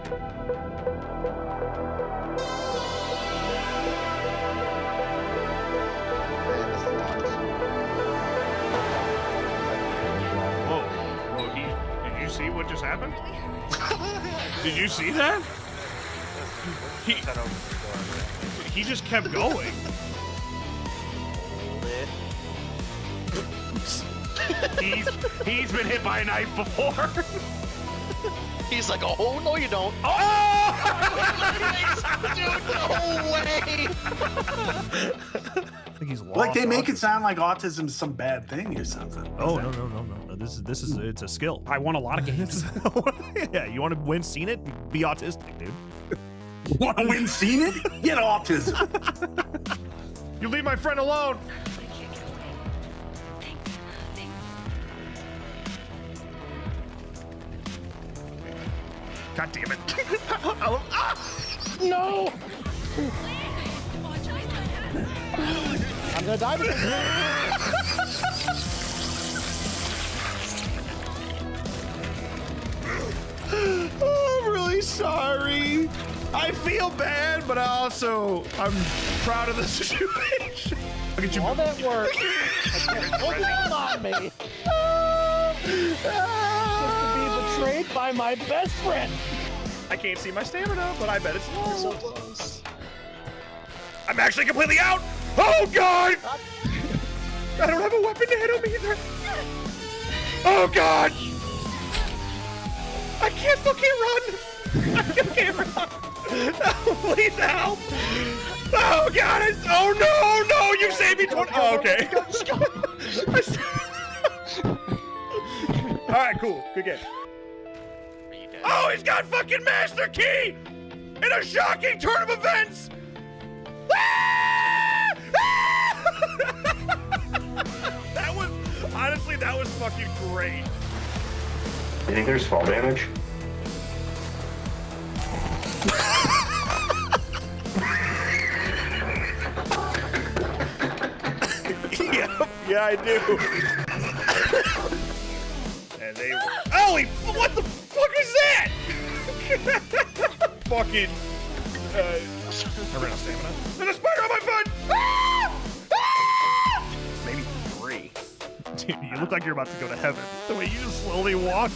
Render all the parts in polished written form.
Did you see what just happened? Did you see that? He just kept going. He's been hit by a knife before. He's like, oh, no you don't. Oh! Dude, no way! I think he's lost. Like they make autism. it sound like autism's some bad thing or something. Oh no. This is it's a skill. I won a lot of games. Yeah, you want to win Seen It? Be autistic, dude. Want to win Seen It? Get autism. You leave my friend alone. God damn it. No! I'm gonna die because Oh, I'm really sorry. I feel bad, but I'm proud of the situation. Look at you. all that work. Look on me. Just to be betrayed by my best friend. I can't see my stamina, but I bet it's low. So close. I'm actually completely out. Oh, God. I don't have a weapon to hit him either. Oh, God. I still can't run. I still can't run. Oh, please help. Oh, God. Oh, no. You saved me 20. Oh, okay. All right, cool. Good game. Oh, he's got fucking Master Key in a shocking turn of events. That was fucking great. You think there's fall damage? Yeah, I do. And they were. Holy, what the fuck is that? Fucking. I ran out of stamina. There's a spider on my foot! Maybe 3. Dude, you look like you're about to go to heaven. The way you just slowly walk.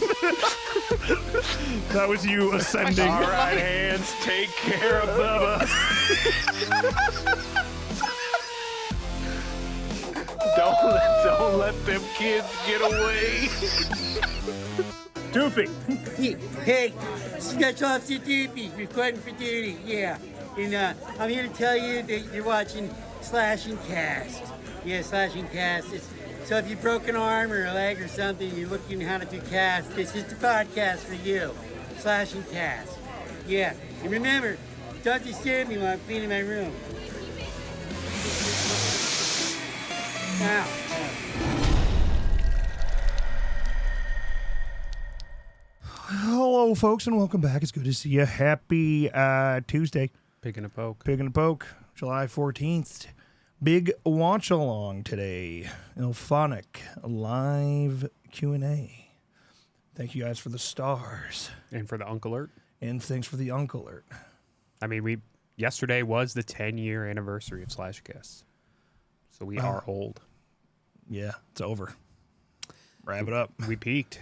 That was you ascending. All right, hands, take care of Bubba. Don't let them kids get away. Doofy. Hey, Special Officer Doopy, reporting for duty, yeah. And I'm here to tell you that you're watching Slash and Cast. Yeah, Slash and Cast. So if you broke an arm or a leg or something, you're looking how to do cast, this is the podcast for you. Slash and Cast. Yeah, and remember, don't disturb me while I'm cleaning my room. Now. Hello, folks, and welcome back. It's good to see you. Happy Tuesday. Picking a poke. Pig and a Poke, July 14th. Big watch along today. Ilphonic live Q&A. Thank you guys for the stars. And for the Uncle Alert. And thanks for the Uncle Alert. I mean, yesterday was the 10-year anniversary of Slashcast. So we are old. Yeah, it's over. Wrap it up. We peaked.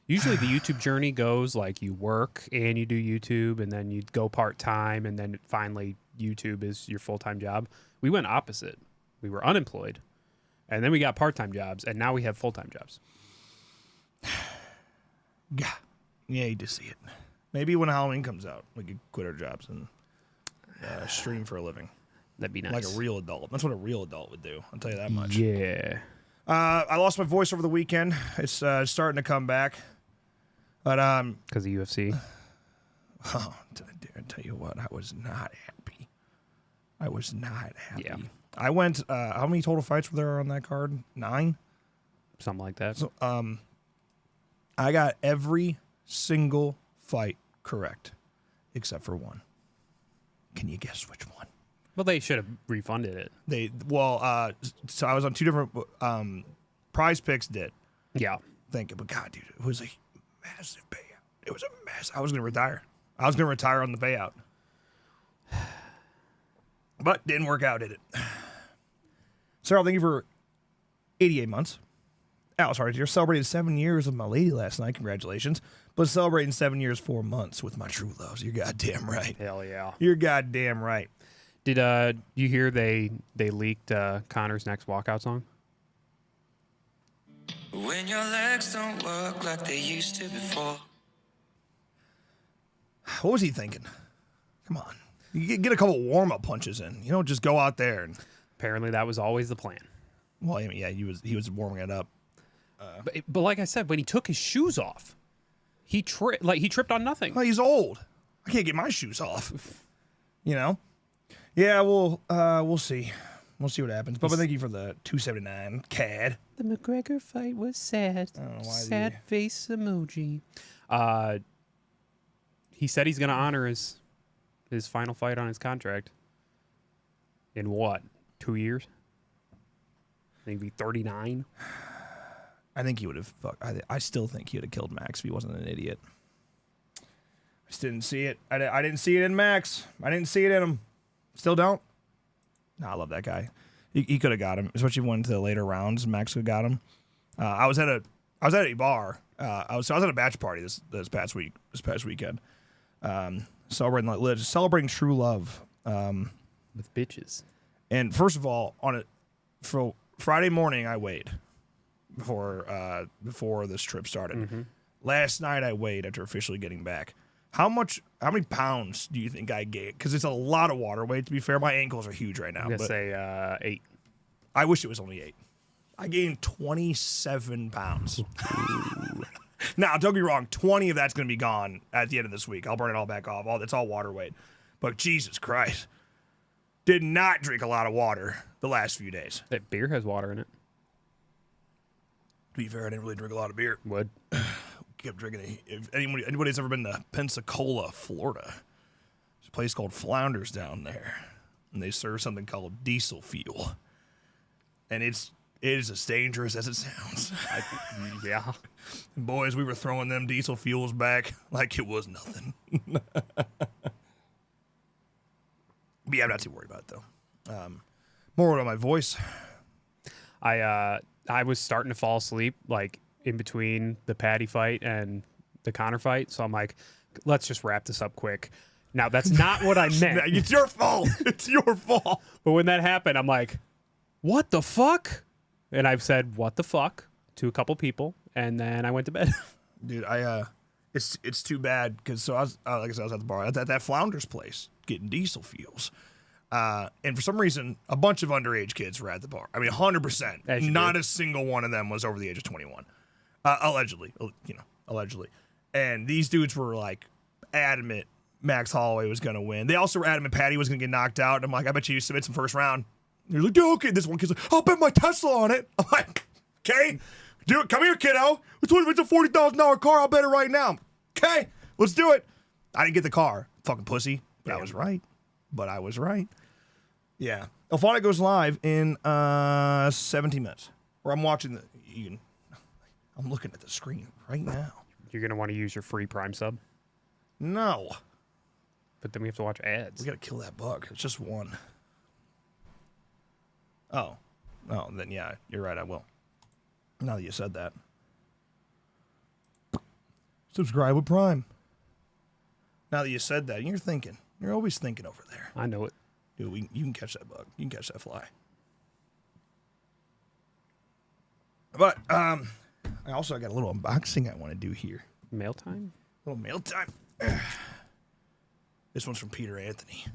Usually the YouTube journey goes like you work and you do YouTube and then you go part-time and then finally YouTube is your full-time job. We went opposite. We were unemployed and then we got part-time jobs and now we have full-time jobs. Yeah, you hate to see it. Maybe when Halloween comes out, we could quit our jobs and stream for a living. That'd be nice. Like a real adult. That's what a real adult would do. I'll tell you that much. Yeah. I lost my voice over the weekend. It's starting to come back. But because of UFC. Oh, I tell you what, I was not happy. I was not happy. Yeah. I went. How many total fights were there on that card? 9, Something like that. So I got every single fight correct, except for one. Can you guess which one? Well, they should have refunded it. So I was on 2 different Prize Picks did. Yeah. But God, dude, it was a massive payout. It was a mess. I was gonna retire. I was going to retire on the payout. But didn't work out, did it? Sarah, thank you for 88 months. Oh, sorry, you're celebrating 7 years with my lady last night. Congratulations. But celebrating 7 years, 4 months with my true loves. You're goddamn right. Hell yeah. You're goddamn right. Did you hear they leaked Connor's next walkout song? When your legs don't work like they used to before. What was he thinking? Come on. You get a couple warm-up punches in. You don't just go out there and... Apparently that was always the plan. Well, I mean, yeah, he was warming it up. But like I said, when he took his shoes off, he tripped on nothing. Well, he's old. I can't get my shoes off. You know? Yeah, we'll see. We'll see what happens. But thank you for the 279 CAD. The McGregor fight was sad. Sad face emoji. He said he's going to honor his final fight on his contract. In what? 2 years? Maybe 39? I think he would have. I still think he would have killed Max if he wasn't an idiot. I just didn't see it. I didn't see it in Max. I didn't see it in him. Still don't. No, I love that guy. He could have got him, especially if he went into the later rounds. Max could have got him. I was at a bar. I was at a batch party this past weekend. Celebrating true love with bitches. And first of all, for Friday morning, I weighed before this trip started. Mm-hmm. Last night, I weighed after officially getting back. How many pounds do you think I gained? Because it's a lot of water weight. To be fair, my ankles are huge right now. I'm gonna say 8. I wish it was only 8. I gained 27 pounds. Now, don't get me wrong. 20 of that's going to be gone at the end of this week. I'll burn it all back off. It's all water weight. But Jesus Christ. Did not drink a lot of water the last few days. That beer has water in it. To be fair, I didn't really drink a lot of beer. Would. Kept drinking. If anybody's ever been to Pensacola, Florida, there's a place called Flounders down there. And they serve something called diesel fuel. And it is as dangerous as it sounds. Yeah. And boys, we were throwing them diesel fuels back like it was nothing. But yeah, I'm not too worried about it, though. More about my voice. I was starting to fall asleep, like, in between the Patty fight and the Connor fight. So I'm like, let's just wrap this up quick. Now, that's not what I meant. It's your fault. It's your fault. But when that happened, I'm like, what the fuck? And I've said, what the fuck, to a couple people. And then I went to bed. Dude, it's too bad because I was like I said, I was at the bar at that Flounders place getting diesel fuels, and for some reason a bunch of underage kids were at the bar. I mean, 100%. Not a single one of them was over the age of 21, allegedly. And these dudes were like adamant Max Holloway was gonna win. They also were adamant Patty was gonna get knocked out. And I'm like, I bet you submit some first round. And they're like, yeah, okay. This one kid's like, I'll bet my Tesla on it. I'm like, okay. Dude, come here, kiddo. It's a $40,000 car. I'll bet it right now. Okay, let's do it. I didn't get the car. Fucking pussy. But I was right. Yeah. Elphonic goes live in 17 minutes. Or I'm watching I'm looking at the screen right now. You're going to want to use your free Prime sub? No. But then we have to watch ads. We got to kill that bug. It's just one. Oh, then yeah, you're right. I will. Now that you said that. Subscribe with Prime. Now that you said that, you're thinking. You're always thinking over there. I know it. Dude, you can catch that bug. You can catch that fly. But I also got a little unboxing I want to do here. Mail time? A little mail time. This one's from Peter Anthony.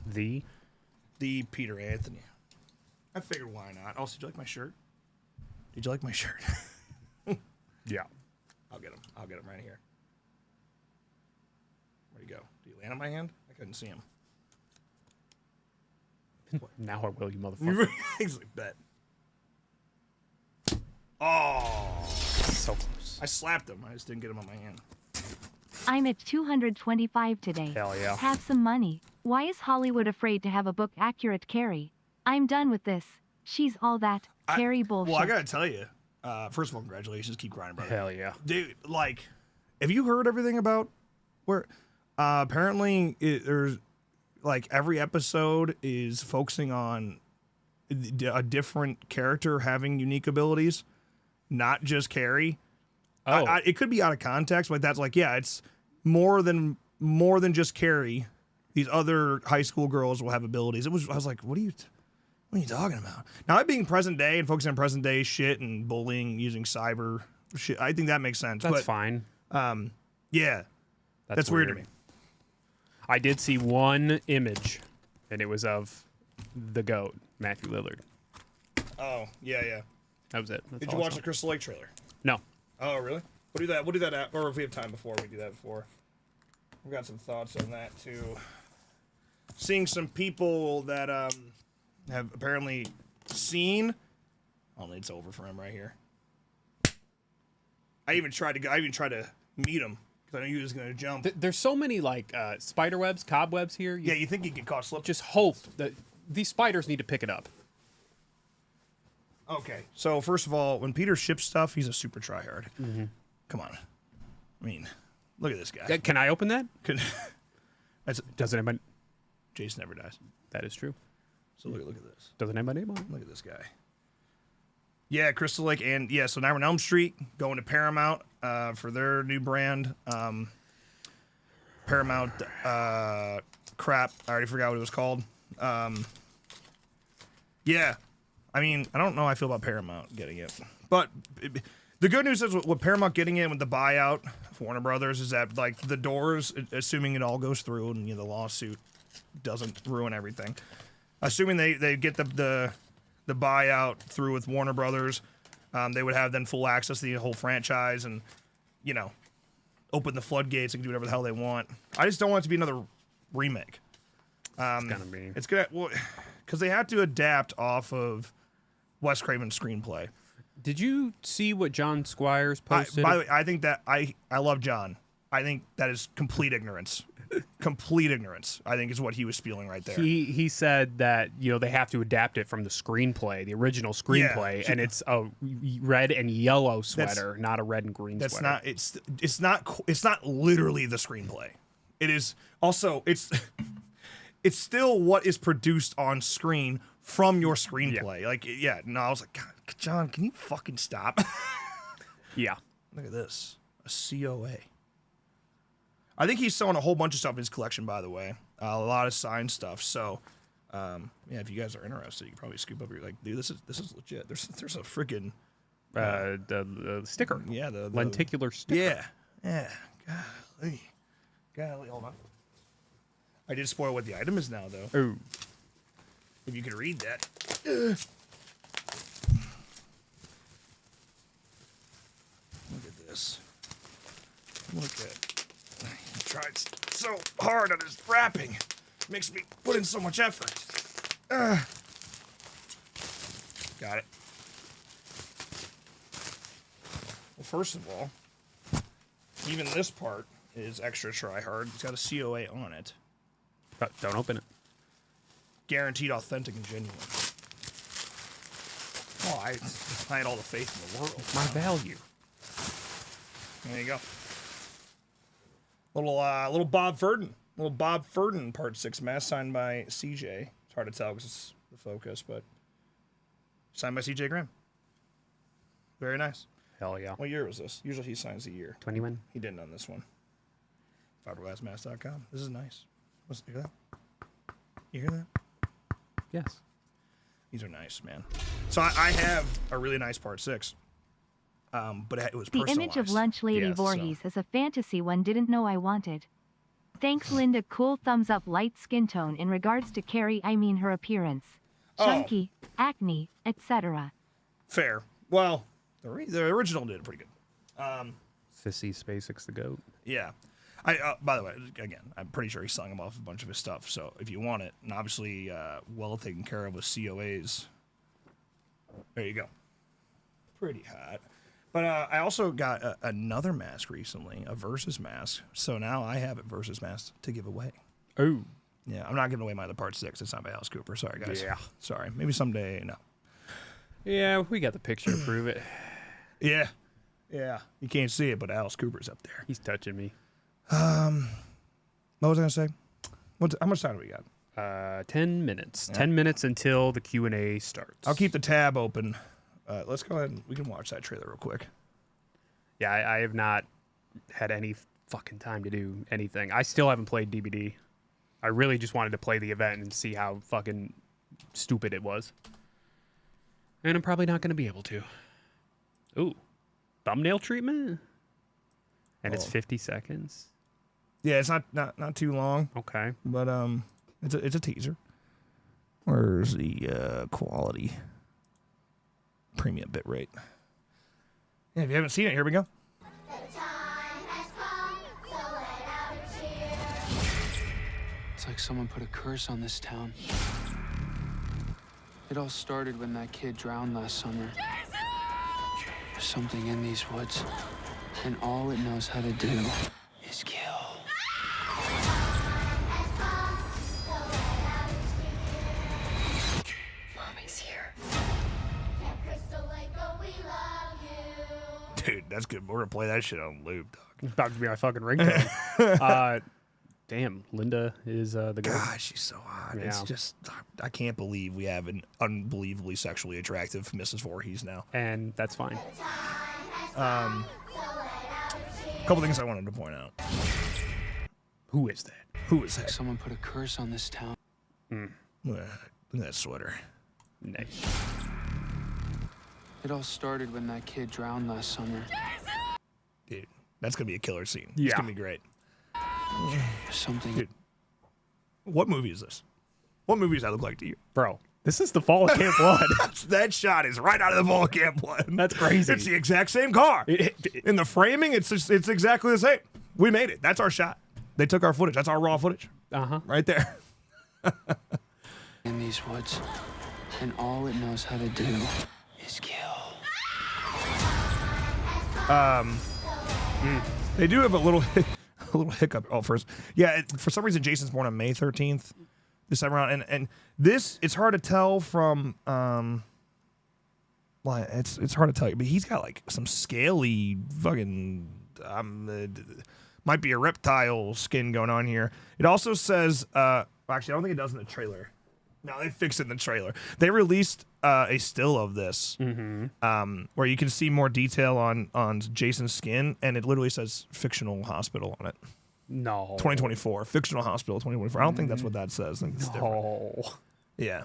The Peter Anthony. I figured why not. Also, did you like my shirt? Did you like my shirt? Yeah. I'll get him right here. Where'd he go? Did he land on my hand? I couldn't see him. Now I will, you motherfucker. He's like, bet. Oh. So close. I slapped him. I just didn't get him on my hand. I'm at 225 today. Hell yeah. Have some money. Why is Hollywood afraid to have a book accurate Carrie? I'm done with this. She's all that Carrie bullshit. Well, I gotta tell you, first of all, congratulations. Keep grinding, brother. Hell yeah. Dude, like, have you heard everything about where Apparently, there's like every episode is focusing on a different character having unique abilities, not just Carrie. Oh, It could be out of context, but that's like, yeah, it's more than just Carrie. These other high school girls will have abilities. I was like, what are you talking about? Now, it being present day and focusing on present day shit and bullying using cyber shit, I think that makes sense. that's but, fine. Yeah, that's weird to me. I did see one image, and it was of the GOAT, Matthew Lillard. Oh, yeah. That was it. That's Did all you I watch saw. the Crystal Lake trailer? No. Oh, really? We'll do that at, or if we have time before, we do that before. We've got some thoughts on that, too. Seeing some people that have apparently seen... Oh, it's over for him right here. I even tried to meet him, because I knew he was going to jump. There's so many, like, spider webs, cobwebs here. Yeah, you think you get caught slipping. Just hope that these spiders need to pick it up. Okay, so first of all, when Peter ships stuff, he's a super tryhard. Mm-hmm. Come on. I mean, look at this guy. Can I open that? Doesn't anybody... Jason never dies. That is true. So look at this. Doesn't have my name on it. Look at this guy. Yeah, Crystal Lake, and yeah, so now we're on Elm Street, going to Paramount for their new brand. Paramount crap. I already forgot what it was called. Yeah. I mean, I don't know how I feel about Paramount getting it. But the good news is with Paramount getting it with the buyout for Warner Brothers is that, like, the doors, assuming it all goes through and, you know, the lawsuit doesn't ruin everything, assuming they get the buyout through with Warner Brothers, they would have then full access to the whole franchise and, you know, open the floodgates and do whatever the hell they want. I just don't want it to be another remake. It's gonna be. It's gonna, well, because they have to adapt off of Wes Craven's screenplay. Did you see what John Squires posted? By the way, I think that I love John. I think that is complete ignorance. Complete ignorance, I think, is what he was spieling right there. He said that, you know, they have to adapt it from the screenplay, the original screenplay, and it's a red and yellow sweater, not a red and green That's sweater. it's not literally the screenplay. It is also it's still what is produced on screen from your screenplay. Yeah. Like, yeah, no, I was like, God, John, can you fucking stop? Yeah. Look at this, a COA. I think he's selling a whole bunch of stuff in his collection, by the way. A lot of signed stuff. So, yeah, if you guys are interested, you can probably scoop up. You're like, dude, this is legit. There's a freaking the sticker. Yeah, the lenticular sticker. Yeah. Golly, hold on. I did spoil what the item is now, though. Ooh. If you could read that. Look at this. Look at. He tried so hard on his wrapping. Makes me put in so much effort. Got it. Well, first of all, even this part is extra try hard. It's got a COA on it. But don't open it. Guaranteed authentic and genuine. Oh, I had all the faith in the world. My value. There you go. Little Bob Furden. Little Bob Furden Part 6 mask signed by CJ. It's hard to tell because it's the focus, but signed by CJ Graham. Very nice. Hell yeah. What year was this? Usually he signs the year. 21. He didn't on this one. Fiberglassmask.com. This is nice. You hear that? You hear that? Yes. These are nice, man. So I have a really nice Part 6. But it was The personalized. image of Lunch Lady Yes, Voorhees is a fantasy one didn't know I wanted. Thanks, Linda. Cool thumbs up. Light skin tone in regards to Carrie. I mean her appearance. Chunky, acne, etc. Fair. Well, the original did pretty good. Sissy SpaceX the GOAT. Yeah. By the way, again, I'm pretty sure he sung him off a bunch of his stuff. So if you want it, and obviously well taken care of with COAs, there you go. Pretty hot. But I also got another mask recently, a Versus mask. So now I have a Versus mask to give away. Oh. Yeah, I'm not giving away my other Part 6. It's not by Alice Cooper. Sorry, guys. Yeah. Sorry. Maybe someday, no. Yeah, we got the picture to prove it. Yeah. Yeah. You can't see it, but Alice Cooper's up there. He's touching me. What was I gonna say? How much time do we got? 10 minutes. Yeah. 10 minutes until the Q&A starts. I'll keep the tab open. Let's go ahead and we can watch that trailer real quick. Yeah, I have not had any fucking time to do anything. I still haven't played DBD. I really just wanted to play the event and see how fucking stupid it was. And I'm probably not going to be able to. Ooh. Thumbnail treatment? And it's 50 seconds. Yeah, it's not too long. Okay. But it's a teaser. Where's the quality? Premium bitrate. Yeah, if you haven't seen it, here we go. It's like someone put a curse on this town. It all started when that kid drowned last summer. There's something in these woods, and all it knows how to do is kill. Mommy's here. Dude, that's good. We're gonna play that shit on loop, dog. It's about to be my fucking ringtone. Damn, Linda is the girl. God, she's so hot. Yeah. It's just, I can't believe we have an unbelievably sexually attractive Mrs. Voorhees now. And that's fine. A couple things I wanted to point out. Who is that? Who is that? Someone put a curse on this town. Look at that sweater. Nice. It all started when that kid drowned last summer. Dude, that's gonna be a killer scene. It's Yeah. gonna be great. There's something. Dude, what movie is this? What movie does that look like to you? Bro, this is the Fall of Camp Blood. That shot is right out of the Fall of Camp Blood. That's crazy. It's the exact same car. In the framing, it's exactly the same. We made it. That's our shot. They took our footage. That's our raw footage. Uh-huh. Right there. In these woods, and all it knows how to do is kill. They do have a little hiccup. Oh, first, yeah. For some reason, Jason's born on May 13th this time around, and this it's hard to tell from well, it's hard to tell you, but he's got like some scaly fucking might be a reptile skin going on here. It also says actually, I don't think it does in the trailer. No, they fixed it in the trailer. They released a still of this where you can see more detail on Jason's skin, and it literally says fictional hospital on it. No. 2024. Fictional hospital 2024. I don't think that's what that says. I think it's different. Oh. Yeah.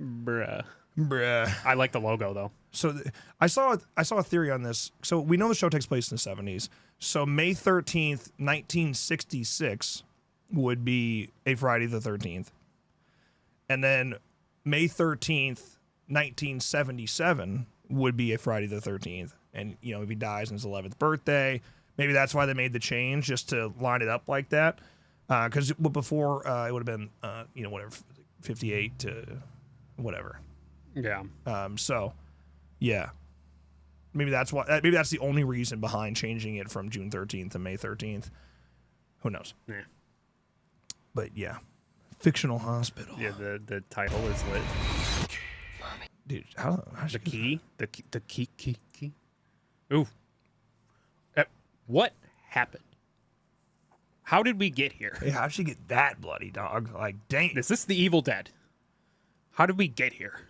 Bruh. Bruh. I like the logo, though. So I saw a theory on this. So we know the show takes place in the 70s. So May 13th, 1966 would be a Friday the 13th. And then May 13th, 1977 would be a Friday the 13th. And, you know, if he dies on his 11th birthday, maybe that's why they made the change, just to line it up like that. Because before, it would have been, you know, whatever, 58 to whatever. Yeah. So, yeah. Maybe that's why. Maybe that's the only reason behind changing it from June 13th to May 13th. Who knows? Yeah. But, yeah. Fictional hospital. Yeah, the title is lit. Dude, how The key? The key? Ooh. What happened? How did we get here? Hey, how'd she get that bloody, dog? Like, dang. Is this the Evil Dead? How did we get here?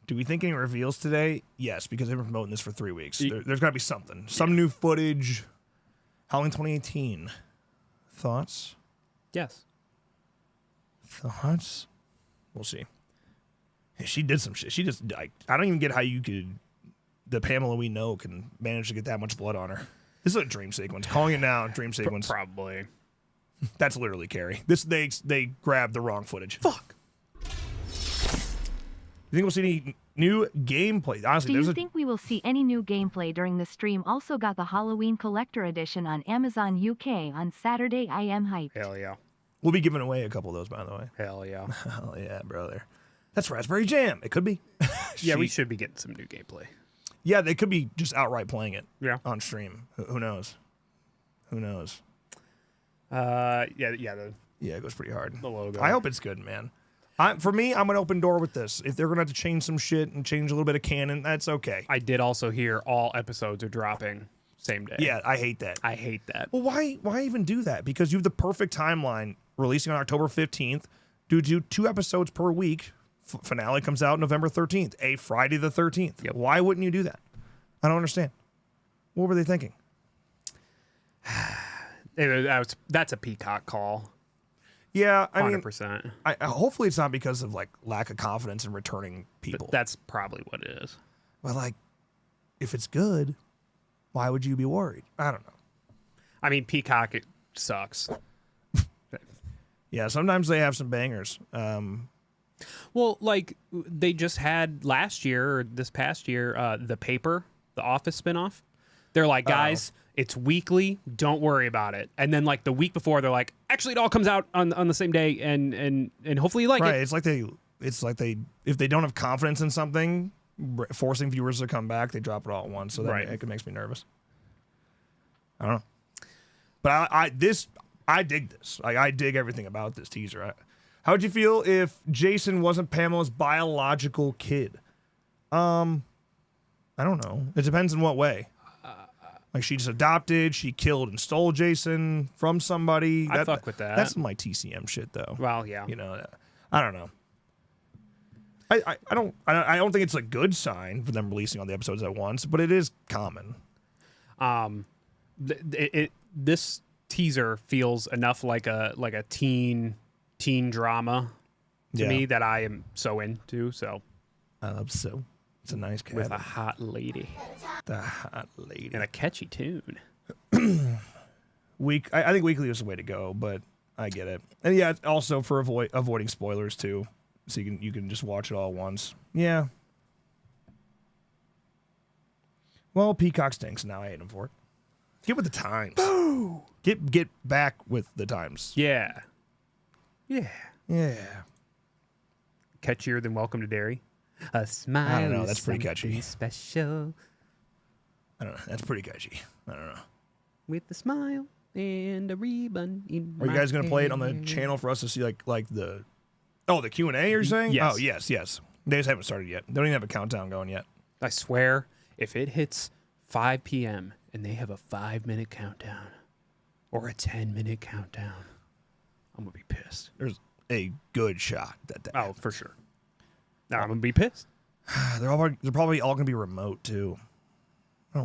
Do we think any reveals today? Yes, because they've been promoting this for 3 weeks. There's got to be something. Some new footage. Halloween 2018. Thoughts? Yes. Thoughts? We'll see. She did some shit. She just, I don't even get how you could, the Pamela we know can manage to get that much blood on her. This is a dream sequence. Calling it now, dream sequence. Probably. That's literally Carrie. They grabbed the wrong footage. Fuck. You think we'll see any new gameplay? Honestly, Do you think we will see any new gameplay during the stream? Also got the Halloween Collector Edition on Amazon UK on Saturday. I am hyped. Hell yeah. We'll be giving away a couple of those, by the way. Hell yeah. Hell yeah, brother. That's Raspberry Jam. It could be. Yeah, we should be getting some new gameplay. Yeah, they could be just outright playing it. Yeah. On stream. Who knows? Who knows? Yeah. Yeah, it goes pretty hard. The logo. I hope it's good, man. For me, I'm an open door with this. If they're gonna have to change some shit and change a little bit of canon, that's okay. I did also hear all episodes are dropping same day. Yeah, I hate that. I hate that. Well, why even do that? Because you have the perfect timeline, releasing on October 15th. Do 2 episodes per week. Finale comes out November 13th, a Friday the 13th. Yep. Why wouldn't you do that? I don't understand. What were they thinking? That's a Peacock call. Yeah, I mean, 100%. hopefully it's not because of like lack of confidence in returning people. But that's probably what it is. But like, if it's good, why would you be worried? I don't know. I mean, Peacock, it sucks. Yeah, sometimes they have some bangers. Well, like they just had last year or this past year, The Paper, the Office spinoff. They're like, guys, it's weekly. Don't worry about it. And then like the week before, they're like, actually, it all comes out on the same day, and hopefully you like right. it. It's like they if they don't have confidence in something, forcing viewers to come back, they drop it all at once. So that it makes me nervous. I don't know. But I dig this. Like, I dig everything about this teaser. How would you feel if Jason wasn't Pamela's biological kid? I don't know. It depends in what way. Like, she just adopted, she killed and stole Jason from somebody. I fuck with that. That's my TCM shit, though. Well, yeah. You know, I don't know. I don't think it's a good sign for them releasing all the episodes at once, but it is common. This teaser feels enough like a teen drama to me that I am so into. So I love so. It's a nice cabin. With a hot lady. The hot lady. And a catchy tune. I think weekly is the way to go, but I get it. And yeah, also for avoiding spoilers too. So you can just watch it all at once. Yeah. Well, Peacock stinks, and now I hate him for it. Get with the times. Boo! Get back with the times. Yeah. Yeah. Yeah. Catchier than Welcome to Derry. A smile. I don't know. That's pretty catchy. Special. I don't know. That's pretty catchy. I don't know. With a smile and a ribbon in my Are you guys gonna play it on the hair. channel for us to see like the Q&A? You're saying? Yes. Oh yes. They just haven't started yet. They don't even have a countdown going yet. I swear, if it hits 5 p.m. and they have a 5-minute countdown or a 10-minute countdown, I'm gonna be pissed. There's a good shot that. Oh, for sure. Now I'm gonna be pissed. They're probably all gonna be remote too. I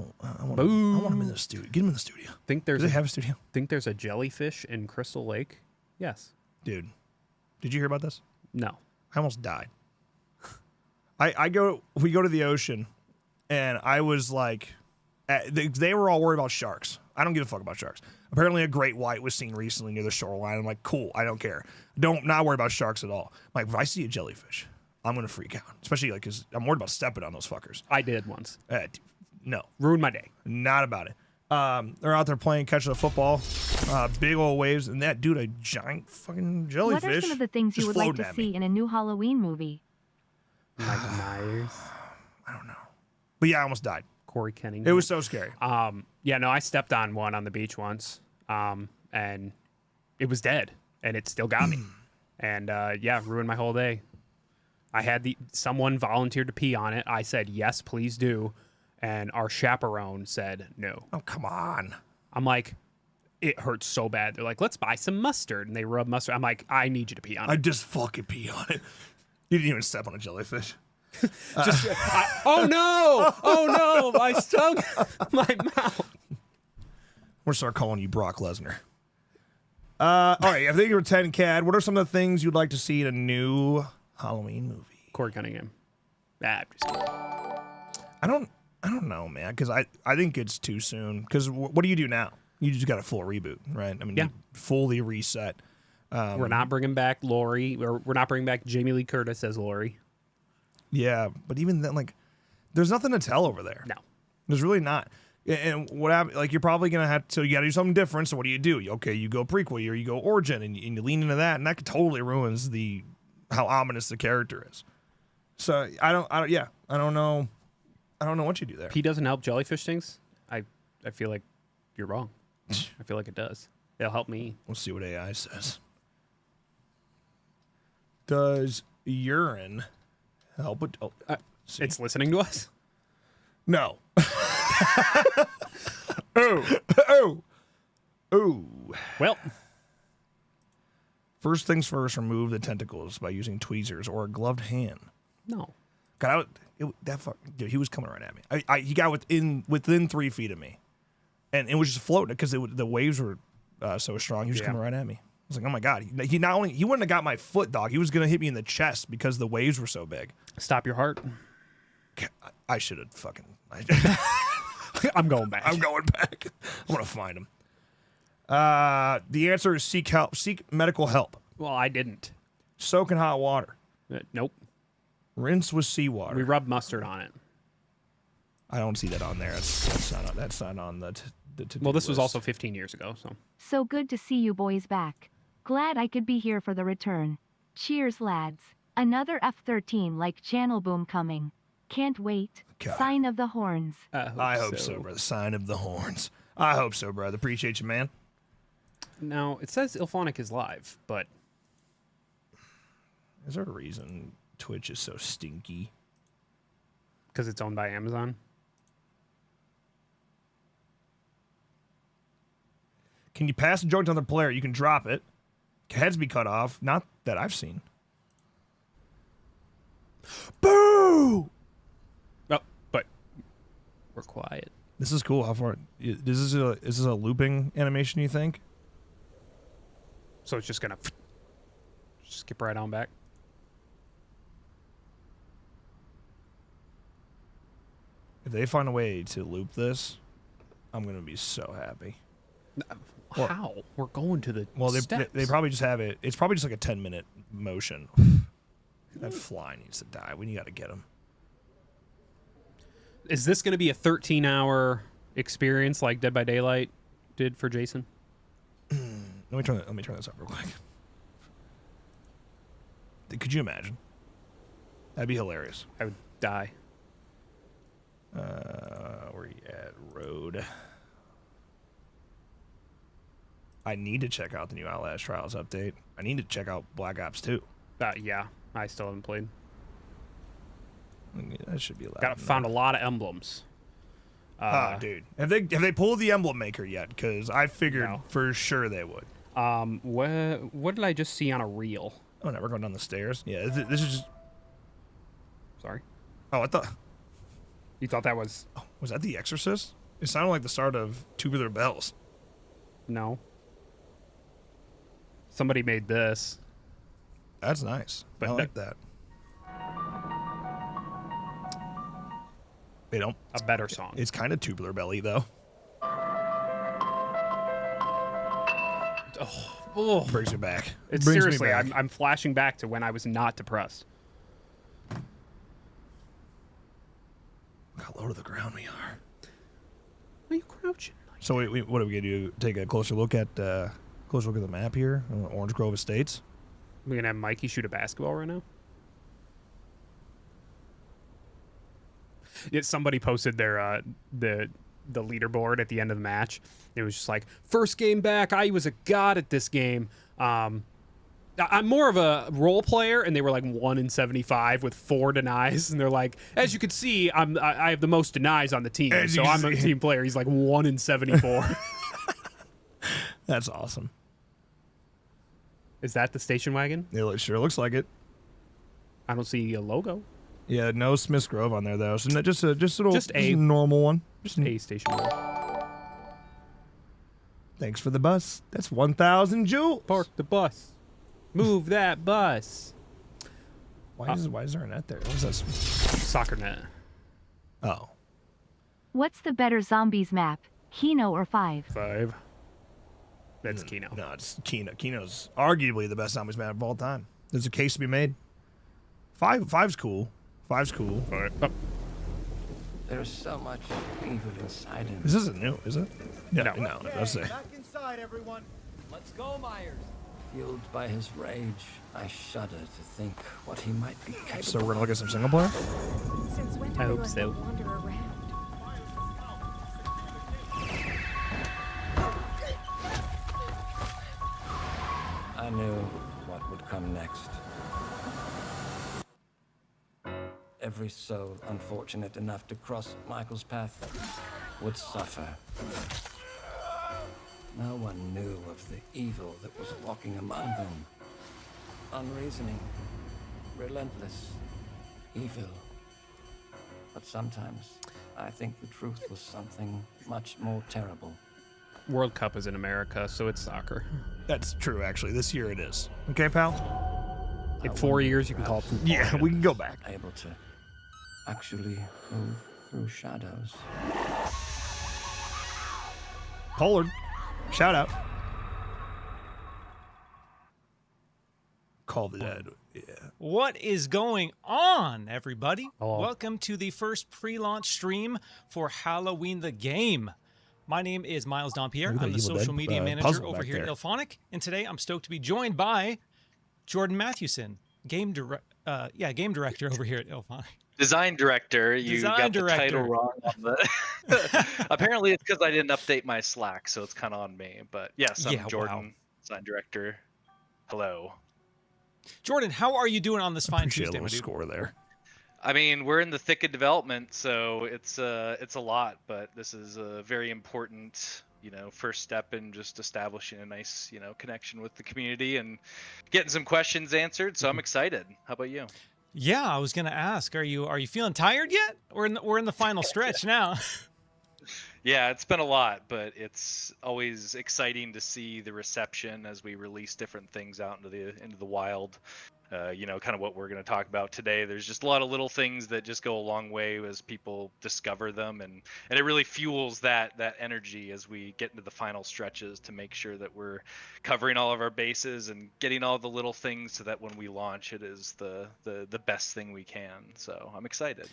want them in the studio. Get them in the studio. Do they have a studio? Think there's a jellyfish in Crystal Lake? Yes. Dude, did you hear about this? No. I almost died. We go to the ocean, and I was like, they were all worried about sharks. I don't give a fuck about sharks. Apparently a great white was seen recently near the shoreline. I'm like, cool, I don't care. Not worry about sharks at all. I'm like, if I see a jellyfish, I'm going to freak out. Especially like, because I'm worried about stepping on those fuckers. I did once. No. Ruined my day. Not about it. They're out there playing, catching a football, big old waves, and that dude, a giant fucking jellyfish. What are some of the things you would like to floating at me. see in a new Halloween movie? Mike Myers. I don't know. But yeah, I almost died. Corey Kenning. It was so scary. Yeah, no, I stepped on one on the beach once, and it was dead, and it still got me. And yeah, ruined my whole day. I had someone volunteered to pee on it. I said, yes, please do. And our chaperone said no. Oh, come on. I'm like, it hurts so bad. They're like, let's buy some mustard. And they rub mustard. I'm like, I need you to pee on it. I just fucking pee on it. You didn't even step on a jellyfish. Oh no, my stung my mouth. We're gonna start calling you Brock Lesnar. All right, I think you're 10, Cad. What are some of the things you'd like to see in a new Halloween movie? Corey Cunningham. Just kidding. I don't know, man, because I think it's too soon. Because what do you do now? You just got a full reboot, right? I mean, yeah. You fully reset. We're not bringing back Laurie, or we're not bringing back Jamie Lee Curtis as Laurie. Yeah, but even then, like, there's nothing to tell over there. No. There's really not. And what happened, like, you're probably going to have to, so you got to do something different. So what do? Okay, you go prequel, or you go origin, and you lean into that, and that totally ruins how ominous the character is. So I don't know. I don't know what you do there. Pee doesn't help jellyfish things. I feel like you're wrong. I feel like it does. It'll help me. We'll see what AI says. Does urine help with... It's listening to us? No. Oh. Well, First things first, remove the tentacles by using tweezers or a gloved hand. no. God, dude, he was coming right at me. He got within 3 feet of me, and it was just floating because the waves were so strong. He was coming right at me. I was like, oh my God. He wouldn't have got my foot, dog. He was gonna hit me in the chest because the waves were so big. Stop your heart. I should have fucking. I'm going back. I'm going back. I'm gonna find him. The answer is seek help. Seek medical help. Well, I didn't. Soak in hot water. Nope. Rinse with seawater. We rubbed mustard on it. I don't see that on there. That's not on the Well, this was list. also 15 years ago, so. So good to see you boys back. Glad I could be here for the return. Cheers, lads. Another F-13 like channel boom coming. Can't wait. God. Sign of the horns. I hope so, brother. Sign of the horns. I hope so, brother. Appreciate you, man. Now, it says Ilphonic is live, but Is there a reason Twitch is so stinky? because it's owned by Amazon. Can you pass a joke to another player? You can drop it. Heads be cut off. Not that I've seen. Boo! Oh, but we're quiet. This is cool. How far? Is this a looping animation, you think? So it's just going to skip right on back. If they find a way to loop this, I'm going to be so happy. Well- How? We're going to the Well, steps. they probably just have it. It's probably just like a 10-minute motion. That fly needs to die. We got to get him. Is this going to be a 13-hour experience like Dead by Daylight did for Jason? Let me turn this up real quick. Could you imagine? That'd be hilarious. I would die. Where you at? Road. I need to check out the new Outlast Trials update. I need to check out Black Ops 2. Yeah, I still haven't played. That should be allowed. Found a lot of emblems. Dude, have they pulled the emblem maker yet? Because I figured No. for sure they would. What did I just see on a reel? Oh no, we're going down the stairs. Yeah, this is just. Sorry. Oh, I thought. You thought that was... Oh, was that The Exorcist? It sounded like the start of Tubular Bells. No. Somebody made this. That's nice. But I no- like that. They don't. A better song. It's kind of Tubular Belly though. Oh, Brings me back. it's Brings me seriously, back. I'm flashing back to when I was not depressed. Look how low to the ground we are. Why are you crouching? So what are we gonna do? Take a closer look at the map here, Orange Grove Estates. We're gonna have Mikey shoot a basketball right now. Yeah, somebody posted their the leaderboard at the end of the match. It was just like, first game back, I was a god at this game. I'm more of a role player, and they were like 1 in 75 with 4 denies, and they're like, as you can see, I have the most denies on the team, As so you I'm a see. team player. He's like 1 in 74. That's awesome. Is that the station wagon? It sure looks like it. I don't see a logo. Yeah, no Smith's Grove on there though. So just a normal one. Just a station wagon. Thanks for the bus. That's 1,000 joules. Park the bus. Move that bus. Why is there a net there? What is this? Soccer net. Oh, What's the better zombies map? Kino or 5? 5. That's Kino. no, it's Kino. Kino's arguably the best zombies map of all time. There's a case to be made. Five's cool. 5's cool. Oh, There's so much evil inside him. This isn't new, is it? No. No. Let's say. Back inside, everyone. Let's go, Myers. Fueled by his rage, I shudder to think what he might be capable So we're gonna look at some single player. Since when do I they hope let so. them wander around? I knew what would come next. Every soul unfortunate enough to cross Michael's path would suffer. No one knew of the evil that was walking among them. Unreasoning, relentless, evil. But sometimes I think the truth was something much more terrible. World Cup is in America, so it's soccer. That's true, actually. This year it is. Okay, pal? In 4 years, you can call it football. Yeah, we can go back. Able to actually move through shadows. Pollard, shout out. Call the Dead. Yeah. What is going on, everybody? Hello. Welcome to the first pre-launch stream for Halloween the Game. My name is Miles Dompierre. Look at I'm that the Evil social Dead, media manager puzzle over back here at there. Ilphonic, and today I'm stoked to be joined by Jordan Mathewson, game director over here at Ilphonic. Design director. You Design got director. the title wrong on the. Apparently, it's because I didn't update my Slack, so it's kind of on me. But yes, I'm Yeah, Jordan, wow. design director. Hello. Jordan, how are you doing on this fine Appreciate a Tuesday, little my dude? score there. I mean, we're in the thick of development, so it's a lot, but this is a very important, first step in just establishing a nice, connection with the community and getting some questions answered. So I'm excited. How about you? Yeah, I was gonna ask, are you feeling tired yet? We're in the final stretch now. Yeah, it's been a lot, but it's always exciting to see the reception as we release different things out into the wild. Kind of what we're going to talk about today. There's just a lot of little things that just go a long way as people discover them, and it really fuels that energy as we get into the final stretches to make sure that we're covering all of our bases and getting all the little things so that when we launch, it is the best thing we can. So I'm excited.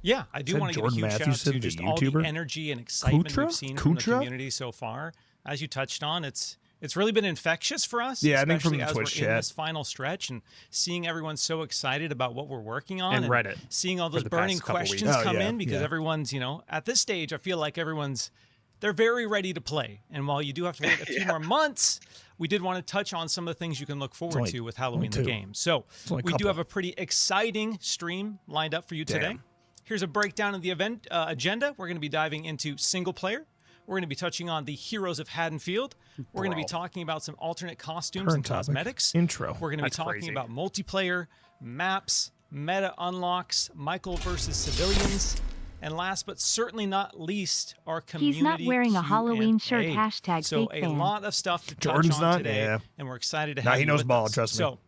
Yeah, I do Said want to give a Jordan huge shout out Mathewson, to the just all the YouTuber? energy and excitement Kutra? we've seen from the Kutra? community so far. As you touched on, it's really been infectious for us. Yeah, I think from especially the as Twitch we're in chat. this final stretch and seeing everyone so excited about what we're working on And Reddit seeing all for those the burning past couple weeks. questions Oh, come yeah, in because yeah. everyone's, at this stage, I feel like they're very ready to play. And while you do have to wait a few more months, we did want to touch on some of the things you can look forward only- to with Halloween the only two. Game. So only a we do couple. have a pretty exciting stream lined up for you today. Damn. Here's a breakdown of the event agenda. We're going to be diving into single player. We're going to be touching on the Heroes of Haddonfield. We're going to be talking about some alternate costumes Current and topic. cosmetics. Intro. We're going to be That's talking crazy. about multiplayer, maps, meta unlocks, Michael versus civilians, and last but certainly not least, our community. He's not wearing a Halloween shirt. Q&A. Hashtag So fake a fan. lot of stuff to Jordan's touch on not? today, Yeah. and we're excited to Nah, have he you knows with ball, us. trust me. So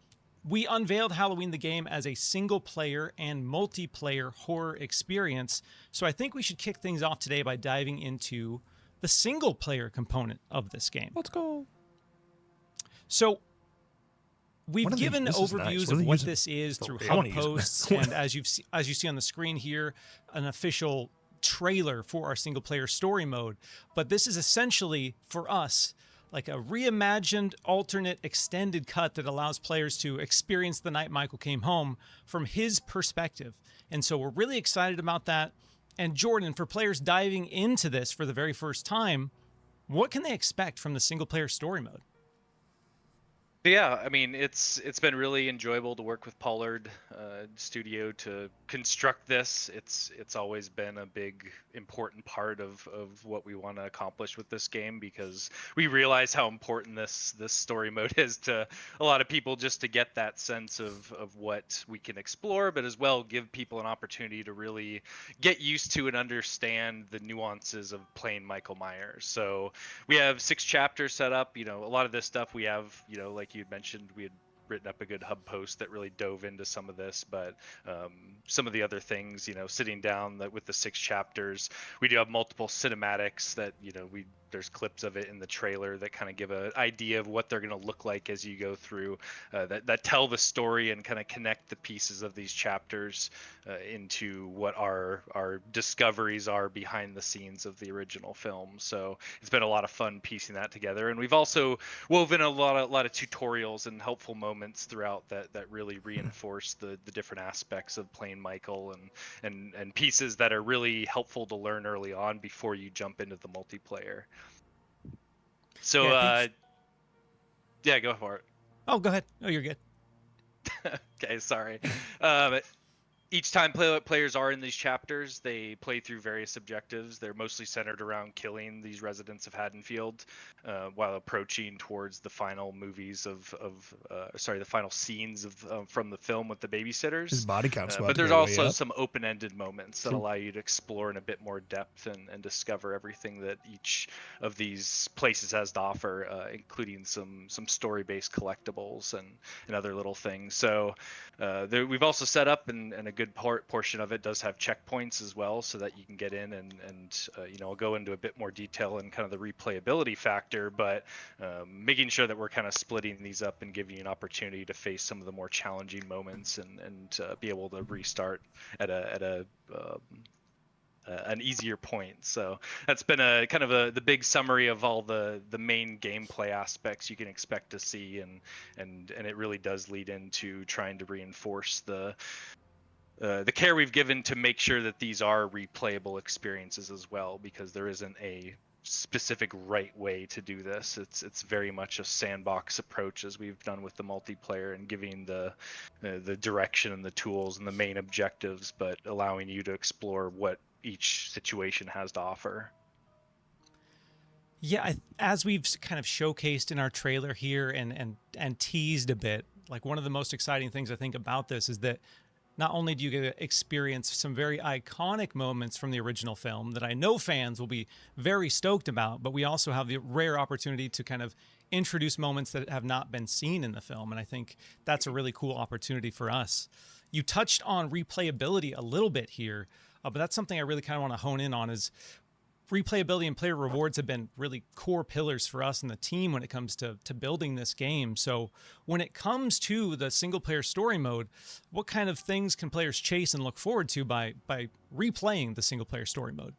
we unveiled Halloween the Game as a single player and multiplayer horror experience. So I think we should kick things off today by diving into the single player component of this game. Let's go. So we've What are they- given this is nice. overviews What are of they what using? this is through I hub wanna use it. posts, and as you see on the screen here, an official trailer for our single player story mode. But this is essentially for us like a reimagined alternate extended cut that allows players to experience the night Michael came home from his perspective. And so we're really excited about that. And Jordan, for players diving into this for the very first time, what can they expect from the single player story mode? Yeah, I mean, it's been really enjoyable to work with Pollard Studio to construct this. It's always been a big important part of what we want to accomplish with this game, because we realize how important this story mode is to a lot of people, just to get that sense of what we can explore, but as well give people an opportunity to really get used to and understand the nuances of playing Michael Myers. So we have 6 chapters set up. A lot of this stuff we have, like you'd mentioned, we had written up a good hub post that really dove into some of this, but some of the other things, sitting down with the 6 chapters, we do have multiple cinematics that, there's clips of it in the trailer that kind of give an idea of what they're going to look like as you go through, that tell the story and kind of connect the pieces of these chapters into what our discoveries are behind the scenes of the original film. So it's been a lot of fun piecing that together, and we've also woven a lot of tutorials and helpful moments throughout that really reinforce the different aspects of playing Michael, and pieces that are really helpful to learn early on before you jump into the multiplayer. So yeah, go for it. Oh, go ahead. Oh, you're good. Okay, sorry. each time players are in these chapters, they play through various objectives. They're mostly centered around killing these residents of Haddonfield while approaching towards the final movies the final scenes of from the film with the babysitters. His body count's about But to there's go way also up. some open-ended moments that allow you to explore in a bit more depth and discover everything that each of these places has to offer, including some story-based collectibles and other little things. So we've also set up, and a good portion of it does have checkpoints as well, so that you can get in and I'll go into a bit more detail in kind of the replayability factor, but making sure that we're kind of splitting these up and giving you an opportunity to face some of the more challenging moments and be able to restart at an easier point. So that's been a kind of the big summary of all the main gameplay aspects you can expect to see, and it really does lead into trying to reinforce the care we've given to make sure that these are replayable experiences as well, because there isn't a specific right way to do this. It's very much a sandbox approach, as we've done with the multiplayer, and giving the direction and the tools and the main objectives, but allowing you to explore what each situation has to offer. Yeah, as we've kind of showcased in our trailer here and teased a bit, like one of the most exciting things I think about this is that not only do you get to experience some very iconic moments from the original film that I know fans will be very stoked about, but we also have the rare opportunity to kind of introduce moments that have not been seen in the film, and I think that's a really cool opportunity for us. You touched on replayability a little bit here, but that's something I really kind of want to hone in on. Is replayability and player rewards have been really core pillars for us and the team when it comes to building this game. So when it comes to the single player story mode, what kind of things can players chase and look forward to by replaying the single player story mode?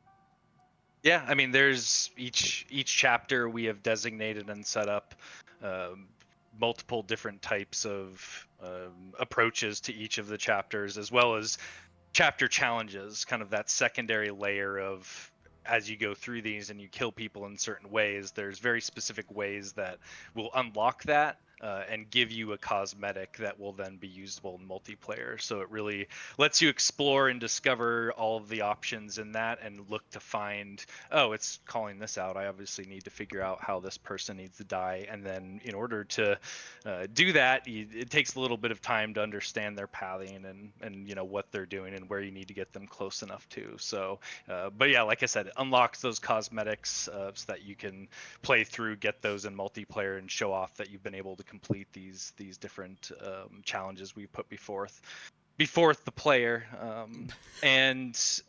Yeah, I mean, there's each chapter we have designated and set up multiple different types of approaches to each of the chapters, as well as chapter challenges, kind of that secondary layer of, as you go through these and you kill people in certain ways, there's very specific ways that will unlock that and give you a cosmetic that will then be usable in multiplayer. So it really lets you explore and discover all of the options in that, and look to find, oh, it's calling this out. I obviously need to figure out how this person needs to die. And then in order to do that, it takes a little bit of time to understand their pathing and what they're doing and where you need to get them close enough to. So, but yeah, like I said, it unlocks those cosmetics so that you can play through, get those in multiplayer, and show off that you've been able to complete these different challenges we put before the player, and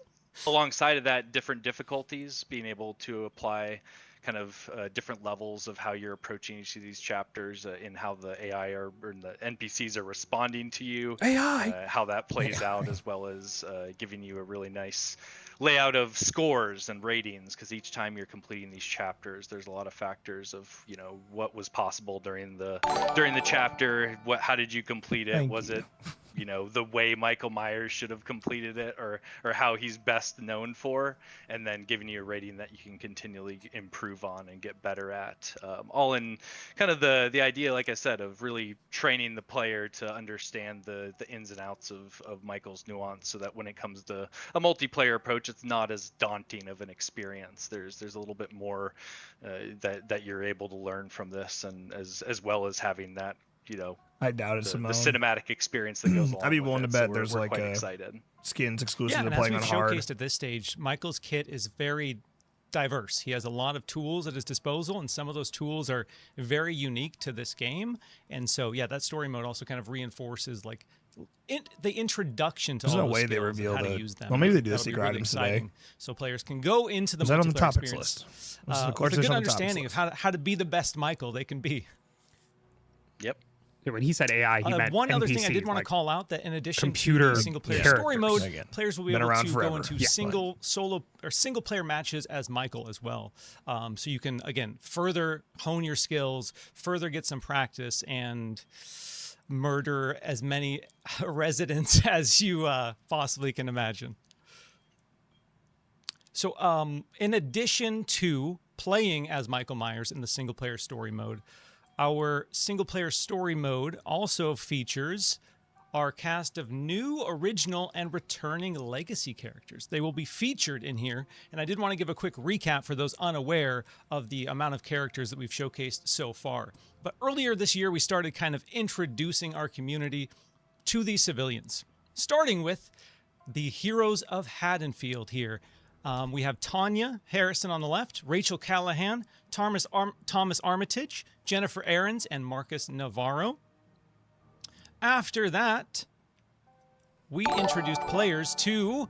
alongside of that, different difficulties, being able to apply kind of different levels of how you're approaching each of these chapters, in how the AI or the NPCs are responding to you, how that plays out, as well as giving you a really nice layout of scores and ratings, because each time you're completing these chapters, there's a lot of factors of what was possible during the chapter, how did you complete it, was it the way Michael Myers should have completed it, or how he's best known for, and then giving you a rating that you can continually improve on and get better at, all in kind of the idea, like I said, of really training the player to understand the ins and outs of Michael's nuance, so that when it comes to a multiplayer approach, it's not as daunting of an experience. There's a little bit more that you're able to learn from this, and as well as having that I doubt it, the Simone. cinematic experience that goes along. I'd be with willing to it, bet so there's we're like quite a excited. skins exclusive to and playing as on we've hard. showcased at this stage, Michael's kit is very diverse. He has a lot of tools at his disposal, and some of those tools are very unique to this game. And so, yeah, that story mode also kind of reinforces like the introduction to There's all no those way they skills and reveal how to the- use them. well, maybe they do the That'll be secret really items today. exciting. So players can go into the Was that on the multiplayer topics experience list? Was it, of with course, a it's good on the topics understanding of list? how to be the best Michael they can be. Yep. Yeah, when he said AI, he meant one other thing I NPC, did want to like call out, that in addition computer to the single player characters. story mode, Again, players will be been able around to forever. go into single player matches as Michael as well. So you can again further hone your skills, further get some practice, and murder as many residents as you possibly can imagine. So in addition to playing as Michael Myers in the single player story mode, our single player story mode also features our cast of new, original, and returning legacy characters. They will be featured in here, and I did want to give a quick recap for those unaware of the amount of characters that we've showcased so far. But earlier this year, we started kind of introducing our community to these civilians, starting with the heroes of Haddonfield here. We have Tanya Harrison on the left, Rachel Callahan, Thomas Armitage, Jennifer Aarons, and Marcus Navarro. After that, we introduced players to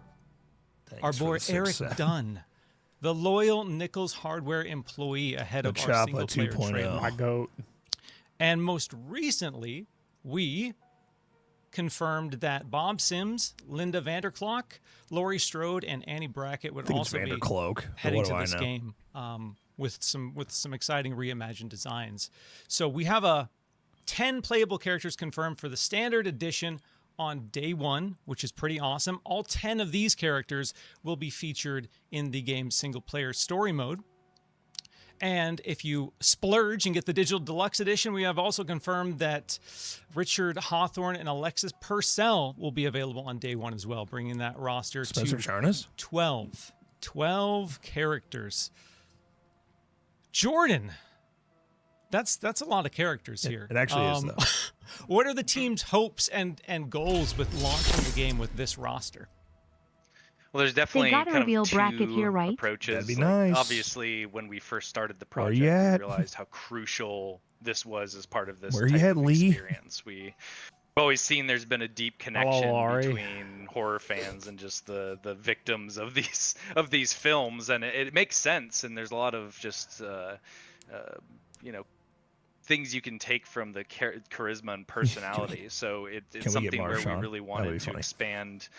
our boy Eric Dunn, the loyal Nichols Hardware employee ahead of our single-player trailer. My goat. And most recently, we confirmed that Bob Sims, Linda Vanderklok, Laurie Strode, and Annie Brackett would also be heading to this game with some exciting reimagined designs. So we have 10 playable characters confirmed for the standard edition on day one, which is pretty awesome. All 10 of these characters will be featured in the game's single-player story mode. And if you splurge and get the digital deluxe edition, we have also confirmed that Richard Hawthorne and Alexis Purcell will be available on day one as well, bringing that roster to 12 characters. Jordan, that's a lot of characters here. It actually is, though. What are the team's hopes and goals with launching the game with this roster? Well, there's definitely gotta kind reveal of bracket two here, right? approaches. That'd be Like, nice. obviously, when we first started the Where project, you we at? realized how crucial this was as part of this Where you type at, of Lee? experience. We've always seen there's been a deep connection Laurie. between horror fans and just the victims of these films, and it makes sense. And there's a lot of just things you can take from the charisma and personality. So it's something where we really wanted to expand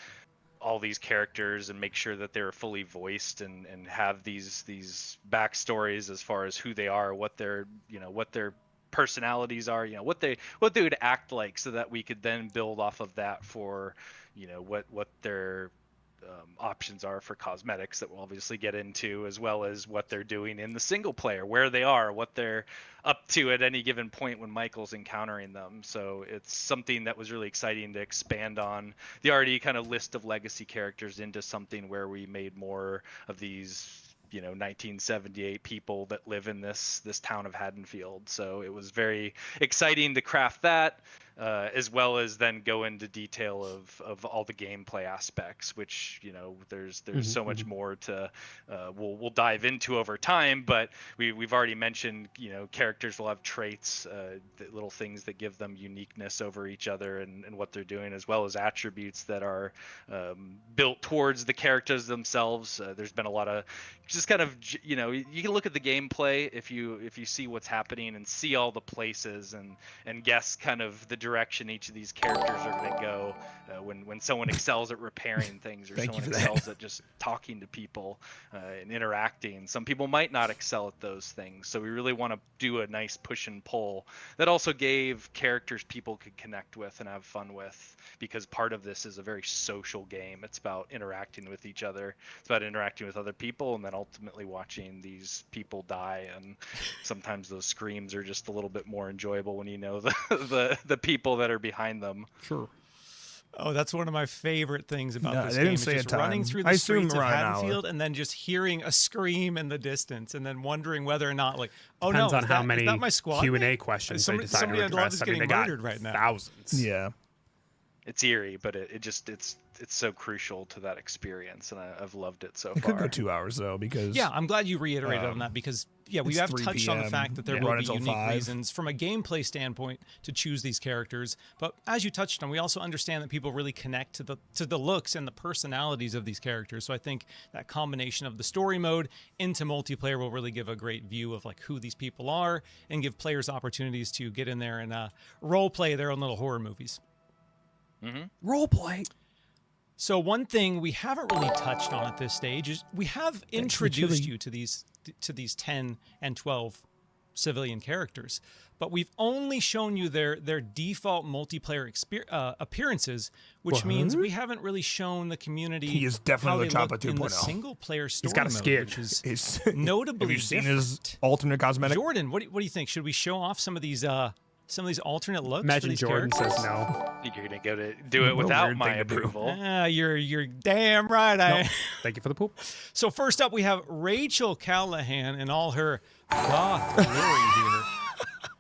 all these characters and make sure that they're fully voiced and have these backstories as far as who they are, what their personalities are, what they would act like, so that we could then build off of that for what their options are for cosmetics that we'll obviously get into, as well as what they're doing in the single player, where they are, what they're up to at any given point when Michael's encountering them. So it's something that was really exciting to expand on the already kind of list of legacy characters into something where we made more of these 1978 people that live in this town of Haddonfield. So it was very exciting to craft that, as well as then go into detail of all the gameplay aspects, which there's so much more to we'll dive into over time. But we've already mentioned characters will have traits, little things that give them uniqueness over each other and what they're doing, as well as attributes that are built towards the characters themselves. There's been a lot of just kind of you can look at the gameplay if you see what's happening and see all the places and guess kind of the direction each of these characters are going to go when someone excels at repairing things, or someone excels at just talking to people and interacting. Some people might not excel at those things, so we really want to do a nice push and pull that also gave characters people could connect with and have fun with, because part of this is a very social game. It's about interacting with each other, it's about interacting with other people, and then ultimately watching these people die. And sometimes those screams are just a little bit more enjoyable when the people that are behind them. Sure. Oh, that's one of my favorite things about this they game. didn't say Is just a time. running through I the assume streets of around an hour. Haddonfield and then just hearing a scream in the distance, and then wondering whether or not, like, oh Depends no, on is how that, many is that my squad? Q&A questions they decide to somebody I'd love address. is I mean, getting they got murdered right now. thousands. Yeah. It's eerie, but it's so crucial to that experience, and I've loved it so It far. could go 2 hours though, because Yeah, I'm glad you reiterated on that, because we it's have 3 touched on the PM, fact that there yeah. will Run be until unique 5. reasons from a gameplay standpoint to choose these characters. But as you touched on, we also understand that people really connect to the looks and the personalities of these characters. So I think that combination of the story mode into multiplayer will really give a great view of like who these people are, and give players opportunities to get in there and role play their own little horror movies. Role play. So one thing we haven't really touched on at this stage is we have introduced you to these 10 and 12 civilian characters, but we've only shown you their default multiplayer appearances, which means we haven't really shown the community. He is definitely how the they top of look in the 2.0. single player story He's got a mode, skin. which is He's notably Have you seen different. his alternate cosmetic? Jordan, what do you think? Should we show off some of these some of these alternate looks. Imagine for these Jordan characters. says no. You're gonna go to do it without my approval. You're damn right. No, thank you for the poop. So first up, we have Rachel Callahan in all her goth glory here.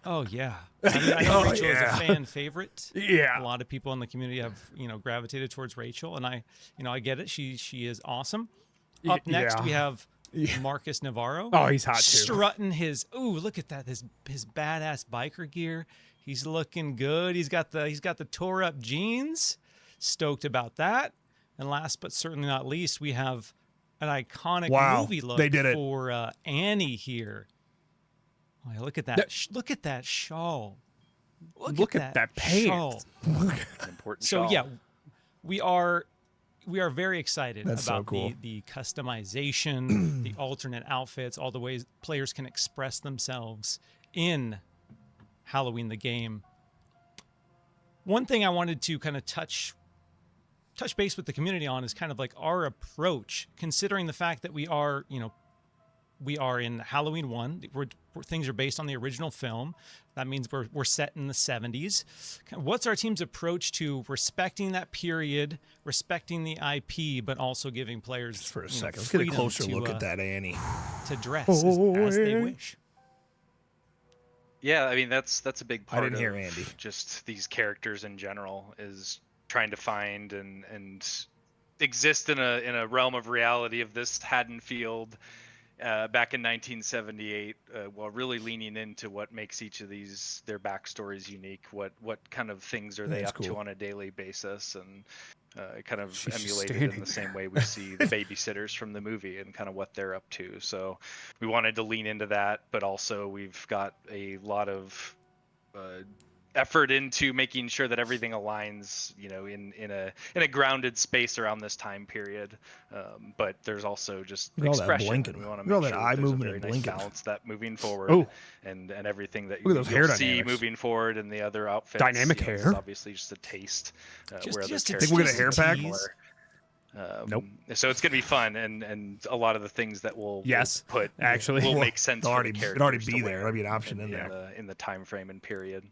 Oh yeah, I know Rachel is a fan favorite. Yeah, a lot of people in the community have gravitated towards Rachel, and I get it. She is awesome. Up next, we have Marcus Navarro. Oh, he's hot too. Strutting his look at that, his badass biker gear. He's looking good. He's got the tore up jeans. Stoked about that. And last but certainly not least, we have an iconic movie look for Annie here. Oh, yeah, look at that! Look at that shawl. Look at that pants. Important so shawl. yeah, we are very excited That's so about cool. the customization, the alternate outfits, all the ways players can express themselves in Halloween the game. One thing I wanted to kind of touch base with the community on is kind of like our approach, considering the fact that we are in Halloween 1. Things are based on the original film. That means we're set in the 70s. What's our team's approach to respecting that period, respecting the IP, but also giving players Just for a second, let's get a closer look at that Annie. To dress as they wish. Yeah, I mean that's a big part didn't of hear Andy. Just these characters in general is trying to find and exist in a realm of reality of this Haddonfield back in 1978, while really leaning into what makes each of their backstories unique. What kind of things are they up to on a daily basis, and kind of emulated in the same way we see the babysitters from the movie and kind of what they're up to. So we wanted to lean into that, but also we've got a lot of effort into making sure that everything aligns, in a grounded space around this time period. But there's also just expression. And we want to make sure that there's a very nice balance that moving forward, and everything that you'll see moving forward, and the other outfits. Dynamic hair. It's obviously just a taste. Where think we'll get a hair pack. Nope. So it's gonna be fun, and a lot of the things that we'll put actually will make sense. It'll for already, the it'll already characters be to there. wear There'll be an option in there in the time frame and period.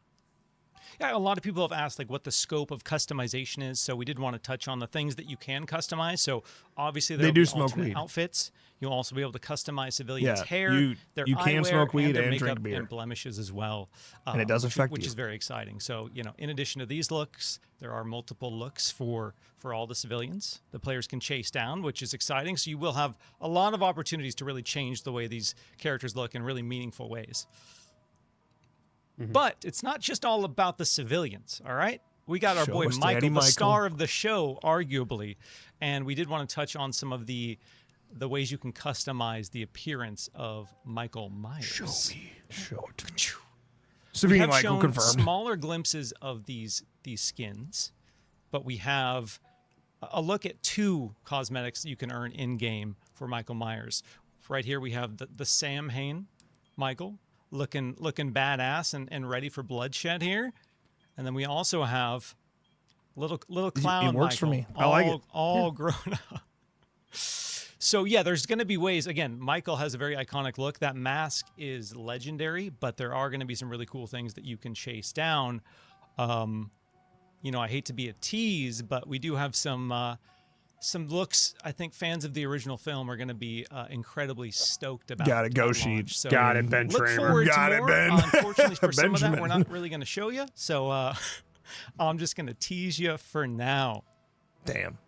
Yeah, a lot of people have asked like what the scope of customization is, so we did want to touch on the things that you can customize. So obviously they do smoke weed. Outfits. You'll also be able to customize civilians' hair, their you can eyewear, smoke weed and their and makeup drink beer, and blemishes as well. And it does affect which you, is very exciting. So in addition to these looks, there are multiple looks for all the civilians the players can chase down, which is exciting. So you will have a lot of opportunities to really change the way these characters look in really meaningful ways. But it's not just all about the civilians, all right? We got our boy Michael, the star of the show, arguably. And we did want to touch on some of the ways you can customize the appearance of Michael Myers. Show it. We have Michael shown confirmed. smaller glimpses of these skins, but we have a look at 2 cosmetics that you can earn in-game for Michael Myers. Right here we have the Sam Hain Michael, looking badass and ready for bloodshed here. And then we also have little clown It works Michael, for me. I like it. All grown up. So yeah, there's going to be ways. Again, Michael has a very iconic look. That mask is legendary, but there are going to be some really cool things that you can chase down. I hate to be a tease, but we do have some looks I think fans of the original film are going to be incredibly stoked about. Got it, go Sheets. So Got it, Ben look Tramer. forward Got to it, more. Ben. Unfortunately, for some of that, we're Benjamin. not really going to show you. So I'm just going to tease you for now. Damn.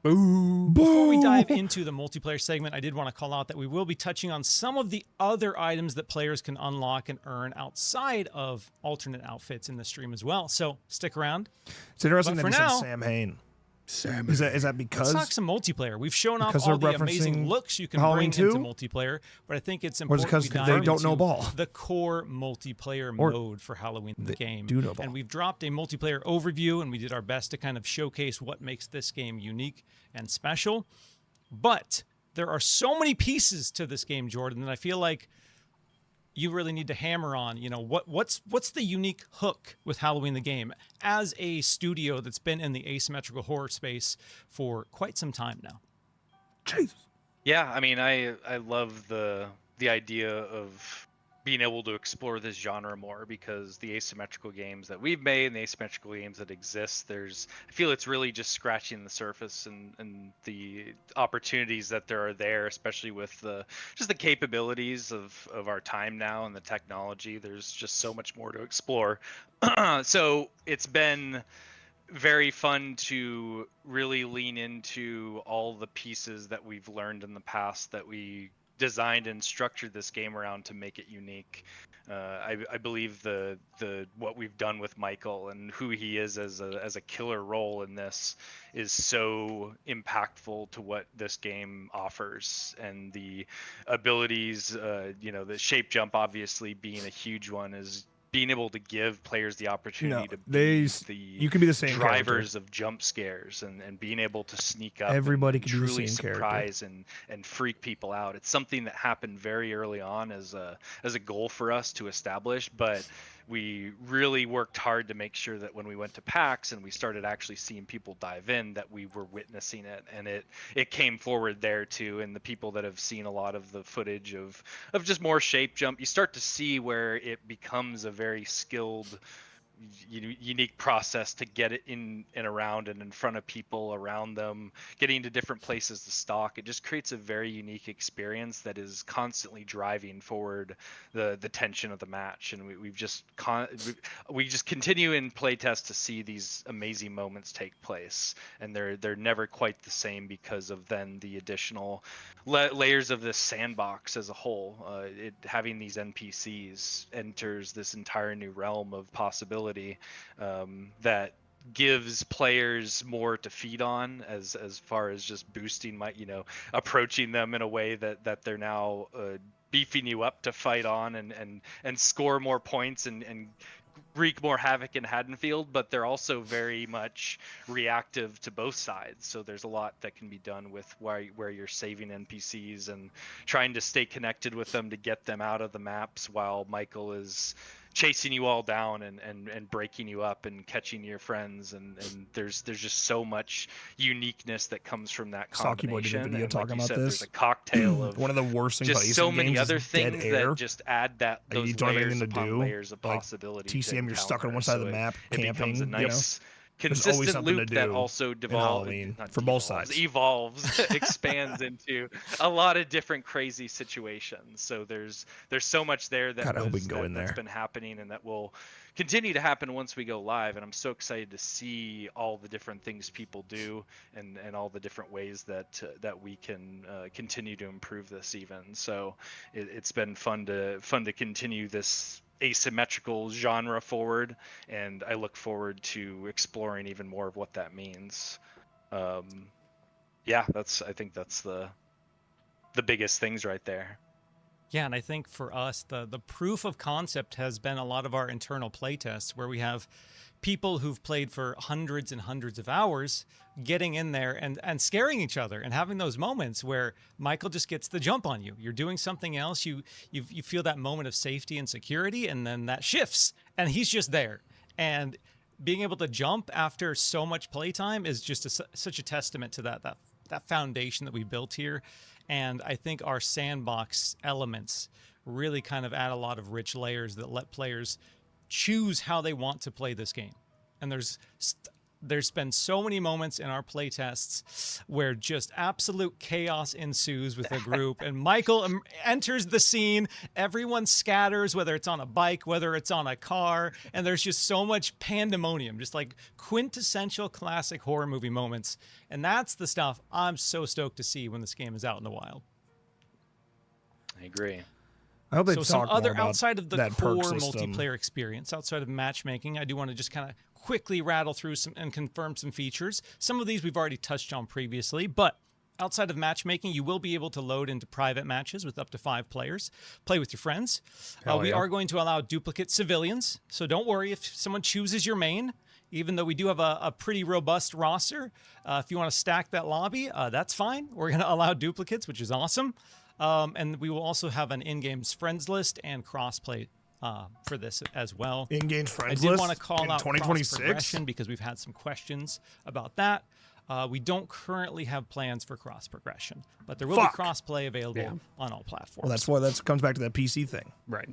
Before we dive into the multiplayer segment, I did want to call out that we will be touching on some of the other items that players can unlock and earn outside of alternate outfits in the stream as well. So stick around. It's interesting But that for you now, said Sam Hain. Is that because? Let's talk some multiplayer. We've shown off because all they're the amazing referencing looks you can Halloween bring 2? into multiplayer, but I think it's Or is it important because we they dive don't know into ball? the core multiplayer Or mode for Halloween the game. do know ball. And we've dropped a multiplayer overview, and we did our best to kind of showcase what makes this game unique and special. But there are so many pieces to this game, Jordan, that I feel like you really need to hammer on, what's the unique hook with Halloween the game as a studio that's been in the asymmetrical horror space for quite some time now. Jesus. Yeah, I mean, I love the idea of being able to explore this genre more, because the asymmetrical games that we've made and the asymmetrical games that exist, I feel it's really just scratching the surface, and the opportunities that there are there, especially with the capabilities of our time now and the technology. There's just so much more to explore. So it's been very fun to really lean into all the pieces that we've learned in the past that we designed and structured this game around to make it unique. I believe the what we've done with Michael and who he is as a killer role in this is so impactful to what this game offers, and the abilities, the shape jump obviously being a huge one, is being able to give players the opportunity to be you can be the same drivers character. of jump scares, and being able to sneak up Everybody and can be the truly same character. surprise and freak people out. It's something that happened very early on as a goal for us to establish, but we really worked hard to make sure that when we went to PAX and we started actually seeing people dive in, that we were witnessing it, and it came forward there too. And the people that have seen a lot of the footage of just more shape jump, you start to see where it becomes a very skilled, unique process to get it in and around and in front of people, around them, getting to different places to stalk. It just creates a very unique experience that is constantly driving forward the tension of the match. And we just continue in playtest to see these amazing moments take place, and they're never quite the same because of then the additional layers of this sandbox as a whole. Having these NPCs enters this entire new realm of possibility that gives players more to feed on as far as just boosting approaching them in a way that they're now beefing you up to fight on and score more points and wreak more havoc in Haddonfield, but they're also very much reactive to both sides. So there's a lot that can be done with where you're saving NPCs and trying to stay connected with them to get them out of the maps, while Michael is chasing you all down and breaking you up and catching your friends, and there's just so much uniqueness that comes from that Saki Boy combination. did a video And talking like you about said, this. there's a cocktail of One of the worst things about just Ace so games many is other dead things air. that just add that You those don't have anything layers to upon do. layers of Like possibility. TCM, to you're stuck on encounter. one side of So the map it becomes a camping. nice There's always consistent something to loop that do also in Halloween for both sides. evolves evolves into a lot of different crazy situations. So there's so much there God, I hope we can go in that's there. been happening, and that will continue to happen once we go live. And I'm so excited to see all the different things people do, and all the different ways that we can continue to improve this even. So it's been fun to continue this asymmetrical genre forward, and I look forward to exploring even more of what that means. I think that's the biggest things right there. Yeah, and I think for us, the proof of concept has been a lot of our internal playtests, where we have people who've played for hundreds and hundreds of hours getting in there and scaring each other, and having those moments where Michael just gets the jump on you. You're doing something else, you feel that moment of safety and security, and then that shifts, and he's just there. And being able to jump after so much playtime is just such a testament to that foundation that we built here. And I think our sandbox elements really kind of add a lot of rich layers that let players choose how they want to play this game. And there's been so many moments in our playtests where just absolute chaos ensues with the group, and Michael enters the scene. Everyone scatters, whether it's on a bike, whether it's on a car, and there's just so much pandemonium, just like quintessential classic horror movie moments. And that's the stuff I'm so stoked to see when this game is out in the wild. I agree. I hope they So talk some more other about outside of the that core perk system. multiplayer experience, outside of matchmaking, I do want to just kind of quickly rattle through some and confirm some features. Some of these we've already touched on previously, but outside of matchmaking, you will be able to load into private matches with up to 5 players, play with your friends. We are going to allow duplicate civilians, so don't worry if someone chooses your main. Even though we do have a pretty robust roster, if you want to stack that lobby, that's fine. We're going to allow duplicates, which is awesome. And we will also have an in-games friends list and crossplay for this as well. In-games friends I did list want to call in out 2026 cross-progression because we've had some questions about that. We don't currently have plans for cross-progression, but there will be cross-play available on all platforms. Well, that comes back to that PC thing. Right.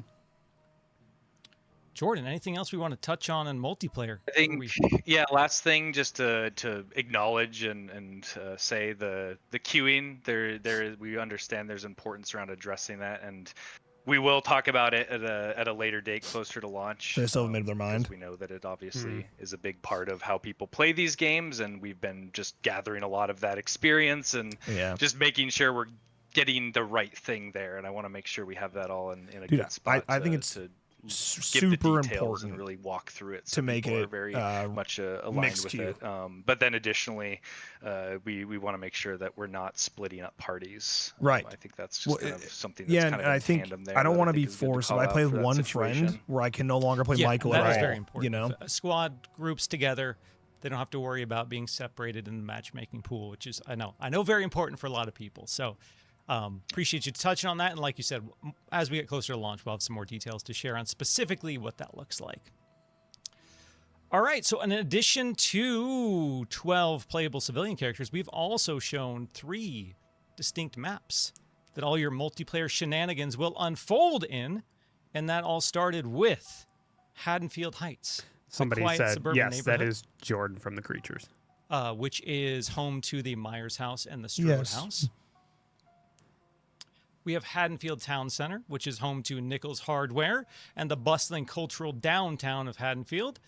Jordan, anything else we want to touch on in multiplayer? I think, yeah, last thing, just to acknowledge and say the queuing. We understand there's importance around addressing that, and we will talk about it at a later date, closer to launch. They still haven't made up their mind. We know that it obviously is a big part of how people play these games, and we've been just gathering a lot of that experience and just making sure we're getting the right thing there. And I want to make sure we have that all in a good spot. I think it's super important and really walk through it to make it very much aligned with it. But then additionally, we want to make sure that we're not splitting up parties. Right. I think that's just kind of something that's kind of and I think tandem there I don't that want to think be is good to forced. If call I out play for that one situation. friend where I can no longer play Michael that at is all, very important. you know, Squad groups together, they don't have to worry about being separated in the matchmaking pool, which is I know very important for a lot of people. So appreciate you touching on that. And like you said, as we get closer to launch, we'll have some more details to share on specifically what that looks like. All right, so in addition to 12 playable civilian characters, we've also shown 3 distinct maps that all your multiplayer shenanigans will unfold in, and that all started with Haddonfield Heights. Somebody quiet said, suburban yes, that neighborhood, is Jordan from the Creatures. which is home to the Myers house and the Strode house. We have Haddonfield Town Center, which is home to Nichols Hardware and the bustling cultural downtown of Haddonfield.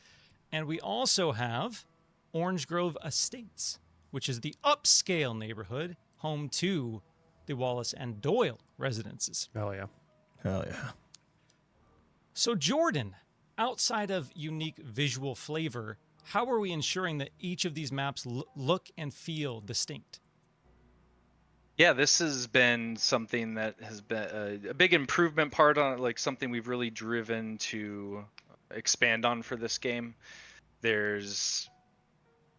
And we also have Orange Grove Estates, which is the upscale neighborhood home to the Wallace and Doyle residences. Hell yeah. Hell yeah. So Jordan, outside of unique visual flavor, how are we ensuring that each of these maps look and feel distinct? Yeah, this has been something that has been a big improvement part on, like something we've really driven to expand on for this game. There's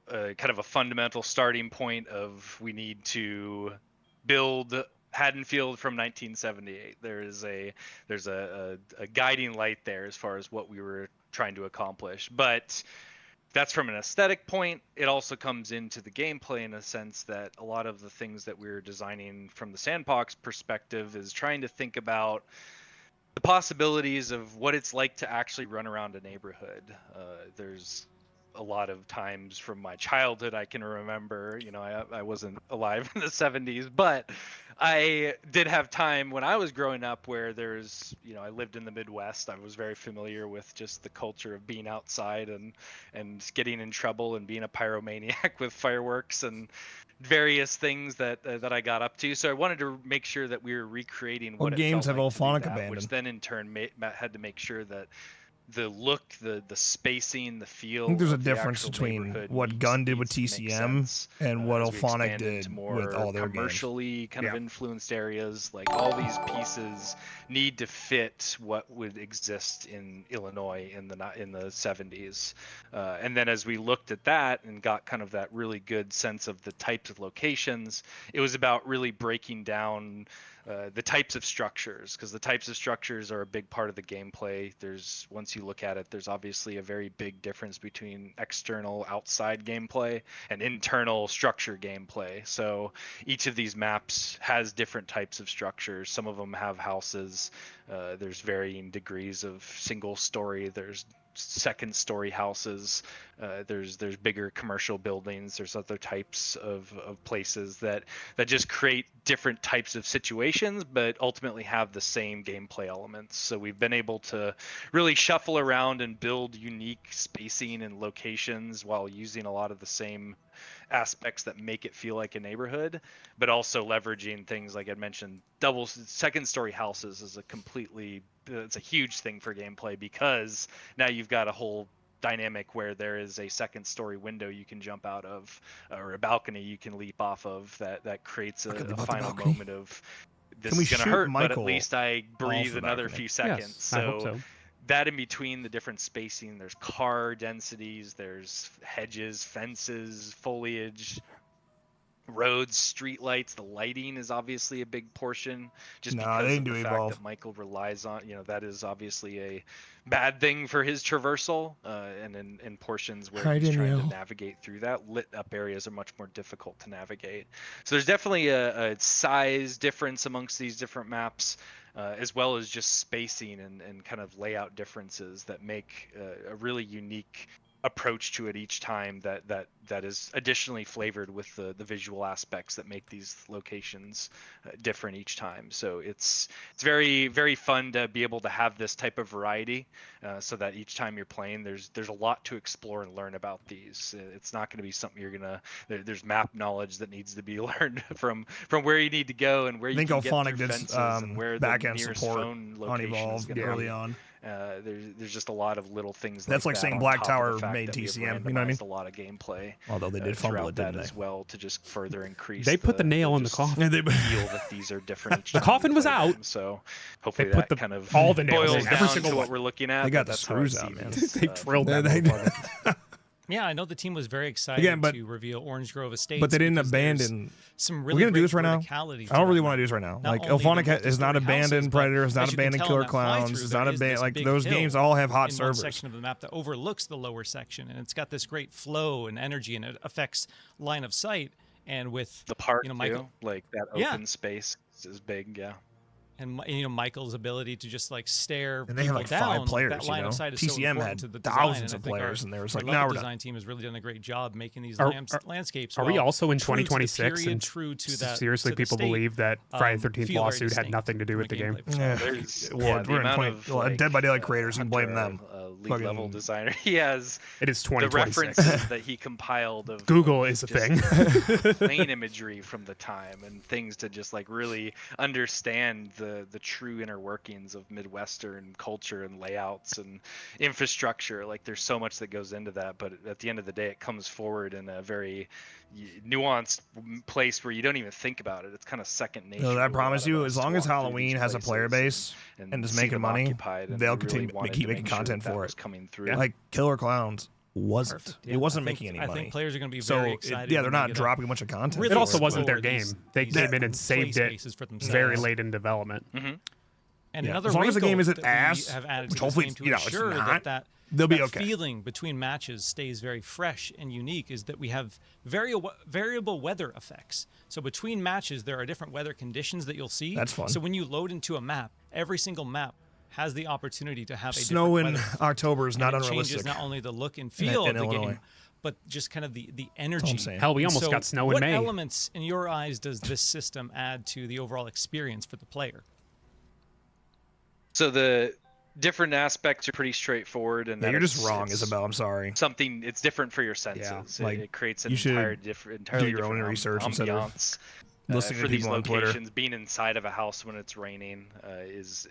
kind of a fundamental starting point of we need to build Haddonfield from 1978. There's a guiding light there as far as what we were trying to accomplish, but that's from an aesthetic point. It also comes into the gameplay in a sense that a lot of the things that we're designing from the sandbox perspective is trying to think about the possibilities of what it's like to actually run around a neighborhood. There's a lot of times from my childhood I can remember, you know, I wasn't alive in the 70s, but I did have time when I was growing up where there's, you know, I lived in the Midwest. I was very familiar with just the culture of being outside and getting in trouble and being a pyromaniac with fireworks and various things that I got up to. So I wanted to make sure that we were recreating what games have Alphonic that, abandoned, which then in turn had to make sure that the look, the spacing, the feel. I think there's a of the difference actual between neighborhood what Gun did with TCM and what as we Alphonic expand did into more with all their commercially games. kind of influenced areas. Like all these pieces need to fit what would exist in Illinois in the 70s. And then as we looked at that and got kind of that really good sense of the types of locations, it was about really breaking down the types of structures, because the types of structures are a big part of the gameplay. There's, once you look at it, there's obviously a very big difference between external outside gameplay and internal structure gameplay. So each of these maps has different types of structures. Some of them have houses. There's varying degrees of single story. There's second story houses. There's bigger commercial buildings. There's other types of places that just create different types of situations, but ultimately have the same gameplay elements. So we've been able to really shuffle around and build unique spacing and locations while using a lot of the same aspects that make it feel like a neighborhood, but also leveraging things like I mentioned. Second story houses is it's a huge thing for gameplay, because now you've got a whole dynamic where there is a second story window you can jump out of, or a balcony you can leap off of, that creates a final moment of this is gonna hurt, but at least I breathe another few seconds. Yes, I hope so. That in between the different spacing, there's car densities, there's hedges, fences, foliage, roads, street lights. The lighting is obviously a big portion, just because of the fact that Michael relies on, you know, that is obviously a bad thing for his traversal, and in portions where he's trying to navigate through that, lit up areas are much more difficult to navigate. So there's definitely a size difference amongst these different maps. as well as just spacing and kind of layout differences that make a really unique approach to it each time that is additionally flavored with the visual aspects that make these locations different each time. So it's very, very fun to be able to have this type of variety, so that each time you're playing, there's a lot to explore and learn about these. It's not going to be something there's map knowledge that needs to be learned from where you need to go and where you can get through fences and where the back-end nearest support phone on location is Evolve going to early be. on. There's just a lot of little things. That's like that saying on Black top of the Tower fact made that we've TCM, you know what I mean? randomized a lot of gameplay. Although they did fumble throughout it, didn't that they? as well to just further increase. They put the nail in the coffin. Feel that these are different. Each The time coffin you was play out. them. So hopefully They put that kind of all the nails boils in, every down single to one. what we're looking at. They got but the that's how I screws see out, man. these, They drilled that They- motherfucker. Yeah, I know the team was very excited Again, but- to reveal Orange Grove Estates. But they didn't because there's abandon. some We're really gonna do great this right now. verticality I don't to really that want to map. do this right now. Not Like only the Elphonic is not multi-story houses, abandoned but Predators, not as you can abandoned tell Killer in that fly-through, Clowns. It's there not is this abandoned. Like big those hill games all have hot in one servers. section of the map that overlooks the lower section, and it's got this great flow and energy, and it affects line of sight. And with the park, Michael, too, like that Yeah. open space is big. Yeah. and Michael's ability to just like stare And they have people like down, 5 players. that You line know, of sight is so TCM important had to the design, thousands and of I think players, our, and there was our like, level now we're done. design team has really done a great job making these Are- landscapes. Are we while also in true to the 2026? period, And true to that, seriously, to the people state, believe that Friday the 13th feel very lawsuit had distinct nothing to do from with a the game? gameplay perspective. There's Well, the we're in amount 20 of, well, like, Dead by Daylight creators. You can blame Hunter, them. lead Fucking- level designer. He has It is the 2026. references that he compiled of Google is a just thing. plain imagery from the time and things to just like really understand the true inner workings of Midwestern culture and layouts and infrastructure. Like there's so much that goes into that, but at the end of the day, it comes forward in a very nuanced place where you don't even think about it. It's kind of second nature. No, I to a lot promise of you, us as to long as walk through Halloween these has a player places base and is see making them money, occupied, and they'll we really continue wanted keep to making make sure content that for was it. coming through. Like Killer Clowns wasn't. Perfect. It Yeah, wasn't I think- making any I money. think players are gonna be so very it- excited yeah, when they're they not get a dropping a bunch of content. really It also for wasn't their explore game. these- They these came in and play saved it spaces for very themselves. late in development. And Yeah, another as long as the game wrinkle isn't that we ass, have added which to this hopefully, game to you know, it's ensure not, that they'll be that okay. feeling between matches stays very fresh and unique is that we have variable weather effects. So between matches, there are different weather conditions that you'll see. That's fun. So when you load into a map, every single map has the opportunity to have a Snow different in weather. October is And not it unrealistic. changes not only the look and feel in of the Illinois. game, but just kind of the I'm energy. saying. Hell, we And almost so got snow in what May. elements, in your eyes, does this system add to the overall experience for the player? So the different aspects are pretty straightforward, and Yeah, that you're just it's- wrong, it's Isabel. I'm sorry. Something it's different for your senses. like, it creates an you should entirely do your own different research instead of ambiance, listening for to these people on Twitter. locations. Being inside of a house when it's raining is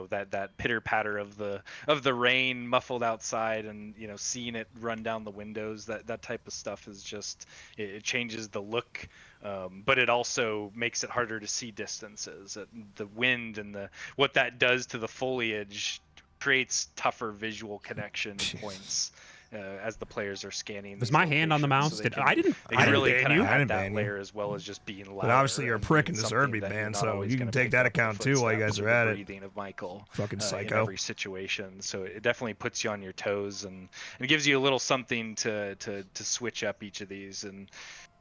that pitter patter of the rain muffled outside, and seeing it run down the windows. That type of stuff is just it changes the look. But it also makes it harder to see distances. The wind and what that does to the foliage creates tougher visual connection points as the players are scanning. Was these my hand on the locations. mouse? So Did- they I didn't- They I can didn't really ban kind you. of I add didn't that ban you. layer as well as just being louder. But obviously you're a and prick and something deserve to be that you're banned, not so always you can gonna take pick that up the account too while you footsteps guys or are the at it. breathing of Michael. Fucking In psycho. every situation, so it definitely puts you on your toes, and it gives you a little something to switch up each of these. And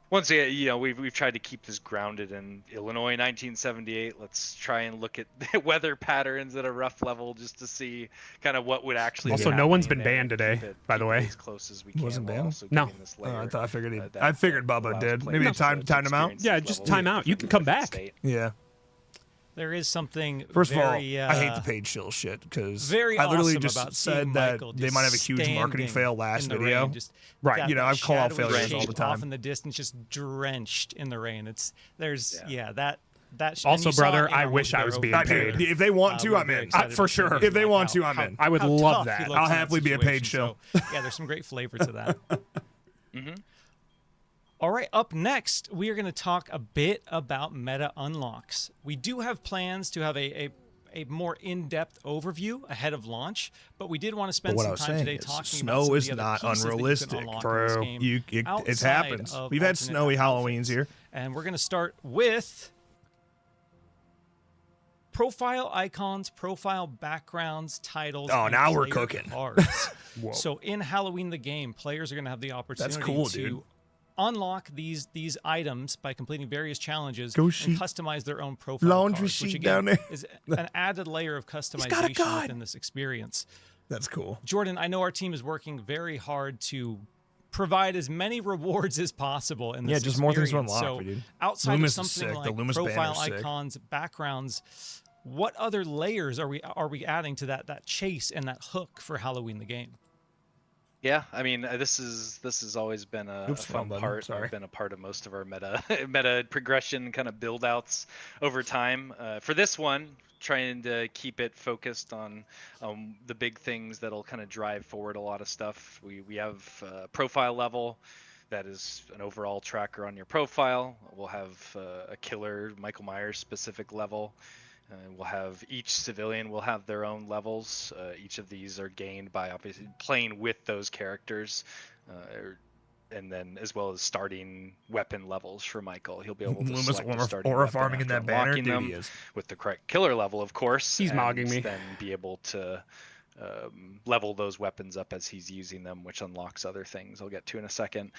once again, we've tried to keep this grounded in Illinois 1978. Let's try and look at weather patterns at a rough level just to see kind of what would actually. Also, be no one's happening been there banned and today, keep it- by the keep it way. as close as we can. Wasn't while banned? also No. giving this Oh, layer, I figured he. that I figured Bubba allows did. players Maybe to time him out. experience Yeah, these just levels time out. You in can a come different back. state. Yeah. There is something First of all, very, I hate the paid shill shit because very I literally awesome just about said seeing that Michael they just might have a huge marketing standing fail last in the video. rain, just Right. got You know, that I've called out shadowy failures all shape the time. off in the distance, just drenched in the rain. That. And Also, you saw brother, it in I our wish I There was over being there. paid. If they want to, we're I'm very in. excited For to sure. see If they like want how- to, I'm how- in. I would how love tough that. he looks I'll in that happily be a paid situation. show. So, yeah, there's some great flavor to that. Mm-hmm. All right, up next, we are going to talk a bit about meta unlocks. We do have plans to have a more in-depth overview ahead of launch, but we did want to spend But what some I was time saying today is talking snow about some of is the other not pieces that you can unrealistic, unlock in this bro. game It outside happens. of We've had alternate snowy Halloweens outfits. here. And we're going to start with profile icons, profile backgrounds, titles. Oh, and now we're player cooking. cards. Whoa. So in Halloween the game, players are going to have the opportunity cool, to dude. unlock these items by completing various challenges Go and sheet. customize their own profile Laundry cards, sheet which down again there. is an added layer of customization within this experience. That's cool. Jordan, I know our team is working very hard to provide as many rewards as possible in this Yeah, just more things to experience. unlock, So dude. outside Loomis of is something sick. The like Loomis profile banner's sick. icons, backgrounds, what other layers are we adding to that chase and that hook for Halloween the game? Yeah, I mean, this has always been a fun part. Sorry. I've been a part of most of our meta progression kind of build outs over time. For this one, trying to keep it focused on the big things that'll kind of drive forward a lot of stuff. We have profile level. That is an overall tracker on your profile. We'll have a killer Michael Myers specific level. We'll have each civilian will have their own levels. Each of these are gained by obviously playing with those characters, and then as well as starting weapon levels for Michael. He'll be able to Loomis select a starting aura weapon farming in after that banner, unlocking dude, them he is. with the correct killer level, of course. He's mogging me. Then be able to level those weapons up as he's using them, which unlocks other things I'll get to in a second.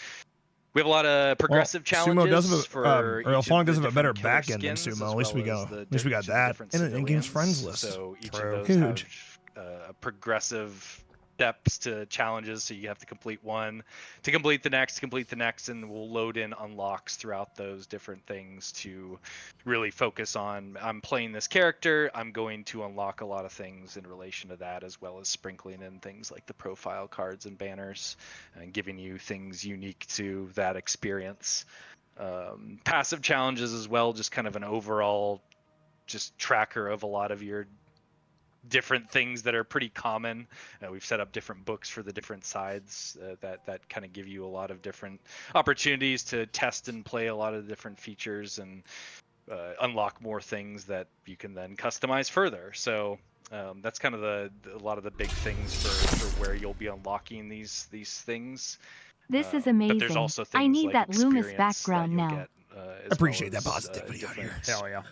We have a lot of progressive challenges Sumo does have for or each Fong of does the have a better different killer back end than skins, Sumo. as At least we well go. as At least we got each of the that. different And an in-game's civilians. friends list. So each True. of those Huge. have progressive steps to challenges. So you have to complete one to complete the next, and we'll load in unlocks throughout those different things to really focus on, I'm playing this character, I'm going to unlock a lot of things in relation to that, as well as sprinkling in things like the profile cards and banners and giving you things unique to that experience. Passive challenges as well, just kind of an overall just tracker of a lot of your different things that are pretty common. We've set up different books for the different sides that kind of give you a lot of different opportunities to test and play a lot of the different features and unlock more things that you can then customize further. So that's kind of a lot of the big things for where you'll be unlocking these things. This is But amazing. there's also I things need like that Loomis experience background that you'll now. get, as Appreciate well that as, positivity out here. different, Hell yeah.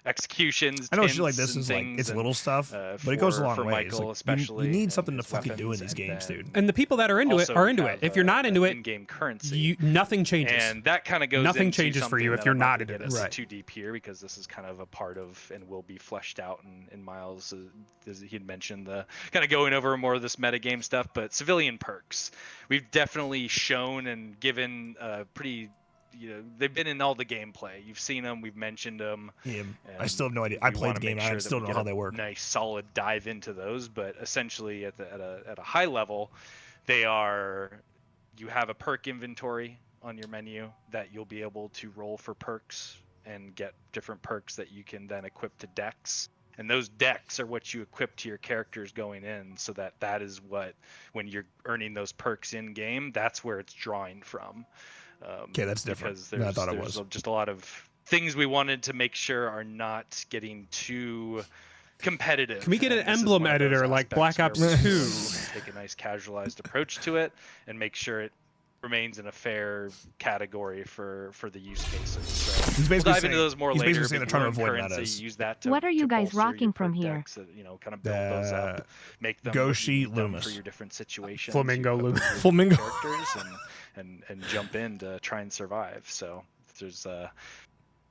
Executions. I know shit like tints this is and like things, it's and, little stuff, but it goes a long for way. It's Michael, like, especially, you need and something to his fucking do in weapons, these and games, then dude. And the people that are into it also are we into it. have, If you're not into it, in-game currency, nothing changes. and that kind of goes Nothing into changes for something you if that you're I'm not gonna into get this. us Right. too deep here, because this is kind of a part of and will be fleshed out in Miles. As he had mentioned, the kind of going over more of this metagame stuff, but civilian perks. We've definitely shown and given pretty. They've been in all the gameplay. You've seen them. We've mentioned them. Yeah, I still have no idea. I we played wanna the game. make I sure still that don't we know how get they work. Nice, solid dive into those. But essentially, at a high level, they are. You have a perk inventory on your menu that you'll be able to roll for perks and get different perks that you can then equip to decks. And those decks are what you equip to your characters going in, so that is what, when you're earning those perks in game, that's where it's drawing from. Okay, that's different Because than I thought it there's was. just a lot of things we wanted to make sure are not getting too competitive. Can we get an And this is emblem one of those editor like aspects Black where Ops we 2? take a nice casualized approach to it and make sure it remains in a fair category for the use cases. So He's we'll basically dive into saying- those more he's later. basically saying they're trying to but avoid currency, metas. use that to, What are you to guys bolster your rocking from perk here? decks, kind of build those up, make them Go what you sheet need them Loomis. for your different situations. Flamingo you equip Loomis. your Flamingo. characters and jump in to try and survive. So there's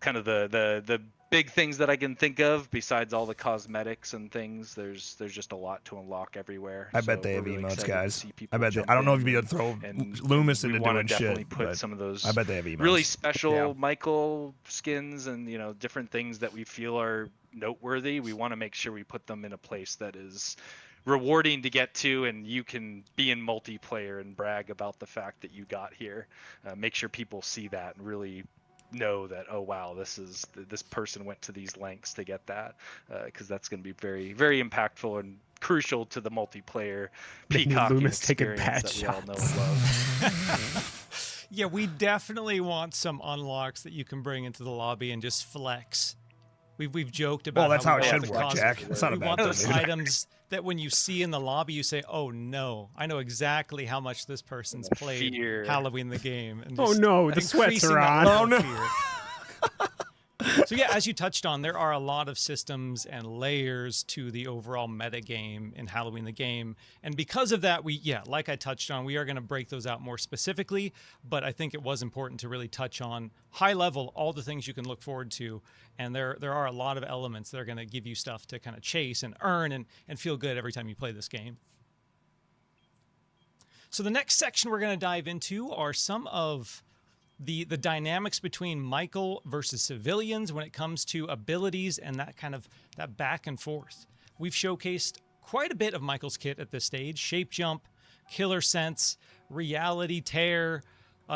kind of the big things that I can think of besides all the cosmetics and things. There's just a lot to unlock everywhere. I bet So they have we're really emotes, excited to guys. see I people bet they. jump I don't know if in you'd be able to throw and Loomis we into wanna doing definitely shit. put but some of those I bet they have emotes. really special Yeah. Michael skins and different things that we feel are noteworthy. We want to make sure we put them in a place that is rewarding to get to, and you can be in multiplayer and brag about the fact that you got here. Make sure people see that and really know that, oh wow, this person went to these lengths to get that, because that's going to be very, very impactful and crucial to the multiplayer Making peacocking Loomis taking experience bad that we all know and shots. love. Yeah, we definitely want some unlocks that you can bring into the lobby and just flex. We've joked about. Well, that's how it we want should the work, cos- Jack. It's not a we bad want thing, those dude. items that when you see in the lobby, you say, "Oh no, I know exactly how much this person's played fear. Halloween the game." And Oh just no, the sweats increasing are that on. level Oh, no. of fear. So yeah, as you touched on, there are a lot of systems and layers to the overall meta game in Halloween the game. And because of that, like I touched on, we are going to break those out more specifically. But I think it was important to really touch on high level all the things you can look forward to. And there are a lot of elements that are going to give you stuff to kind of chase and earn and feel good every time you play this game. So the next section we're going to dive into are some of the dynamics between Michael versus civilians when it comes to abilities and that back and forth. We've showcased quite a bit of Michael's kit at this stage: shape jump, killer sense, reality tear,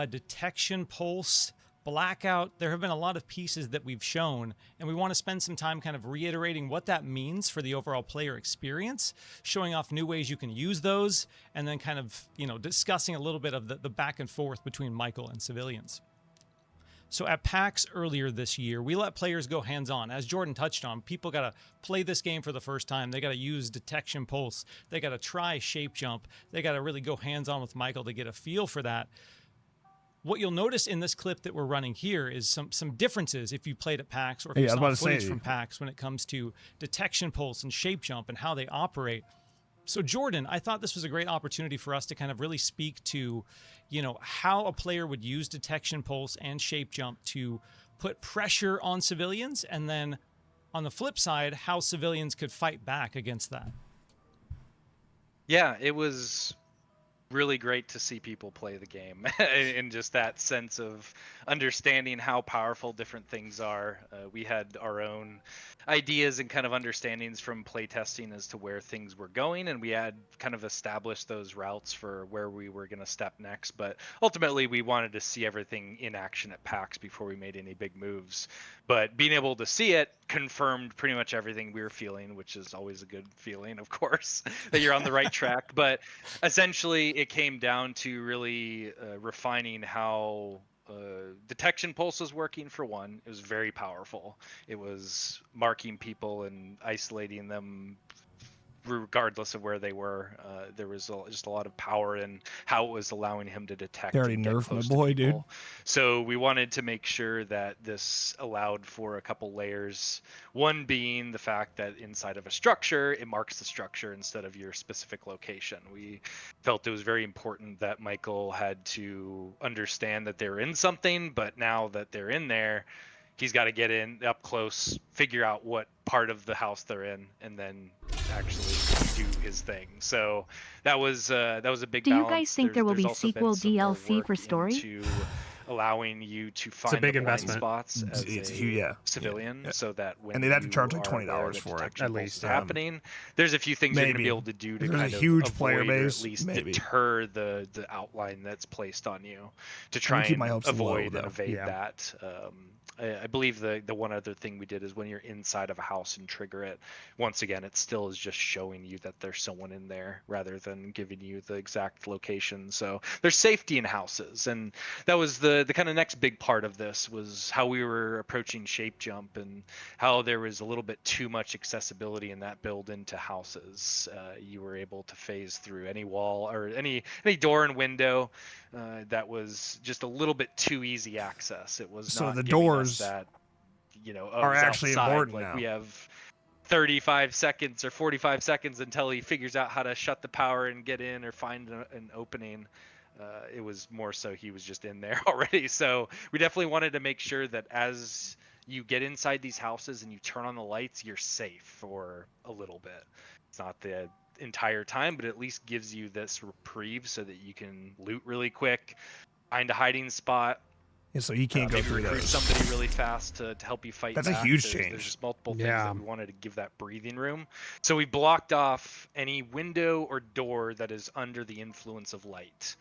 detection pulse, blackout. There have been a lot of pieces that we've shown, and we want to spend some time kind of reiterating what that means for the overall player experience, showing off new ways you can use those, and then kind of, discussing a little bit of the back and forth between Michael and civilians. So at PAX earlier this year, we let players go hands-on. As Jordan touched on, people got to play this game for the first time. They got to use detection pulse. They got to try shape jump. They got to really go hands-on with Michael to get a feel for that. What you'll notice in this clip that we're running here is some differences if you played at PAX or if you saw footage from PAX when it comes to detection pulse and shape jump and how they operate. So Jordan, I thought this was a great opportunity for us to kind of really speak to, how a player would use detection pulse and shape jump to put pressure on civilians, and then on the flip side, how civilians could fight back against that. Yeah, it was really great to see people play the game and just that sense of understanding how powerful different things are. We had our own ideas and kind of understandings from playtesting as to where things were going, and we had kind of established those routes for where we were going to step next. But ultimately, we wanted to see everything in action at PAX before we made any big moves. But being able to see it confirmed pretty much everything we were feeling, which is always a good feeling, of course, that you're on the right track. But essentially, it came down to really refining how detection pulse was working. For one, it was very powerful. It was marking people and isolating them regardless of where they were. There was just a lot of power in how it was allowing him to detect. They already nerfed my boy, dude. So we wanted to make sure that this allowed for a couple layers. One being the fact that inside of a structure, it marks the structure instead of your specific location. We felt it was very important that Michael had to understand that they're in something, but now that they're in there, he's got to get in up close, figure out what part of the house they're in, and then actually do his thing. So that was a big balance. Do you guys think there will be sequel DLC for story? Allowing you to find the blind spots as a civilian, so that when and they'd have to charge like $20 for it at least happening, there's a few things you're going to be able to do to kind of huge avoid player base, or at least deter the outline that's placed on you to try and avoid and evade that. I believe the one other thing we did is when you're inside of a house and trigger it, once again, it still is just showing you that there's someone in there rather than giving you the exact location. So there's safety in houses, and that was the kind of next big part of this was how we were approaching shape jump and how there was a little bit too much accessibility in that build into houses. You were able to phase through any wall or any door and window that was just a little bit too easy access. It was so not the doors that are actually outside. important like now. We have 35 seconds or 45 seconds until he figures out how to shut the power and get in or find an opening. It was more so he was just in there already. So we definitely wanted to make sure that as you get inside these houses and you turn on the lights, you're safe for a little bit. It's not the entire time, but at least gives you this reprieve so that you can loot really quick, find a hiding spot. Yeah, so you can't go through recruit those. somebody really fast to help you fight That's back. a huge There's change. just multiple things that we wanted to give that breathing room. So we blocked off any window or door that is under the influence of light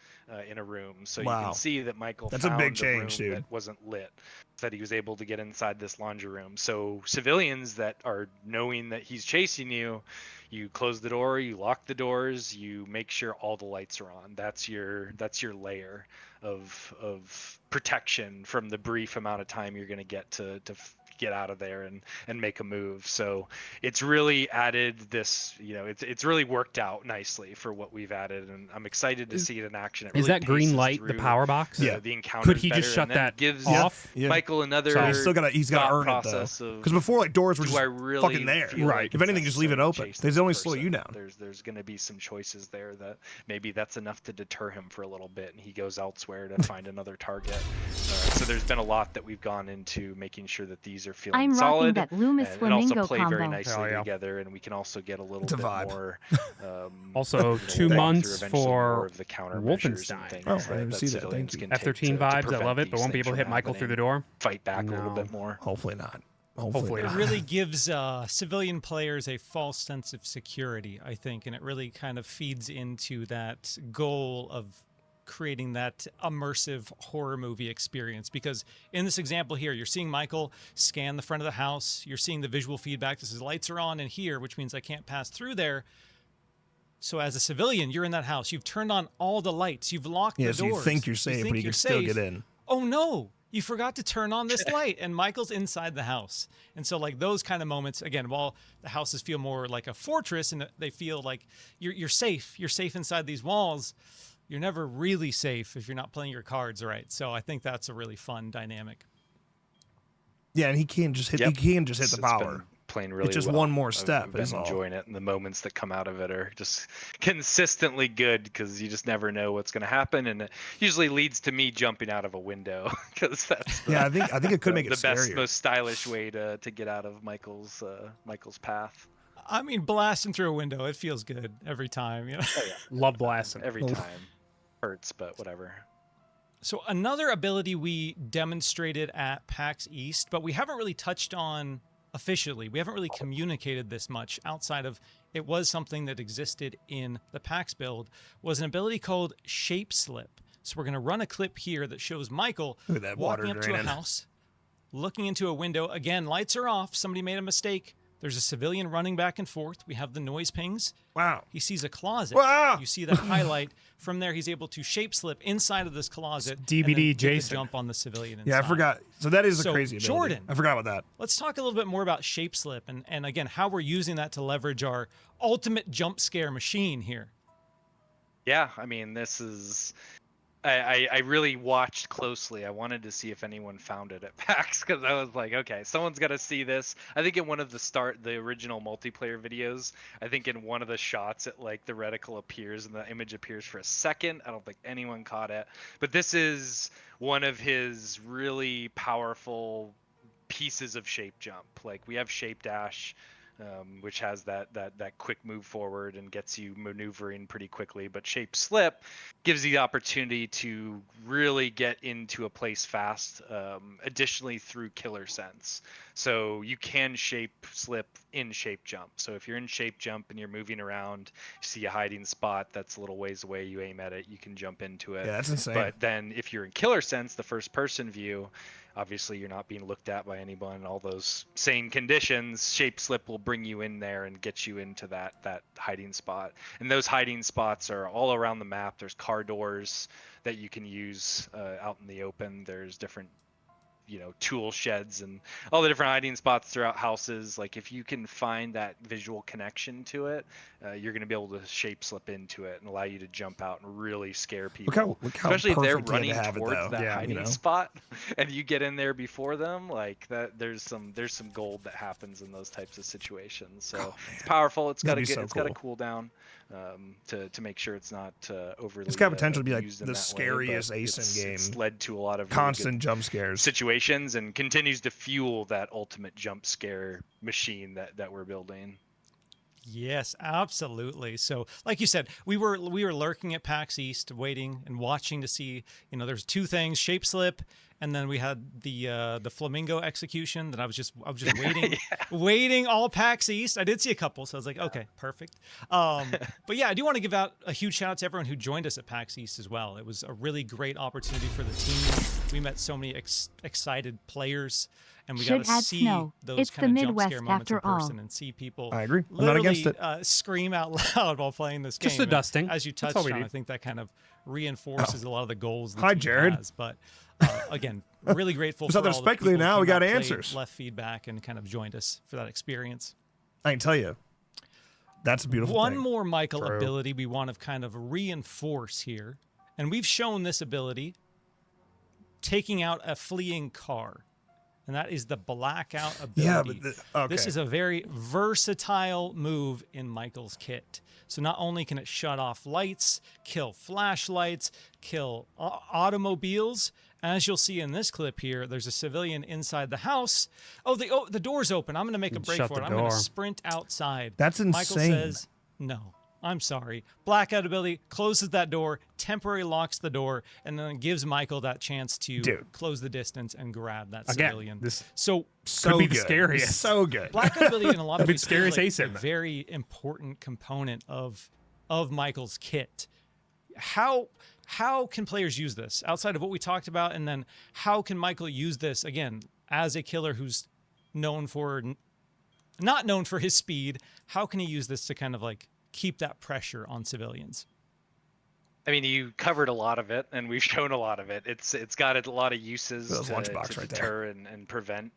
in a room. So you can see that Michael That's found a big a change, room dude. that wasn't lit, that he was able to get inside this laundry room. So civilians that are knowing that he's chasing you, you close the door, you lock the doors, you make sure all the lights are on. That's your layer of protection from the brief amount of time you're going to get to get out of there and make a move. So it's really added this, it's really worked out nicely for what we've added, and I'm excited to see it in action. It Is really that green paces light the through, power box? the encounters Could he better, just shut and then that gives off? Michael another So he's got to earn it though. process of, Because before, like, doors were do just I really fucking there. feel like If anything, just leave it open. chase They this only slow person? you down. There's going to be some choices there that maybe that's enough to deter him for a little bit, and he goes elsewhere to find another target. So there's been a lot that we've gone into making sure that these are feeling I'm rocking solid that Loomis and also Flamingo play very combo. nicely together, and we can also get a little It's a bit vibe. more. Also, 2 through months eventually more for of the countermeasures and Wolfenstein. things Oh, I didn't that see that. civilians Thank you. can take F-13 to vibes, I prevent love it, but these won't be able to things hit Michael through the happening, door. Fight back a little No. bit more. Hopefully not. Hopefully It not. really gives civilian players a false sense of security, I think, and it really kind of feeds into that goal of creating that immersive horror movie experience. Because in this example here, you're seeing Michael scan the front of the house, you're seeing the visual feedback that says lights are on in here, which means I can't pass through there. So as a civilian, you're in that house, you've turned on all the lights, you've locked the doors. So you think you're safe, but you can still get in. Oh no, you forgot to turn on this light, and Michael's inside the house. And so, like, those kind of moments, again, while the houses feel more like a fortress and they feel like you're safe inside these walls, you're never really safe if you're not playing your cards right. So I think that's a really fun dynamic. Yeah, and he can't just hit. Yep. He can't just hit the It's been power. Playing really It's just well. one more I've step. been is all. enjoying it, and the moments that come out of it are just consistently good because you just never know what's going to happen, and it usually leads to me jumping out of a window because that's Yeah, I think it could make it the best, scarier. most stylish way to get out of Michael's path. I mean, blasting through a window, it feels good every time. Oh, yeah. Love blasting. Every time. Hurts, but whatever. So another ability we demonstrated at PAX East, but we haven't really touched on officially. We haven't really communicated this much outside of it was something that existed in the PAX build, was an ability called Shape Slip. So we're going to run a clip here that shows Michael Look at that water walking up to a draining. house, looking into a window. Again, lights are off. Somebody made a mistake. There's a civilian running back and forth. We have the noise pings. Wow. He sees a closet. Wow. You see that highlight. From there, he's able to shape slip inside of this closet. DVD and then get the Jason. jump on the civilian inside. Yeah, I forgot. So that is a So, crazy ability. Jordan. I forgot about that. Let's talk a little bit more about shape slip and again, how we're using that to leverage our ultimate jump scare machine here. Yeah, I mean, this is. I really watched closely. I wanted to see if anyone found it at PAX because I was like, okay, someone's got to see this. I think in one of the original multiplayer videos, I think in one of the shots, it like the reticle appears and the image appears for a second. I don't think anyone caught it, but this is one of his really powerful pieces of shape jump. Like we have shape dash. Which has that quick move forward and gets you maneuvering pretty quickly. But shape slip gives you the opportunity to really get into a place fast. Additionally, through killer sense, so you can shape slip in shape jump. So if you're in shape jump and you're moving around, you see a hiding spot that's a little ways away, you aim at it, you can jump into it. Yeah, that's insane. But then if you're in killer sense, the first person view, obviously you're not being looked at by anyone, all those same conditions, shape slip will bring you in there and get you into that hiding spot. And those hiding spots are all around the map. There's car doors that you can use out in the open. There's different tool sheds and all the different hiding spots throughout houses. Like if you can find that visual connection to it, you're going to be able to shape slip into it and allow you to jump out and really scare people. Look how especially if they're perfect he had running to have it, towards though. that Yeah, hiding spot and you get in there before them. Like that, there's some gold that happens in those types of situations. So it's powerful. It's got That'd a be so cooldown to make sure it's not overly. It's got potential to be like used in the that way, scariest but ASIN game. It's led to a lot of really Constant good jump scares. situations and continues to fuel that ultimate jump scare machine that we're building. Yes, absolutely. So, like you said, we were lurking at PAX East, waiting and watching to see. There's two things: shape slip, and then we had the flamingo execution. That I was just waiting, waiting all PAX East. I did see a couple, so I was like, okay, perfect. But yeah, I do want to give out a huge shout out to everyone who joined us at PAX East as well. It was a really great opportunity for the team. We met so many excited players. And we got to see those It's kind the of jump Midwest scare moments in after all. person and see people I agree. I'm not literally against it. Scream out loud while playing this game. Just the And dusting. as you That's touched all we on, need. I think that kind of reinforces a lot of the goals the Hi, team Jared. has. But Again, really grateful It's for out there all the speculating people now, who we came got out, played, answers. left feedback, and kind of joined us for that experience. I can tell you, that's a beautiful One thing. more Michael True. ability we want to kind of reinforce here, and we've shown this ability taking out a fleeing car, and that is the blackout ability. Yeah, but This is a very versatile move in Michael's kit. So not only can it shut off lights, kill flashlights, kill automobiles. As you'll see in this clip here, there's a civilian inside the house. Oh, the door's open. I'm going to make a break Shut for it. the I'm going to door. sprint outside. That's Michael insane. says, no, I'm sorry. Blackout ability closes that door, temporarily locks the door, and then gives Michael that chance to Dude. close the distance and grab that Again, civilian. this So So be the good. scariest. So good. blackout ability in a lot of Could be ways the feels scariest like ace a in. very important component of Michael's kit. How can players use this outside of what we talked about, and then how can Michael use this again as a killer who's known for not known for his speed? How can he use this to kind of like keep that pressure on civilians? I mean, you covered a lot of it, and we've shown a lot of it. It's got a lot of uses Those to lunchbox right there. deter and prevent.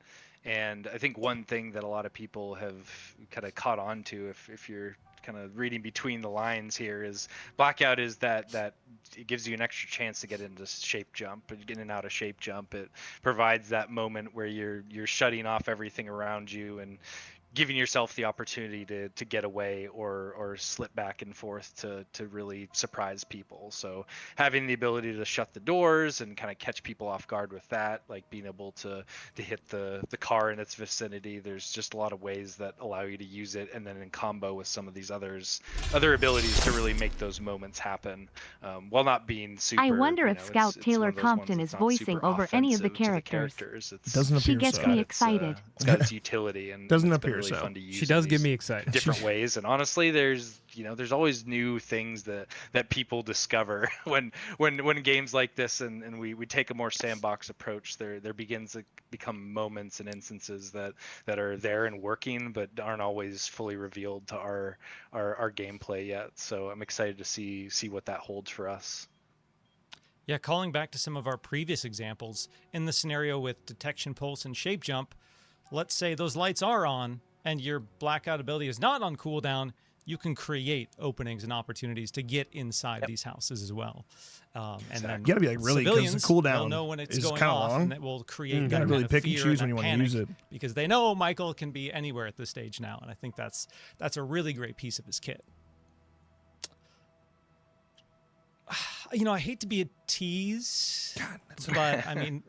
And I think one thing that a lot of people have kind of caught on to, if you're kind of reading between the lines here, is blackout is that it gives you an extra chance to get into shape jump and get in and out of shape jump. It provides that moment where you're shutting off everything around you and giving yourself the opportunity to get away or slip back and forth to really surprise people. So having the ability to shut the doors and kind of catch people off guard with that, like being able to hit the car in its vicinity, there's just a lot of ways that allow you to use it, and then in combo with some of these other abilities to really make those moments happen, while not being super. I wonder you if know, Scout it's Taylor one of those Compton ones is that's not voicing super over any of the offensive to characters. It doesn't She appear gets so. me excited. It's got its utility, and Doesn't it's been appear really so. fun to use. She in does get these me excited. different ways, and honestly, there's always new things that people discover when games like this and we take a more sandbox approach. There begins to become moments and instances that are there and working, but aren't always fully revealed to our gameplay yet. So I'm excited to see what that holds for us. Yeah, calling back to some of our previous examples, in the scenario with detection pulse and shape jump, let's say those lights are on and your blackout ability is not on cooldown, you can create openings and opportunities to get inside these houses as well. And then You gotta be like really, because the civilians cooldown will know when it's is going kinda off, long. and it will create You that gotta kind really of pick and fear choose and when you that wanna panic, use it. because they know Michael can be anywhere at this stage now, and I think that's a really great piece of his kit. You know, I hate to be a tease, but I mean,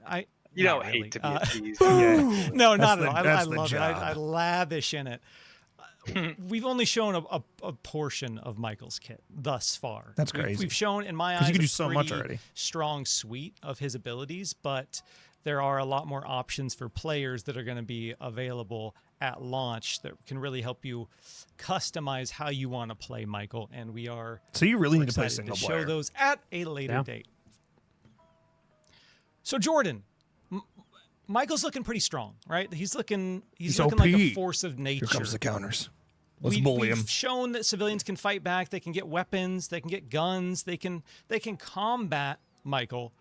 You not don't really. hate to be a tease. Yeah. No, That's not the- at all. I that's the love it. job. I lavish in it. We've only shown a portion of Michael's kit thus far. That's We've- crazy. We've shown, in my 'Cause eyes, you could a do so much pretty already. strong suite of his abilities, but there are a lot more options for players that are going to be available at launch that can really help you customize how you want to play Michael. And we are So you really need to play excited single show player. those at a later Yeah. date. So Jordan, Michael's looking pretty strong, right? He's looking like a OP. force of nature. Here comes the counters. Let's We've bully him. shown that civilians can fight back. They can get weapons. They can get guns. They can combat Michael.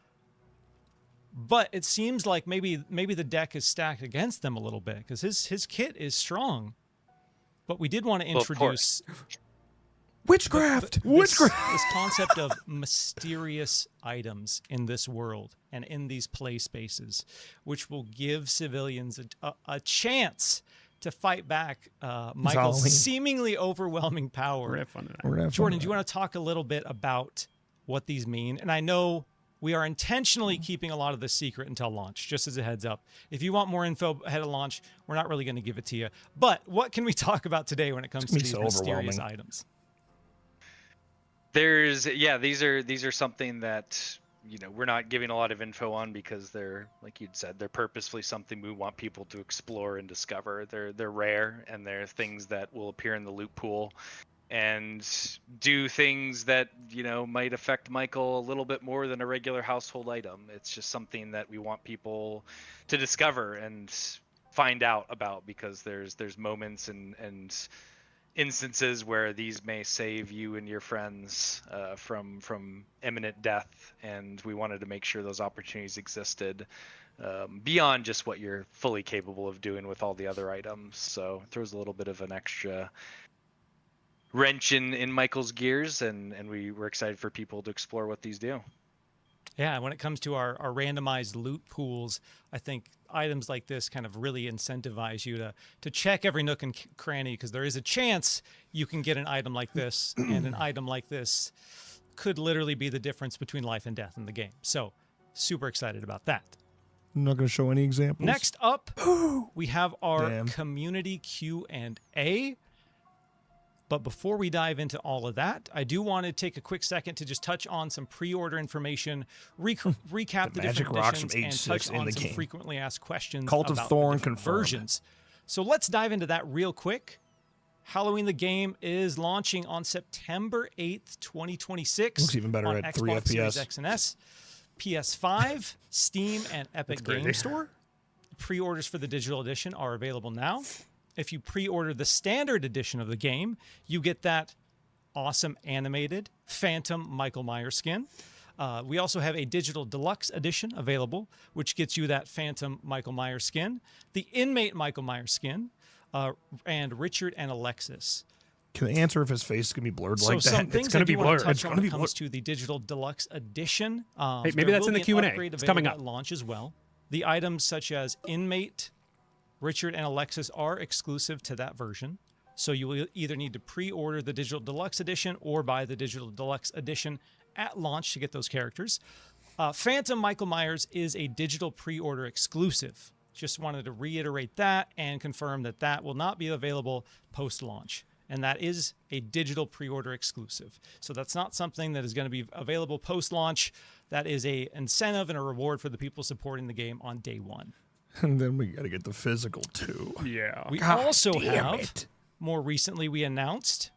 But it seems like maybe the deck is stacked against them a little bit, because his kit is strong. But we did want to Well, of introduce Witchcraft! this concept of mysterious items in this world and in these play spaces, which will give civilians a chance to fight back Michael's Halloween. seemingly overwhelming power. We're gonna have fun tonight. We're gonna have fun Jordan, with do you want to talk a little bit about what these mean? And I know we are intentionally keeping a lot of this secret until launch, just as a heads up. If you want more info ahead of launch, we're not really going to give it to you. But what can we talk about today when it comes to gonna be these so mysterious overwhelming. items? These are something that we're not giving a lot of info on, because they're, like you'd said, they're purposefully something we want people to explore and discover. They're rare, and they're things that will appear in the loot pool and do things that might affect Michael a little bit more than a regular household item. It's just something that we want people to discover and find out about, because there's moments and instances where these may save you and your friends from imminent death, and we wanted to make sure those opportunities existed beyond just what you're fully capable of doing with all the other items. So it throws a little bit of an extra wrench in Michael's gears, and we were excited for people to explore what these do. Yeah, when it comes to our randomized loot pools, I think items like this kind of really incentivize you to check every nook and cranny, because there is a chance you can get an item like this, and an item like this could literally be the difference between life and death in the game. So super excited about that. I'm not going to show any examples. Next up, we have our community Q&A. But before we dive into all of that, I do want to take a quick second to just touch on some pre-order information, recap the different editions, and touch on some frequently asked questions Cult of Thorn versions. So let's dive into that real quick. Halloween the game is launching on September 8th, 2026. Looks even better on at Xbox 3 FPS. Series X and S, PS5, Steam, and Epic Game Store. Pre-orders for the digital edition are available now. If you pre-order the standard edition of the game, you get that awesome animated Phantom Michael Myers skin. We also have a digital deluxe edition available, which gets you that Phantom Michael Myers skin, the Inmate Michael Myers skin, and Richard and Alexis. Can they answer if his face is going to be blurred like that? So some things It's going to be blurred. When it comes to the digital deluxe edition, Hey, maybe that's in the Q&A. It's coming up. At launch as well. The items such as Inmate, Richard, and Alexis are exclusive to that version. So you will either need to pre-order the digital deluxe edition or buy the digital deluxe edition at launch to get those characters. Phantom Michael Myers is a digital pre-order exclusive. Just wanted to reiterate that and confirm that that will not be available post-launch. And that is a digital pre-order exclusive. So that's not something that is going to be available post-launch. That is a incentive and a reward for the people supporting the game on day one. And then we got to get the physical too. Yeah. We also have, more recently we announced,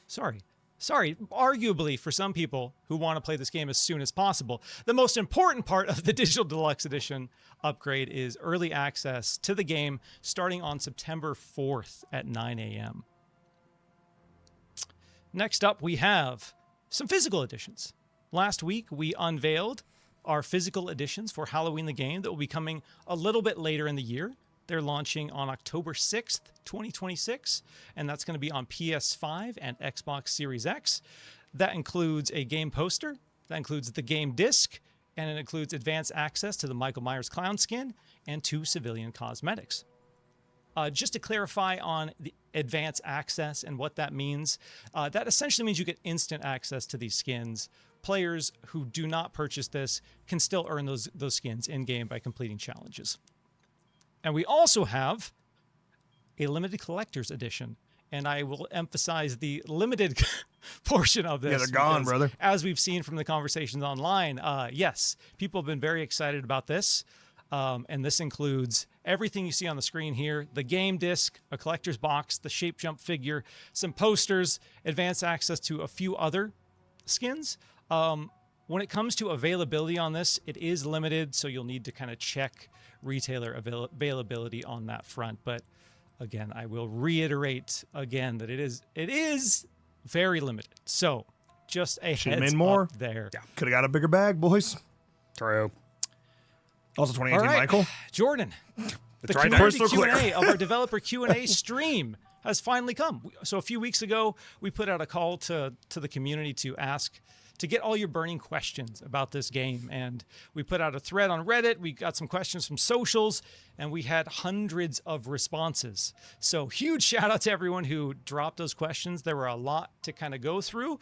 sorry, arguably for some people who want to play this game as soon as possible, the most important part of the digital deluxe edition upgrade is early access to the game starting on September 4th at 9 a.m. Next up, we have some physical editions. Last week, we unveiled our physical editions for Halloween the game that will be coming a little bit later in the year. They're launching on October 6th, 2026, and that's going to be on PS5 and Xbox Series X. That includes a game poster, that includes the game disc, and it includes advanced access to the Michael Myers clown skin and 2 civilian cosmetics. Just to clarify on the advanced access and what that means, that essentially means you get instant access to these skins. Players who do not purchase this can still earn those skins in-game by completing challenges. And we also have a limited collector's edition. And I will emphasize the limited portion of this. Yeah, they're gone, brother. As we've seen from the conversations online, yes, people have been very excited about this. And this includes everything you see on the screen here, the game disc, a collector's box, the shape jump figure, some posters, advanced access to a few other skins. When it comes to availability on this, it is limited, so you'll need to kind of check retailer availability on that front. But again, I will reiterate again that it is very limited. So just a heads up there. Yeah, could have got a bigger bag, boys. True. Also 2018, All right, Michael. Jordan, the right community crystal clear. Q&A of our developer Q&A stream has finally come. So a few weeks ago, we put out a call to the community to get all your burning questions about this game. And we put out a thread on Reddit. We got some questions from socials, and we had hundreds of responses. So huge shout out to everyone who dropped those questions. There were a lot to kind of go through.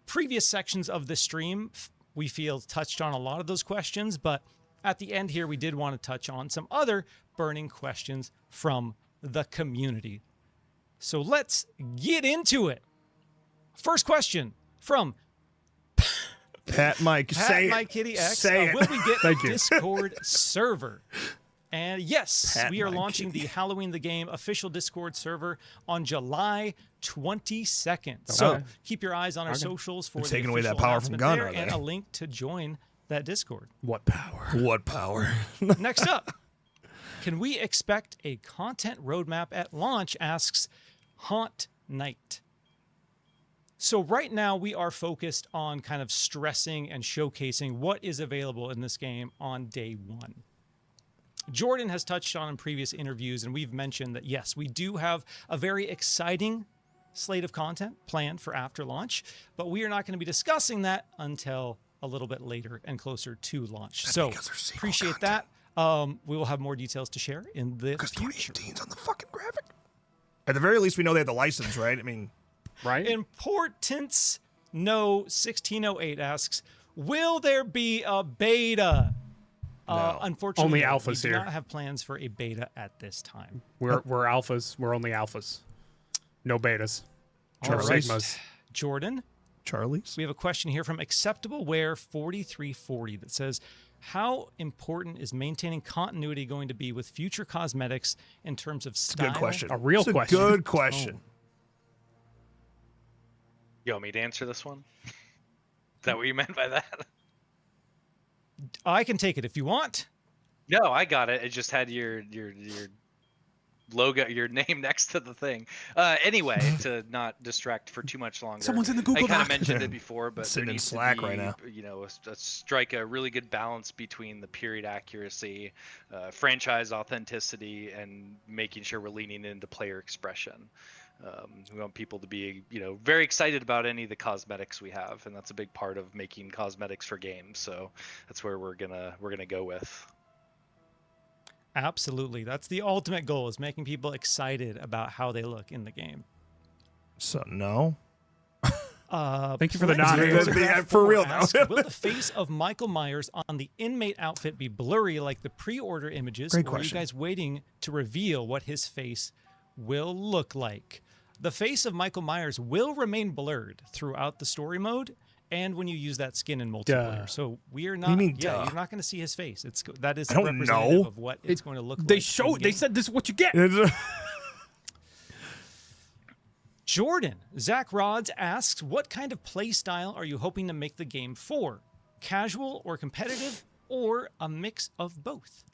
Previous sections of the stream, we feel, touched on a lot of those questions, but at the end here, we did want to touch on some other burning questions from the community. So let's get into it. First question from Pat Mike. Say Mike it. Kitty X. Say it. Will we get Thank a you. Discord server? And yes, Pat we are Mike launching Kitty. the Halloween the Game official Discord server on July 22nd. So keep your eyes on our socials for They're the taking away that official power from announcement Gun, there are and they? a link to join that Discord. What power? What power? Next up, can we expect a content roadmap at launch? Asks Haunt night. So right now we are focused on kind of stressing and showcasing what is available in this game on day one. Jordan has touched on in previous interviews, and we've mentioned that, yes, we do have a very exciting slate of content planned for after launch, but we are not going to be discussing that until a little bit later and closer to launch. So appreciate that. We will have more details to share in the future. 2018's on the fucking graphic. At the very least, we know they have the license, right? I mean, right? Importance No 1608 asks, will there be a beta? No. Unfortunately, Only no. alphas we do here. not have plans for a beta at this time. We're alphas. We're only alphas. No betas. All No right. sigmas. Jordan, Charlie's. we have a question here from Acceptable Wear 4340 that says, how important is maintaining continuity going to be with future cosmetics in terms of style? Good question. A real It's question. Good question. You want me to answer this one? Is that what you meant by that? I can take it if you want. No, I got it. It just had your logo, your name next to the thing. Anyway, to not distract for too much longer. Someone's in the Google I kind Doc. of mentioned it before, but Sitting there in needs Slack to be, right now. you know, strike a really good balance between the period accuracy, franchise authenticity, and making sure we're leaning into player expression. We want people to be, you know, very excited about any of the cosmetics we have, and that's a big part of making cosmetics for games. So that's where we're gonna go with. Absolutely. That's the ultimate goal, is making people excited about how they look in the game. So no. Thank you for the Plenty non-answer. Yeah, for real now. asks, will the face of Michael Myers on the inmate outfit be blurry like the pre-order images? Great or question. are you guys waiting to reveal what his face will look like? The face of Michael Myers will remain blurred throughout the story mode and when you use that skin in multiplayer. Duh. So we are do not. you mean, yeah, duh? you're not going to see his face. That is I don't representative know. of what it's going to look like. They in showed. the They game. said this is what you get. Jordan, Zach Rods asks, what kind of play style are you hoping to make the game for? Casual or competitive, or a mix of both?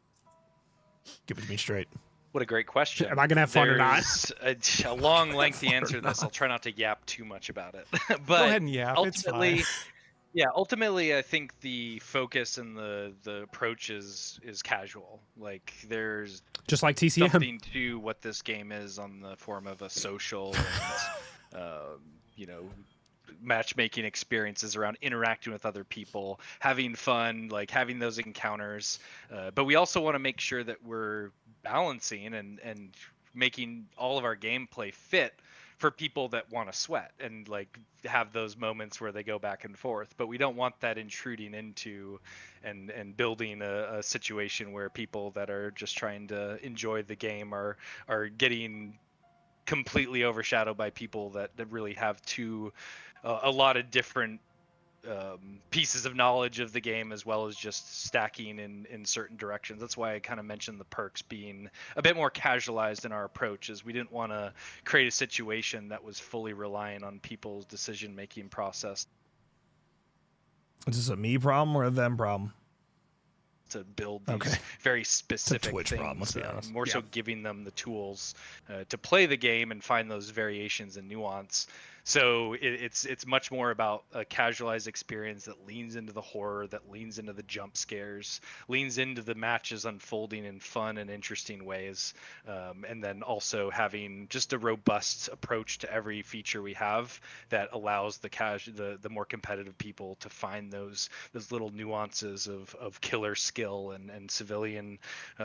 Give it to me straight. What a great question. Am I gonna have fun or not? There's a long, lengthy answer to this. I'll try not to yap too much about it. But Go ahead and yap. It's ultimately, fine. yeah, ultimately, I think the focus and the approach is casual. Like there's Just like TCM. something to what this game is on the form of a social and you know, matchmaking experiences around interacting with other people, having fun, like having those encounters. But we also want to make sure that we're balancing and making all of our gameplay fit for people that want to sweat and like have those moments where they go back and forth. But we don't want that intruding into and building a situation where people that are just trying to enjoy the game are getting completely overshadowed by people that really have a lot of different pieces of knowledge of the game, as well as just stacking in certain directions. That's why I kind of mentioned the perks being a bit more casualized in our approach, is we didn't want to create a situation that was fully reliant on people's decision-making process Is this a me problem or a them problem? to build these Okay. very specific Twitch things. problem, let's be honest. More so giving them the tools to play the game and find those variations and nuance. So it's much more about a casualized experience that leans into the horror, that leans into the jump scares, leans into the matches unfolding in fun and interesting ways, and then also having just a robust approach to every feature we have that allows the more competitive people to find those little nuances of killer skill and civilian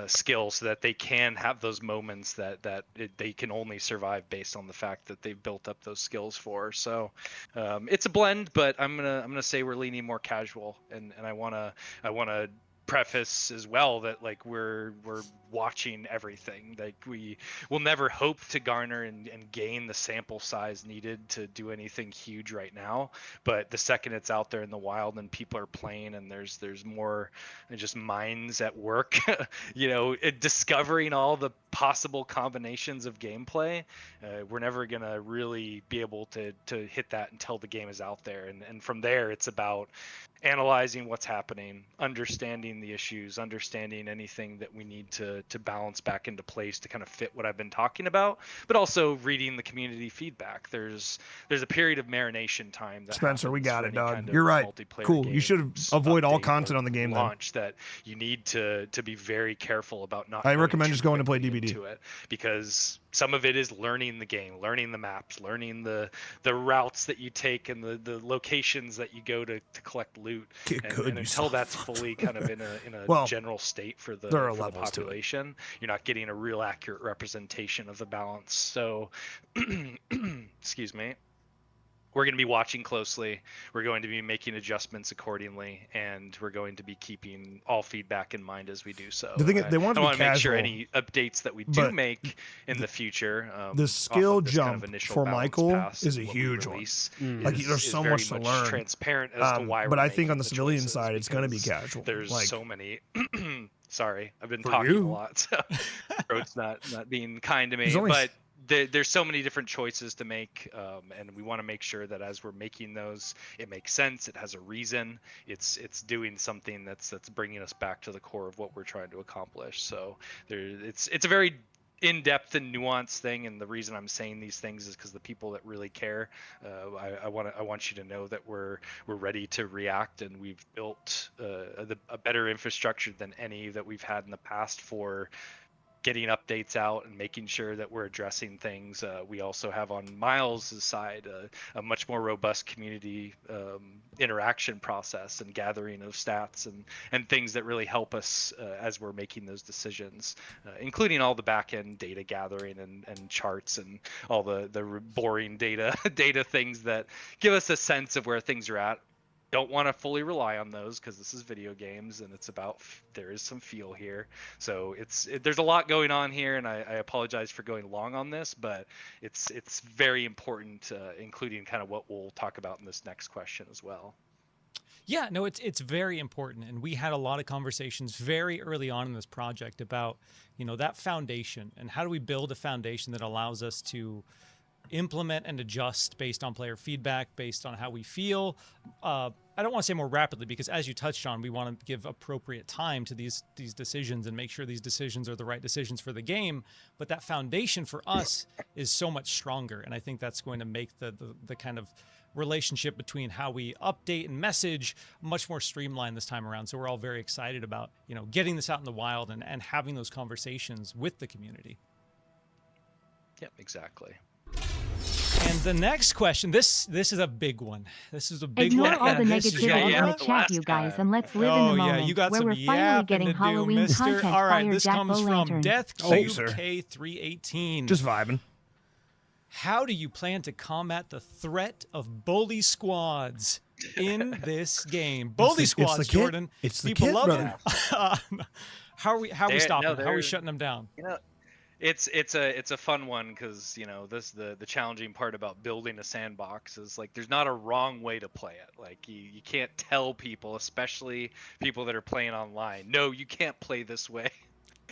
skill, so that they can have those moments that they can only survive based on the fact that they've built up those skills for. So it's a blend, but I'm gonna say we're leaning more casual, and I wanna preface as well that like we're watching everything. Like we will never hope to garner and gain the sample size needed to do anything huge right now, but the second it's out there in the wild and people are playing and there's more just minds at work discovering all the possible combinations of gameplay, we're never gonna really be able to hit that until the game is out there, and from there it's about analyzing what's happening, understanding understanding the issues, understanding anything that we need to balance back into place to kind of fit what I've been talking about, but also reading the community feedback. There's a period of marination time that Spencer, we happens got for it, any dog. kind of You're right. multiplayer Cool. You should games avoid all update content or on the game then. launch that you need to be very careful about not. I going recommend too just going to play quickly DBD. into it, because some of it is learning the game, learning the maps, learning the routes that you take and the locations that you go to collect loot. And until that's fully kind of in a Well, general state for the there are for the levels to it. population, you're not getting a real accurate representation of the balance. So excuse me. We're going to be watching closely. We're going to be making adjustments accordingly, and we're going to be keeping all feedback in mind as we do so. The thing is, they want it to be I want to make sure casual, any updates that we do but make in the future, the off skill of this jump kind of initial for balance Michael pass is a and what we huge one. release Like, is- there's is so very much to learn. transparent as to why. But we're I think on the making civilian choices, side, it's going to be because casual. There's Like, so many. Sorry, I've been For talking you. a lot, so Road's not being kind to me, There's only but. There's so many different choices to make, and we want to make sure that as we're making those, it makes sense. It has a reason. It's doing something that's bringing us back to the core of what we're trying to accomplish. So it's a very in-depth and nuanced thing, and the reason I'm saying these things is because the people that really care, I want you to know that we're ready to react, and we've built a better infrastructure than any that we've had in the past for getting updates out and making sure that we're addressing things. We also have on Miles' side a much more robust community interaction process and gathering of stats and things that really help us as we're making those decisions, including all the back-end data gathering and charts and all the boring data things that give us a sense of where things are at. Don't want to fully rely on those because this is video games and it's about there is some feel here. So there's a lot going on here, and I apologize for going long on this, but it's very important, including kind of what we'll talk about in this next question as well. Yeah, no, it's very important, and we had a lot of conversations very early on in this project about, that foundation and how do we build a foundation that allows us to implement and adjust based on player feedback, based on how we feel. I don't want to say more rapidly, because as you touched on, we want to give appropriate time to these decisions and make sure these decisions are the right decisions for the game. But that foundation for us is so much stronger, and I think that's going to make the kind of relationship between how we update and message much more streamlined this time around. So we're all very excited about getting this out in the wild and having those conversations with the community. Yep, exactly. And the next question, this is a big one. This is a big Ignore one. all the This is- negativity in the yeah. chat, you guys, and let's live in the Oh, yeah, moment you got where some we're finally yapping getting to do, Halloween mister. content. All right, Fire this Jack comes from O'Lantern. DeathQK318. Just vibing. How do you plan to combat the threat of bully squads in this game? Bully squads, the kid. Jordan. It's the People kid, love brother. it. How are we stopping it? How are we shutting them down? It's a fun one because the challenging part about building a sandbox is like there's not a wrong way to play it. Like you can't tell people, especially people that are playing online, no, you can't play this way.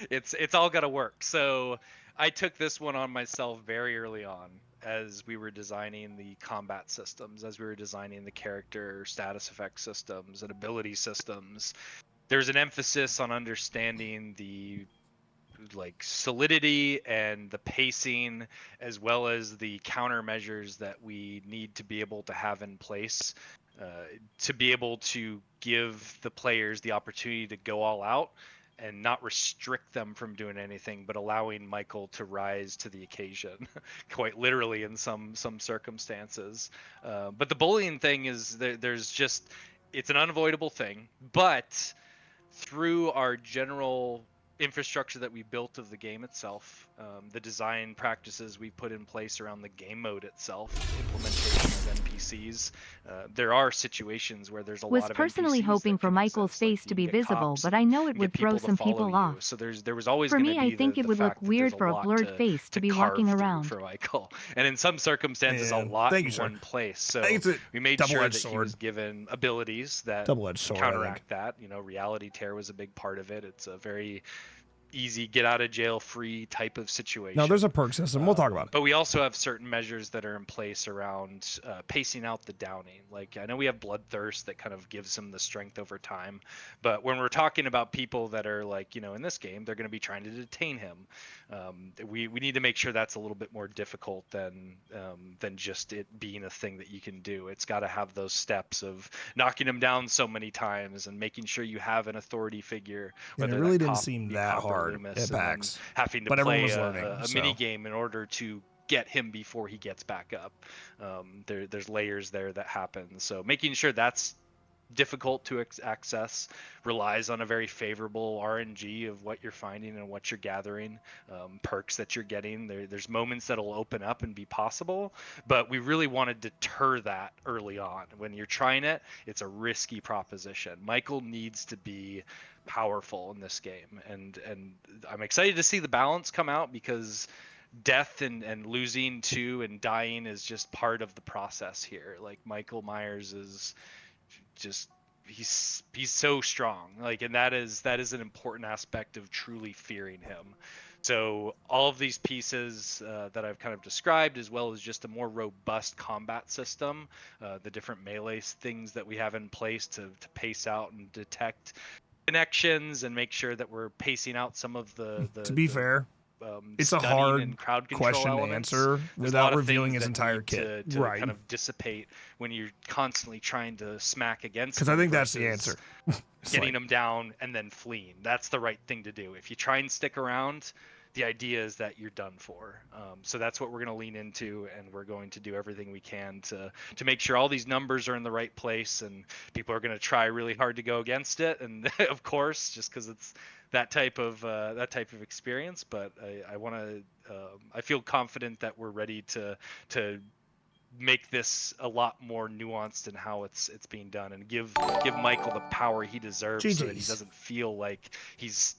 It's all got to work. So I took this one on myself very early on as we were designing the combat systems, as we were designing the character status effect systems and ability systems. There's an emphasis on understanding the solidity and the pacing, as well as the countermeasures that we need to be able to have in place to be able to give the players the opportunity to go all out and not restrict them from doing anything, but allowing Michael to rise to the occasion, quite literally in some circumstances. But the bullying thing is it's an unavoidable thing, but through our general infrastructure that we built of the game itself, the design practices we put in place around the game mode itself, implementation of NPCs, there are situations where there's a lot of personally NPCs hoping for Michael's face to be visible, but I know it would throw some people off. So there was always For going me, to be I think the it would look fact that weird there's for a lot blurred face to be walking carve through around. for Michael, and in some circumstances a lot in one place. So I think it's a we made sure double-edged that he sword. was given abilities that Double-edged sword, I think. counteract that. Reality tear was a big part of it. It's a very easy get out of jail free type of situation. No, there's a perk system. We'll talk about it. But we also have certain measures that are in place around pacing out the downing. Like I know we have bloodthirst that kind of gives them the strength over time, but when we're talking about people that are like, you know, in this game, they're going to be trying to detain him. We need to make sure that's a little bit more difficult than just it being a thing that you can do. It's got to have those steps of knocking him down so many times and making sure you have an authority figure. And it really didn't seem that hard at PAX. Having to but play everyone was learning, a mini game in order to get him before he gets back up. There's layers there that happen. So making sure that's difficult to access relies on a very favorable RNG of what you're finding and what you're gathering, perks that you're getting. There's moments that'll open up and be possible, but we really want to deter that early on. When you're trying it, it's a risky proposition. Michael needs to be powerful in this game, and I'm excited to see the balance come out, because death and losing to and dying is just part of the process here. Like Michael Myers is just he's so strong, like, and that is an important aspect of truly fearing him. So all of these pieces that I've kind of described, as well as just a more robust combat system, the different melee things that we have in place to pace out and detect connections and make sure that we're pacing out some of the to be fair, it's a hard crowd question to answer without revealing his entire kit. To kind of dissipate when you're constantly trying to smack against. Because I think that's the answer. Getting them down and then fleeing. That's the right thing to do. If you try and stick around, the idea is that you're done for. So that's what we're going to lean into, and we're going to do everything we can to make sure all these numbers are in the right place, and people are going to try really hard to go against it. And of course, just because it's that type of experience, but I feel confident that we're ready to make this a lot more nuanced in how it's being done, and give Michael the power he deserves, so that he doesn't feel like he's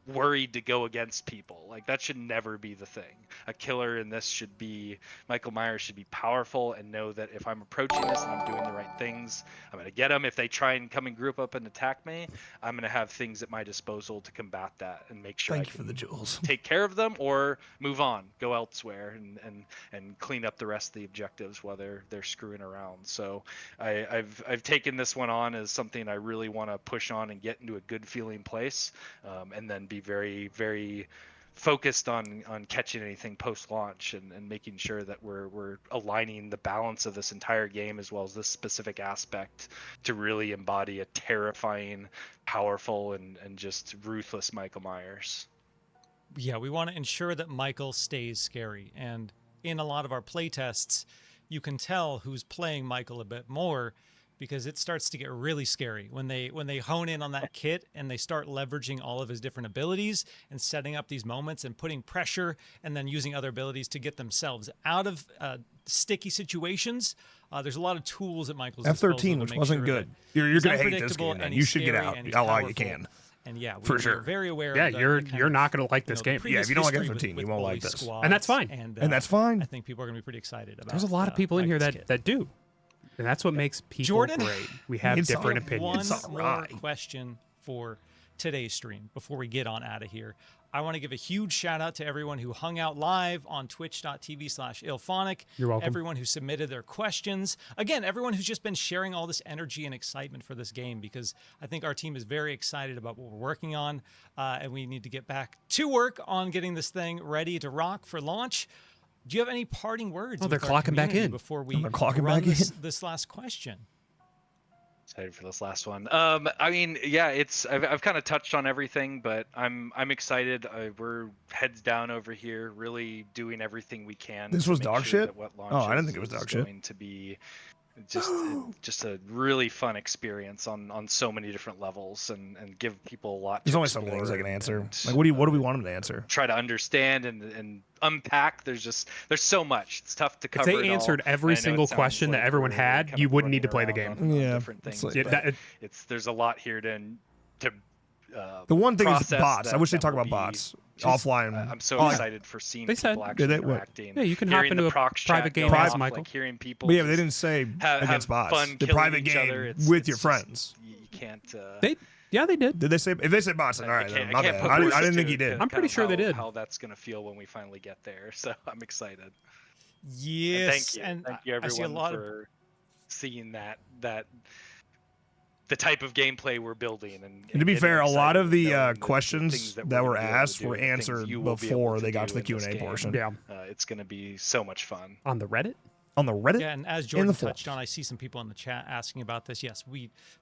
worried to go against people. Like, that should never be the thing. A killer in this should be, Michael Myers should be powerful and know that if I'm approaching this and I'm doing the right things, I'm going to get them. If they try and come and group up and attack me, I'm going to have things at my disposal to combat that and make sure I can for the jewels. take care of them or move on, go elsewhere, and clean up the rest of the objectives while they're screwing around. So I've taken this one on as something I really want to push on and get into a good feeling place, and then be very, very focused on catching anything post-launch and making sure that we're aligning the balance of this entire game, as well as this specific aspect, to really embody a terrifying, powerful, and just ruthless Michael Myers. Yeah, we want to ensure that Michael stays scary, and in a lot of our playtests, you can tell who's playing Michael a bit more, because it starts to get really scary when they hone in on that kit and they start leveraging all of his different abilities and setting up these moments and putting pressure, and then using other abilities to get themselves out of sticky situations. There's a lot of tools at Michael's F-13, which wasn't good. You're going to hate this game, then. You should get out while you can. And yeah, for sure. We're very aware. Yeah, of you're not going to like this game. Yeah, if you don't like F-13, you won't like this, and that's fine. And that's fine. I think people are going to be pretty excited about. There's a lot of people in here that do. And that's what makes people Jordan, great. We have different opinions. One more question for today's stream before we get on out of here. I want to give a huge shout out to everyone who hung out live on twitch.tv/Ilphonic. You're welcome. Everyone who submitted their questions. Again, everyone who's just been sharing all this energy and excitement for this game, because I think our team is very excited about what we're working on, and we need to get back to work on getting this thing ready to rock for launch. Do you have any parting words? Oh, they're clocking back in before we run this last question. Excited for this last one. I mean, yeah, I've kind of touched on everything, but I'm excited. We're heads down over here, really doing everything we can. This was dog shit. I didn't think it was dog shit. Going to be just a really fun experience on so many different levels, and give people a lot. There's only some things I can answer. Like, what do we want them to answer? Try to understand and unpack. There's so much. It's tough to cover. If they answered every single question that everyone had, you wouldn't need to play the game. Yeah, different things. There's a lot here to The one thing is process bots. I wish they'd that talk will about be bots just- offline. I'm so Oh, excited for seeing They said- people actually Did they? What? interacting. Yeah, you can hop hearing into the a prox private chat game going as off, Michael. like hearing people. But yeah, but they just didn't say have against bots. fun The killing private each game other. It's- with it's your just- friends. you can't. Yeah, they did. Did they say? If they said bots, then all right, I then can't, my I can't bad. put I words didn't to think he it, did. kind I'm pretty of sure they did. How that's gonna feel when we finally get there. So I'm excited. Yes, And and thank you I see a everyone lot of for seeing that the type of gameplay we're building. And And to be getting fair, a lot excited of the knowing questions things that we're were gonna be able to asked do were and the things answered you will be able before to they got to do the in Q&A this game. portion. Yeah. It's going to be so much fun. On the Reddit? On the Reddit? Yeah, and as In Jordan the touched on, I see some people in the chat asking about this. Yes,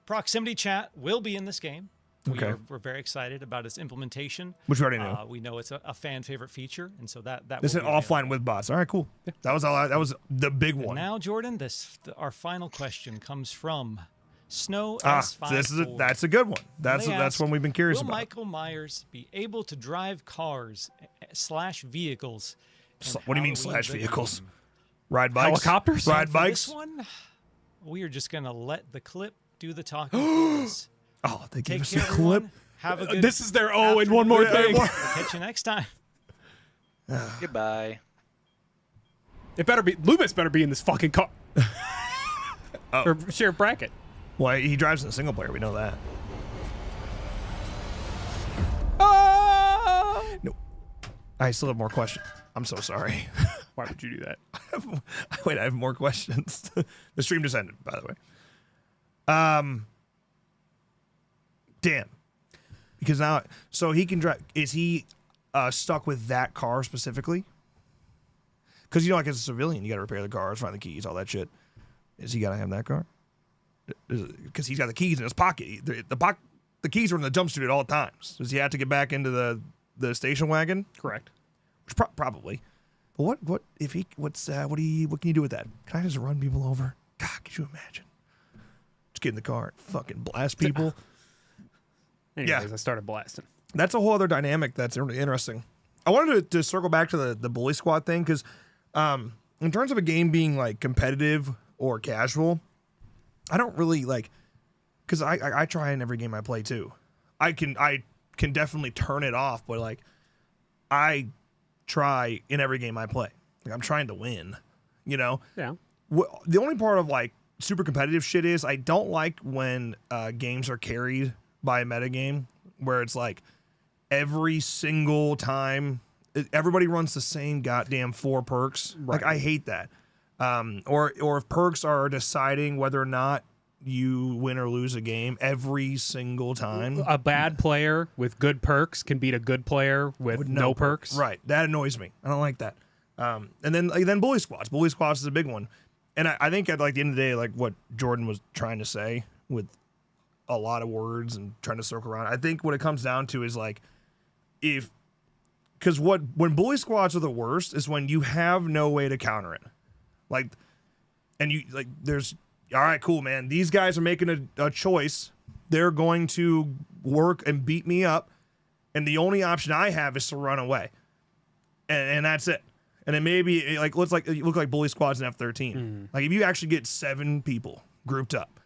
proximity chat will be in this game. Okay. We're very excited about its implementation. Which we already know. We know it's a fan favorite feature, and so that This is will be available. offline with bots. All right, cool. That was all. That was the big And one. now, Jordan, our final question comes from Snow So S54. this is that's a good one. That's They that's ask, one we've been curious will about. Michael Myers be able to drive cars / vehicles? in What do you mean Halloween slash the vehicles? game? Ride bikes? Helicopters? Ride For bikes? This one, we are just gonna let the clip do the talking for us. Oh, they gave Take us care, a clip. everyone. Have a good. This is their and one more thing. We'll catch you next time. Goodbye. It better be Loomis better be in this fucking car. Or Sheriff Brackett. Well, he drives in a single player. We know that. No, I still have more questions. I'm so sorry. Why would you do that? Wait, I have more questions. The stream just ended, by the way. Damn. Because now, so he can drive. Is he stuck with that car specifically? Because you know, like as a civilian, you got to repair the cars, find the keys, all that shit. Is he got to have that car? Because he's got the keys in his pocket. The keys are in the jumpsuit at all times. Does he have to get back into the station wagon? Correct. Which probably. But what if he? What can you do with that? Can I just run people over? God, could you imagine? Just get in the car, and fucking blast people. Anyways, I started blasting. That's a whole other dynamic that's interesting. I wanted to circle back to the bully squad thing because, in terms of a game being like competitive or casual, I don't really like because I try in every game I play too. I can definitely turn it off, but like I try in every game I play. Like I'm trying to win, you know. Yeah. The only part of like super competitive shit is I don't like when games are carried by a metagame where it's like every single time everybody runs the same goddamn 4 perks. Right. Like I hate that. Or if perks are deciding whether or not you win or lose a game every single time. A bad player with good perks can beat a good player with no perks. Right. That annoys me. I don't like that. And then bully squads. Bully squads is a big one. And I think at like the end of the day, like what Jordan was trying to say with a lot of words and trying to circle around, I think what it comes down to is like because when bully squads are the worst is when you have no way to counter it. Like, and you like there's all right, cool, man. These guys are making a choice. They're going to work and beat me up, and the only option I have is to run away, and that's it. And then maybe like look like bully squads in F13. Like if you actually get 7 people grouped up,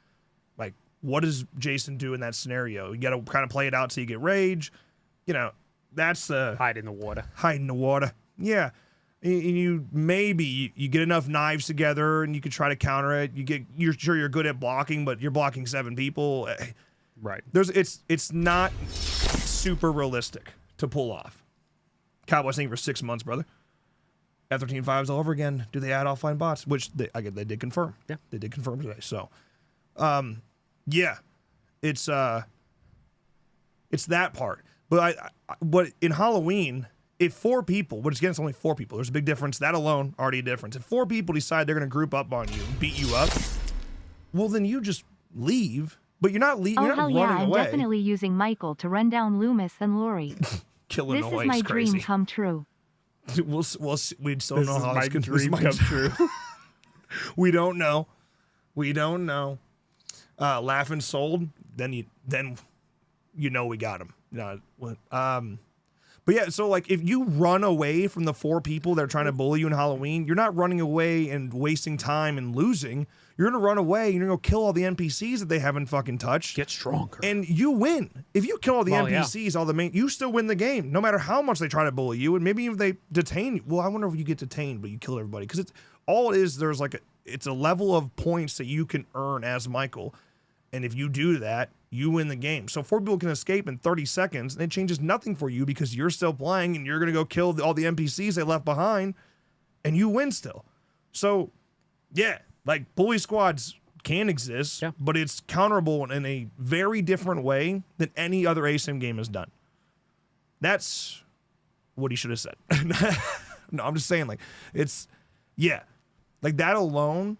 like what does Jason do in that scenario? You got to kind of play it out till you get rage. You know, that's the hide in the water. Hide in the water. Yeah. And you get enough knives together and you can try to counter it. You're sure you're good at blocking, but you're blocking 7 people. Right. It's not super realistic to pull off. Cowboys thing for 6 months, brother. F13 5s all over again. Do they add offline bots? Which they did confirm. Yeah, they did confirm today. So, yeah, it's that part. But but in Halloween, if 4 people, which again it's only 4 people, there's a big difference. That alone already a difference. If 4 people decide they're going to group up on you, and beat you up, well then you just leave. But you're not leaving. Oh You're not hell yeah! running I'm away. definitely using Michael to run down Loomis and Lori. Killing This is my dream come true. We'll see. We still This know is how my it's dream come true. We don't know. Laughing sold. Then you know we got him. But yeah, so like if you run away from the 4 people that are trying to bully you in Halloween, you're not running away and wasting time and losing. You're gonna run away. You're gonna go kill all the NPCs that they haven't fucking touched. Get stronger. And you win. If you kill all the Well, yeah. NPCs, all the main, you still win the game, no matter how much they try to bully you. And maybe if they detain you. Well, I wonder if you get detained, but you kill everybody. Because it's all it is, there's like it's a level of points that you can earn as Michael. And if you do that, you win the game. So 4 people can escape in 30 seconds, and it changes nothing for you because you're still playing and you're going to go kill all the NPCs they left behind, and you win still. So, yeah, like bully squads can exist, but it's counterable in a very different way than any other ASIM game has done. That's what he should have said. No, I'm just saying, like, it's, yeah, like that alone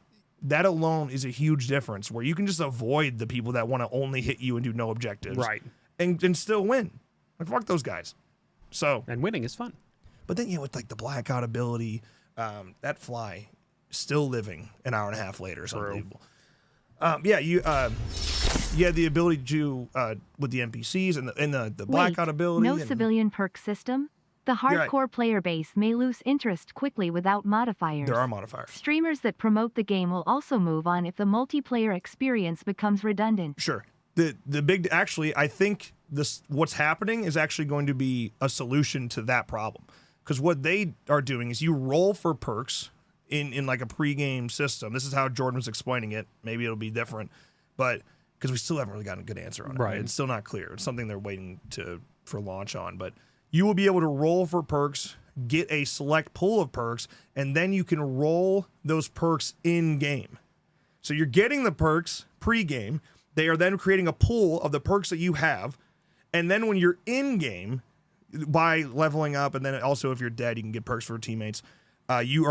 is a huge difference where you can just avoid the people that want to only hit you and do no objectives. Right. And still win. Like, fuck those guys. So. And winning is fun. But then, with like the blackout ability, that fly still living an hour and a half later is unbelievable. You had the ability to with the NPCs and the blackout ability. No civilian perk system? The hardcore player base may lose interest quickly without modifiers. There are modifiers. Streamers that promote the game will also move on if the multiplayer experience becomes redundant. Sure. The big, actually, I think what's happening is actually going to be a solution to that problem. Because what they are doing is you roll for perks in like a pregame system. This is how Jordan was explaining it. Maybe it'll be different, but because we still haven't really gotten a good answer on it. Right. It's still not clear. It's something they're waiting for launch on, but you will be able to roll for perks, get a select pool of perks, and then you can roll those perks in-game. So you're getting the perks pre-game. They are then creating a pool of the perks that you have, and then when you're in-game, by leveling up, and then also if you're dead, you can get perks for teammates. You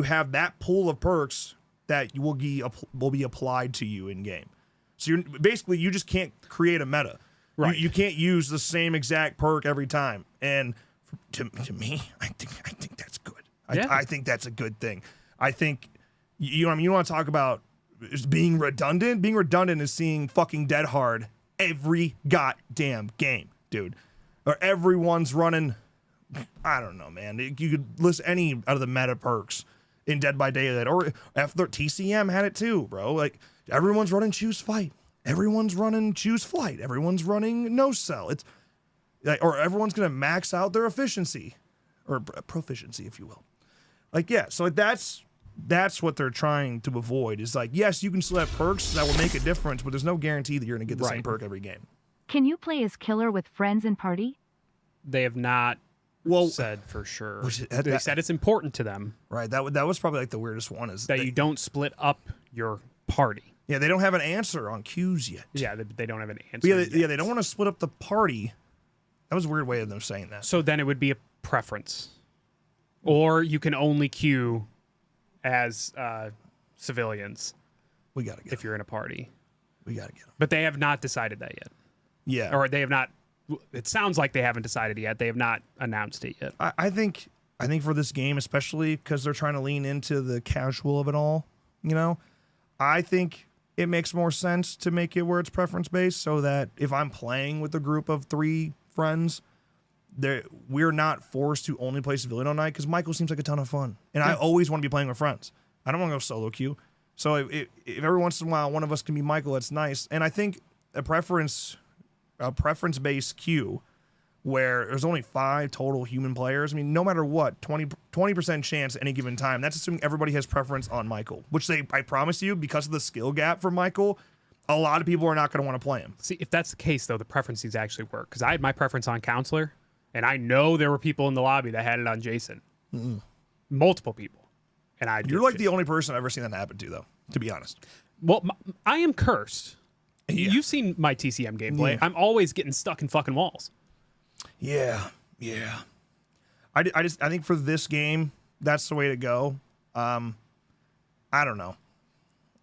have that pool of perks that will be applied to you in-game. So you just can't create a meta. Right. You can't use the same exact perk every time. And to me, I think that's good. I think that's a good thing. I think you want to talk about being redundant? Being redundant is seeing fucking Dead Hard every goddamn game, dude. Or everyone's running. I don't know, man. You could list any out of the meta perks in Dead by Daylight, or TCM had it too, bro. Like everyone's running choose fight. Everyone's running choose flight. Everyone's running no cell. It's like, or everyone's gonna max out their efficiency or proficiency, if you will. Like, yeah. So that's what they're trying to avoid. Is like, yes, you can still have perks that will make a difference, but there's no guarantee that you're gonna get the same perk every game. Can you play as killer with friends and party? They have not said for sure. They said it's important to them. Right. That was probably like the weirdest one is that you don't split up your party. Yeah, they don't have an answer on queues yet. Yeah, they don't have an answer. Yeah, they don't want to split up the party. That was a weird way of them saying that. So then it would be a preference. Or you can only queue as civilians. We got to get if you're in a party. We got to get them. But they have not decided that yet. Yeah. Or they have not. It sounds like they haven't decided it yet. They have not announced it yet. I think for this game, especially because they're trying to lean into the casual of it all, I think it makes more sense to make it where it's preference based, so that if I'm playing with a group of 3 friends, we're not forced to only play civilian all night, because Michael seems like a ton of fun, and I always want to be playing with friends. I don't want to go solo queue. So if every once in a while one of us can be Michael, that's nice. And I think a preference based queue where there's only 5 total human players. I mean, no matter what, 20% chance at any given time. That's assuming everybody has preference on Michael, which I promise you, because of the skill gap for Michael, a lot of people are not going to want to play him. See, if that's the case, though, the preferences actually work. Because I had my preference on Counselor, and I know there were people in the lobby that had it on Jason. Multiple people. And You're like the only person I've ever seen that happen to, though, to be honest. Well, I am cursed. Yeah. You've seen my TCM gameplay. Yeah. I'm always getting stuck in fucking walls. Yeah. I think for this game, that's the way to go. I don't know.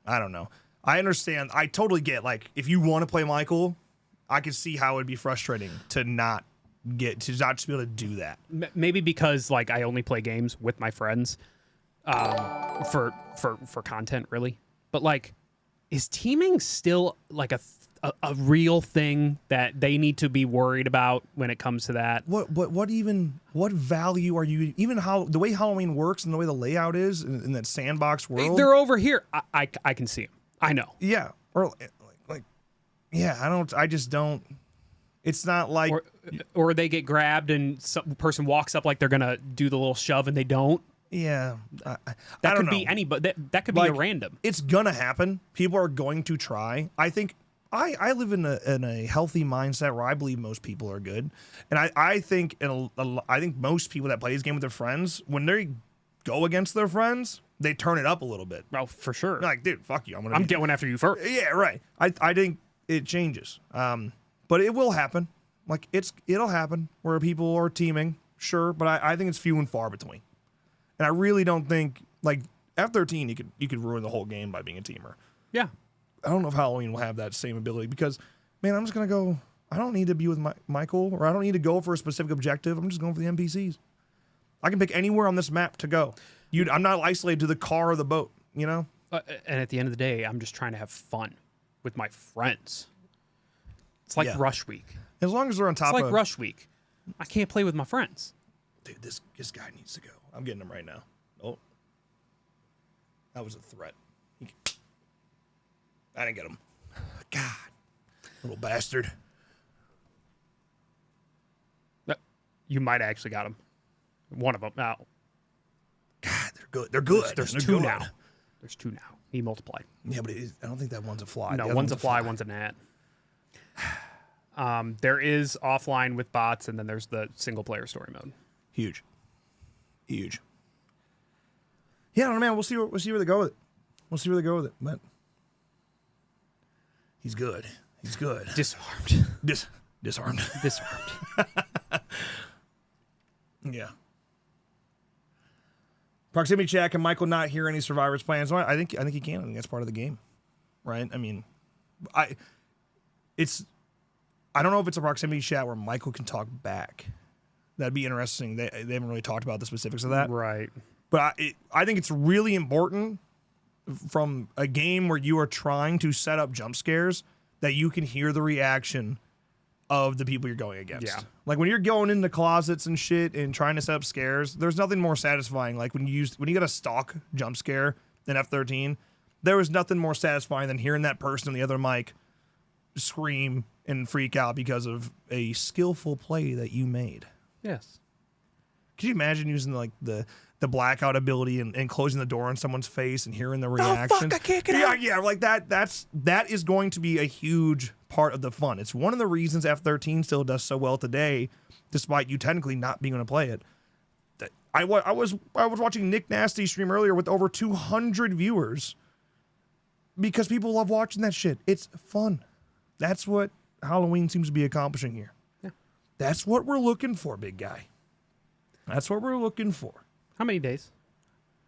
I understand. I totally get, like, if you want to play Michael, I can see how it would be frustrating to not just be able to do that. Maybe because, like, I only play games with my friends for content, really. But, like, is teaming still like a a real thing that they need to be worried about when it comes to that. What value are you even how the way Halloween works and the way the layout is in that sandbox world? They're over here. I can see them. I know. Yeah, or like yeah. I just don't. It's not like or they get grabbed and some person walks up like they're gonna do the little shove and they don't. Yeah, that could be anybody. That could be a random. It's gonna happen. People are going to try. I think I live in a healthy mindset where I believe most people are good, and I think I think most people that play this game with their friends, when they go against their friends, they turn it up a little bit. Oh, for sure. Like, dude, fuck you. I'm going after you first. Yeah, right. I think it changes. But it will happen. Like it'll happen where people are teaming, sure, but I think it's few and far between. And I really don't think like F13 you could ruin the whole game by being a teamer. Yeah. I don't know if Halloween will have that same ability because, man, I'm just gonna go. I don't need to be with Michael, or I don't need to go for a specific objective. I'm just going for the NPCs. I can pick anywhere on this map to go. I'm not isolated to the car or the boat. You know. And at the end of the day, I'm just trying to have fun with my friends. It's like Rush Week. As long as they're on top of... It's of... like Rush Week. I can't play with my friends. Dude, this guy needs to go. I'm getting him right now. Oh. That was a threat. I didn't get him. God. Little bastard. You might have actually got him. One of them. Now. God, they're good. They're good. There's they're two good. now. There's two now. He multiplied. Yeah, but I don't think that one's a fly. No, one's a fly, one's a gnat. There is offline with bots, and then there's the single player story mode. Huge. Yeah, I don't know, man. We'll see where they go with it. But he's good. Disarmed. Disarmed. Yeah. Proximity check and Michael not hear any survivors plans. I think he can. I think that's part of the game, right? I mean, I don't know if it's a proximity chat where Michael can talk back. That'd be interesting. They haven't really talked about the specifics of that, right? But I think it's really important from a game where you are trying to set up jump scares that you can hear the reaction of the people you're going against. Yeah. Like when you're going into closets and shit and trying to set up scares, there's nothing more satisfying. Like when you get a stock jump scare in F13, there was nothing more satisfying than hearing that person on the other mic scream and freak out because of a skillful play that you made. Yes. Could you imagine using like the blackout ability and closing the door on someone's face and hearing the reaction? Oh, fuck, I can't get out. Yeah, like that is going to be a huge part of the fun. It's one of the reasons F13 still does so well today, despite you technically not being able to play it. I was watching Nick Nasty stream earlier with over 200 viewers because people love watching that shit. It's fun. That's what Halloween seems to be accomplishing here. Yeah. That's what we're looking for, big guy. That's what we're looking for. How many days?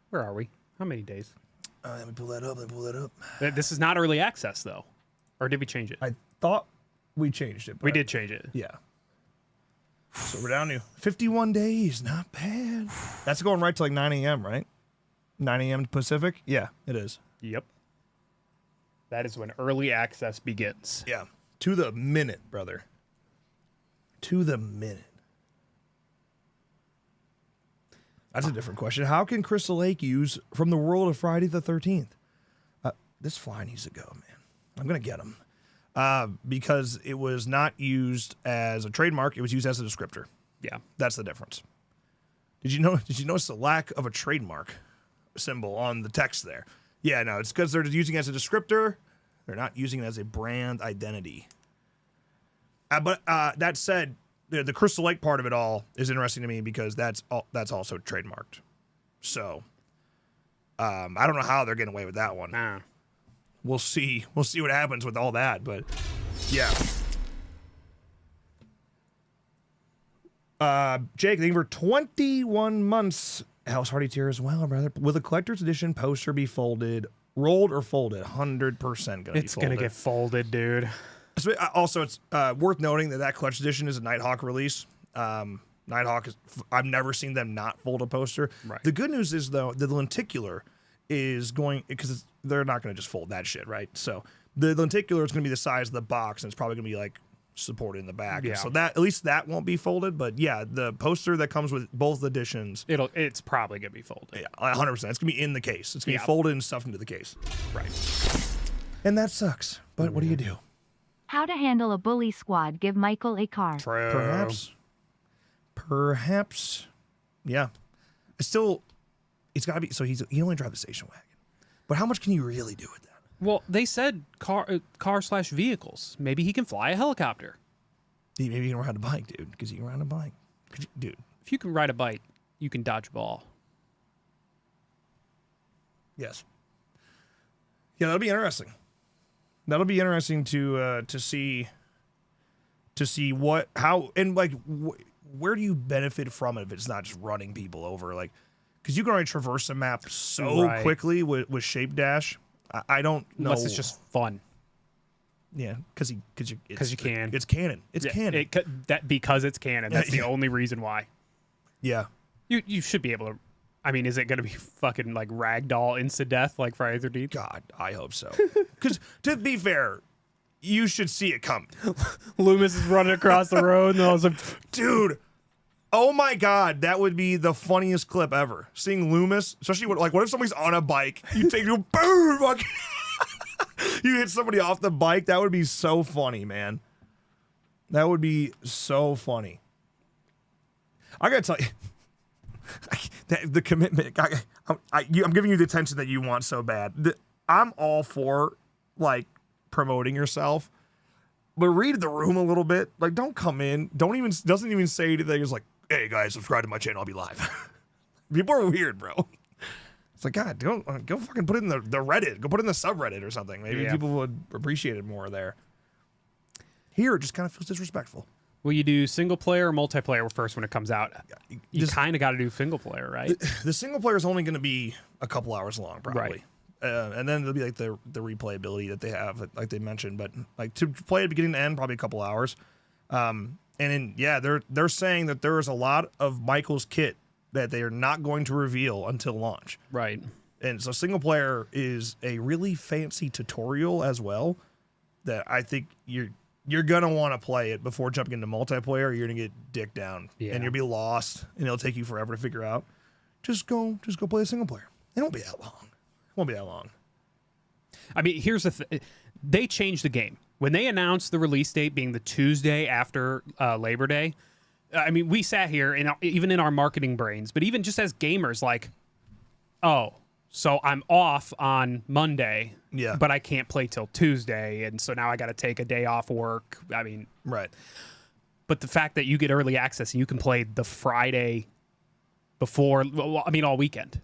Where are we? How many days? Let me pull that up. This is not early access, though. Or did we change it? I thought we changed it. We did change it. Yeah. So we're down to 51 days. Not bad. That's going right to like 9 a.m., right? 9 a.m. Pacific? Yeah, it is. Yep. That is when early access begins. Yeah. To the minute, brother. To the minute. That's a different question. How can Crystal Lake use from the world of Friday the 13th? This fly needs to go, man. I'm going to get him. Because it was not used as a trademark. It was used as a descriptor. Yeah. That's the difference. Did you notice the lack of a trademark symbol on the text there? Yeah, no, it's because they're using it as a descriptor. They're not using it as a brand identity. But that said, the Crystal Lake part of it all is interesting to me because that's also trademarked. So I don't know how they're getting away with that one. Nah. We'll see. We'll see what happens with all that. But yeah. Jake, thank you for 21 months. House Hardy tier as well, brother. Will the collector's edition poster be rolled or folded? 100% gonna be folded. It's gonna get folded, dude. So, also, it's worth noting that collector's edition is a Nighthawk release. Nighthawk I've never seen them not fold a poster. Right. The good news is though, the lenticular is going because they're not going to just fold that shit, right? So The lenticular is going to be the size of the box, and it's probably going to be like supported in the back. Yeah. So that at least that won't be folded. But yeah, the poster that comes with both editions, it's probably gonna be folded. Yeah, 100%. It's gonna be in the case. It's gonna be folded and stuffed into the case. Right. And that sucks. But what do you do? How to handle a bully squad? Give Michael a car. Perhaps. Yeah. It's got to be. So he only drives the station wagon. But how much can you really do with that? Well, they said car/vehicles. Maybe he can fly a helicopter. Maybe he can ride a bike, dude. Because he can ride a bike. Dude. If you can ride a bike, you can dodge a ball. Yes. Yeah, that'll be interesting. That'll be interesting to see how and like where do you benefit from it if it's not just running people over, like because you can already traverse a map so quickly with Shape Dash. I don't know. Unless it's just fun. Yeah, because you can. It's canon. It's canon. Because it's canon. That's the only reason why. Yeah. You should be able to. I mean, is it going to be fucking like ragdoll insta-death like Friday the 13th? God, I hope so. Because to be fair, you should see it coming. Loomis is running across the road, and I was like, dude, oh my God, that would be the funniest clip ever. Seeing Loomis, especially what if somebody's on a bike, you take you boom, you hit somebody off the bike. That would be so funny, man. That would be so funny. I gotta tell you. The commitment, I'm giving you the attention that you want so bad. I'm all for like promoting yourself, but read the room a little bit. Like, don't come in, doesn't even say anything. It's like, hey guys, subscribe to my channel, I'll be live. People are weird, bro. It's like, God, go fucking put it in the Reddit, go put it in the subreddit or something. Maybe people would appreciate it more there. Here, it just kind of feels disrespectful. Will you do single player or multiplayer first when it comes out? You kind of got to do single player, right? The single player is only going to be a couple hours long, probably. Right. And then there'll be like the replayability that they have, like they mentioned. But like to play it beginning to end, probably a couple hours. And then they're saying that there is a lot of Michael's kit that they are not going to reveal until launch. Right. And so single player is a really fancy tutorial as well that I think you're going to want to play it before jumping into multiplayer. You're going to get dick down and you'll be lost and it'll take you forever to figure out. Just go play a single player. It won't be that long. I mean, here's the thing. They changed the game. When they announced the release date being the Tuesday after Labor Day, I mean, we sat here and even in our marketing brains, but even just as gamers, like, oh, so I'm off on Monday, but I can't play till Tuesday, and so now I got to take a day off work. I mean, right. But the fact that you get early access and you can play the Friday before, all weekend,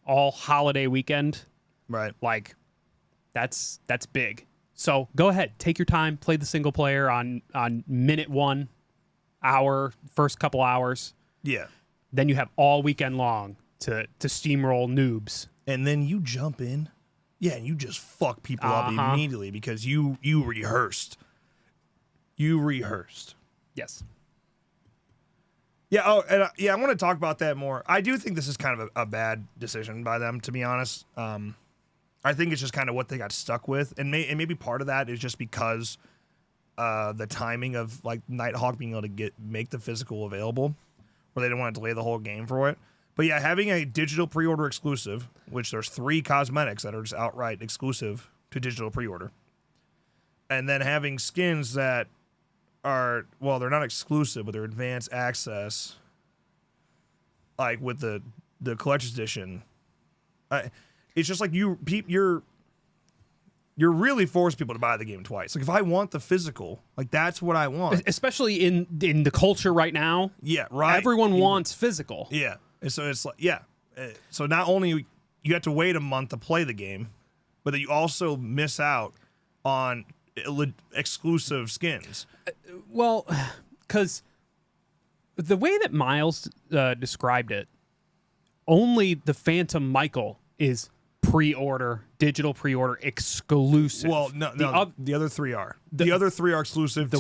all holiday weekend, right? Like, that's big. So go ahead, take your time, play the single player on minute 1 hour, first couple hours. Yeah. Then you have all weekend long to steamroll noobs. And then you jump in, and you just fuck people up immediately because you rehearsed. Yes. Yeah. Oh, and I want to talk about that more. I do think this is kind of a bad decision by them, to be honest. I think it's just kind of what they got stuck with, and maybe part of that is just because the timing of like Nighthawk being able to make the physical available, where they didn't want to delay the whole game for it. But yeah, having a digital pre-order exclusive, which there's 3 cosmetics that are just outright exclusive to digital pre-order, and then having skins that are, well, they're not exclusive, but they're advanced access, like with the collector's edition. It's just like you're really forcing people to buy the game twice. Like if I want the physical, like that's what I want. Especially in the culture right now. Yeah, right. Everyone wants physical. Yeah. And so it's like, so not only you have to wait a month to play the game, but that you also miss out on exclusive skins. Well, because the way that Miles described it, only the Phantom Michael is digital pre-order exclusive. Well, no, the other 3 are. The other 3 are exclusive the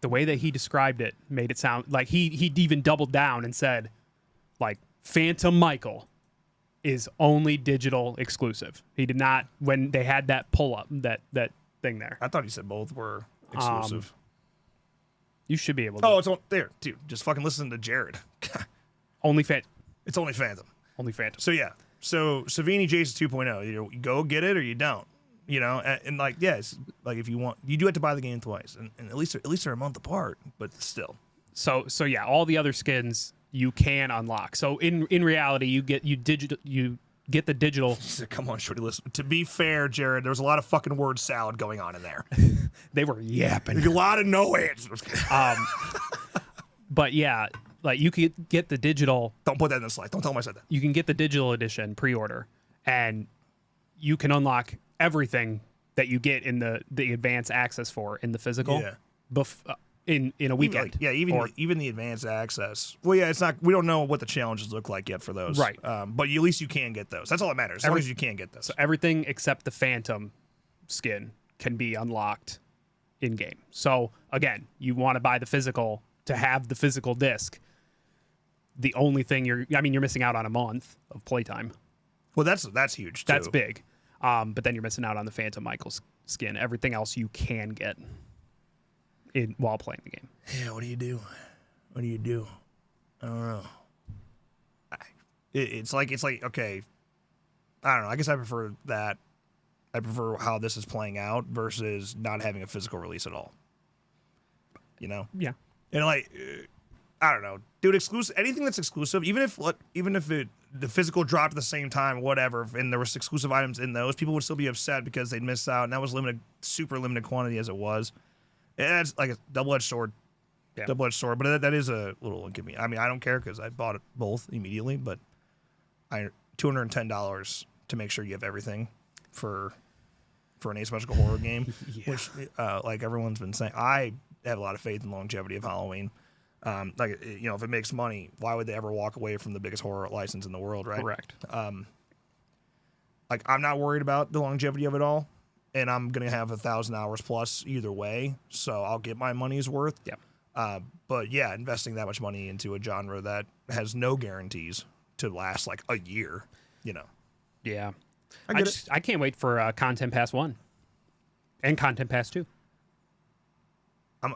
way that he described it made it sound like he even doubled down and said, like, Phantom Michael is only digital exclusive. He did not, when they had that pull-up, that thing there. I thought you said both were exclusive. You should be able to. Oh, it's on there, dude. Just fucking listen to Jared. Only Phantom. It's only Phantom. Only Phantom. So yeah. So Savini Jason 2.0. You go get it or you don't. You know, and like yes, like if you want, you do have to buy the game twice, and at least they're a month apart, but still. So yeah, all the other skins you can unlock. So in reality, you get the digital. Come on, shorty, listen. To be fair, Jared, there was a lot of fucking word salad going on in there. They were yapping. There's a lot of no answers. But yeah, like you could get the digital. Don't put that in the slide. Don't tell them I said that. You can get the digital edition pre-order, and you can unlock everything that you get in the advanced access for in the physical. Yeah. In a weekend. Even the advanced access. Well, yeah, it's not. We don't know what the challenges look like yet for those. Right. But at least you can get those. That's all that matters. As long as you can get those. So everything except the Phantom skin can be unlocked in game. So again, you want to buy the physical to have the physical disc. The only thing you're missing out on a month of playtime. Well, that's huge too. That's big. But then you're missing out on the Phantom Michael's skin. Everything else you can get while playing the game. Yeah, what do you do? What do you do? I don't know. It's like okay. I don't know. I guess I prefer that. I prefer how this is playing out versus not having a physical release at all. You know? Yeah. And like, I don't know, dude. Exclusive. Anything that's exclusive, even if the physical dropped at the same time, whatever, and there was exclusive items in those, people would still be upset because they'd missed out, and that was super limited quantity as it was. It's like a double-edged sword. Yeah. Double-edged sword, but that is a little inconvenient. I mean, I don't care because I bought it both immediately, but $210 to make sure you have everything for an asymmetrical horror game, which like everyone's been saying. I have a lot of faith in the longevity of Halloween. If it makes money, why would they ever walk away from the biggest horror license in the world, right? Correct. I'm not worried about the longevity of it all, and I'm gonna have 1,000 hours plus either way, so I'll get my money's worth. Yeah. But yeah, investing that much money into a genre that has no guarantees to last like a year, you know. Yeah. I can't wait for Content Pass 1 and Content Pass 2.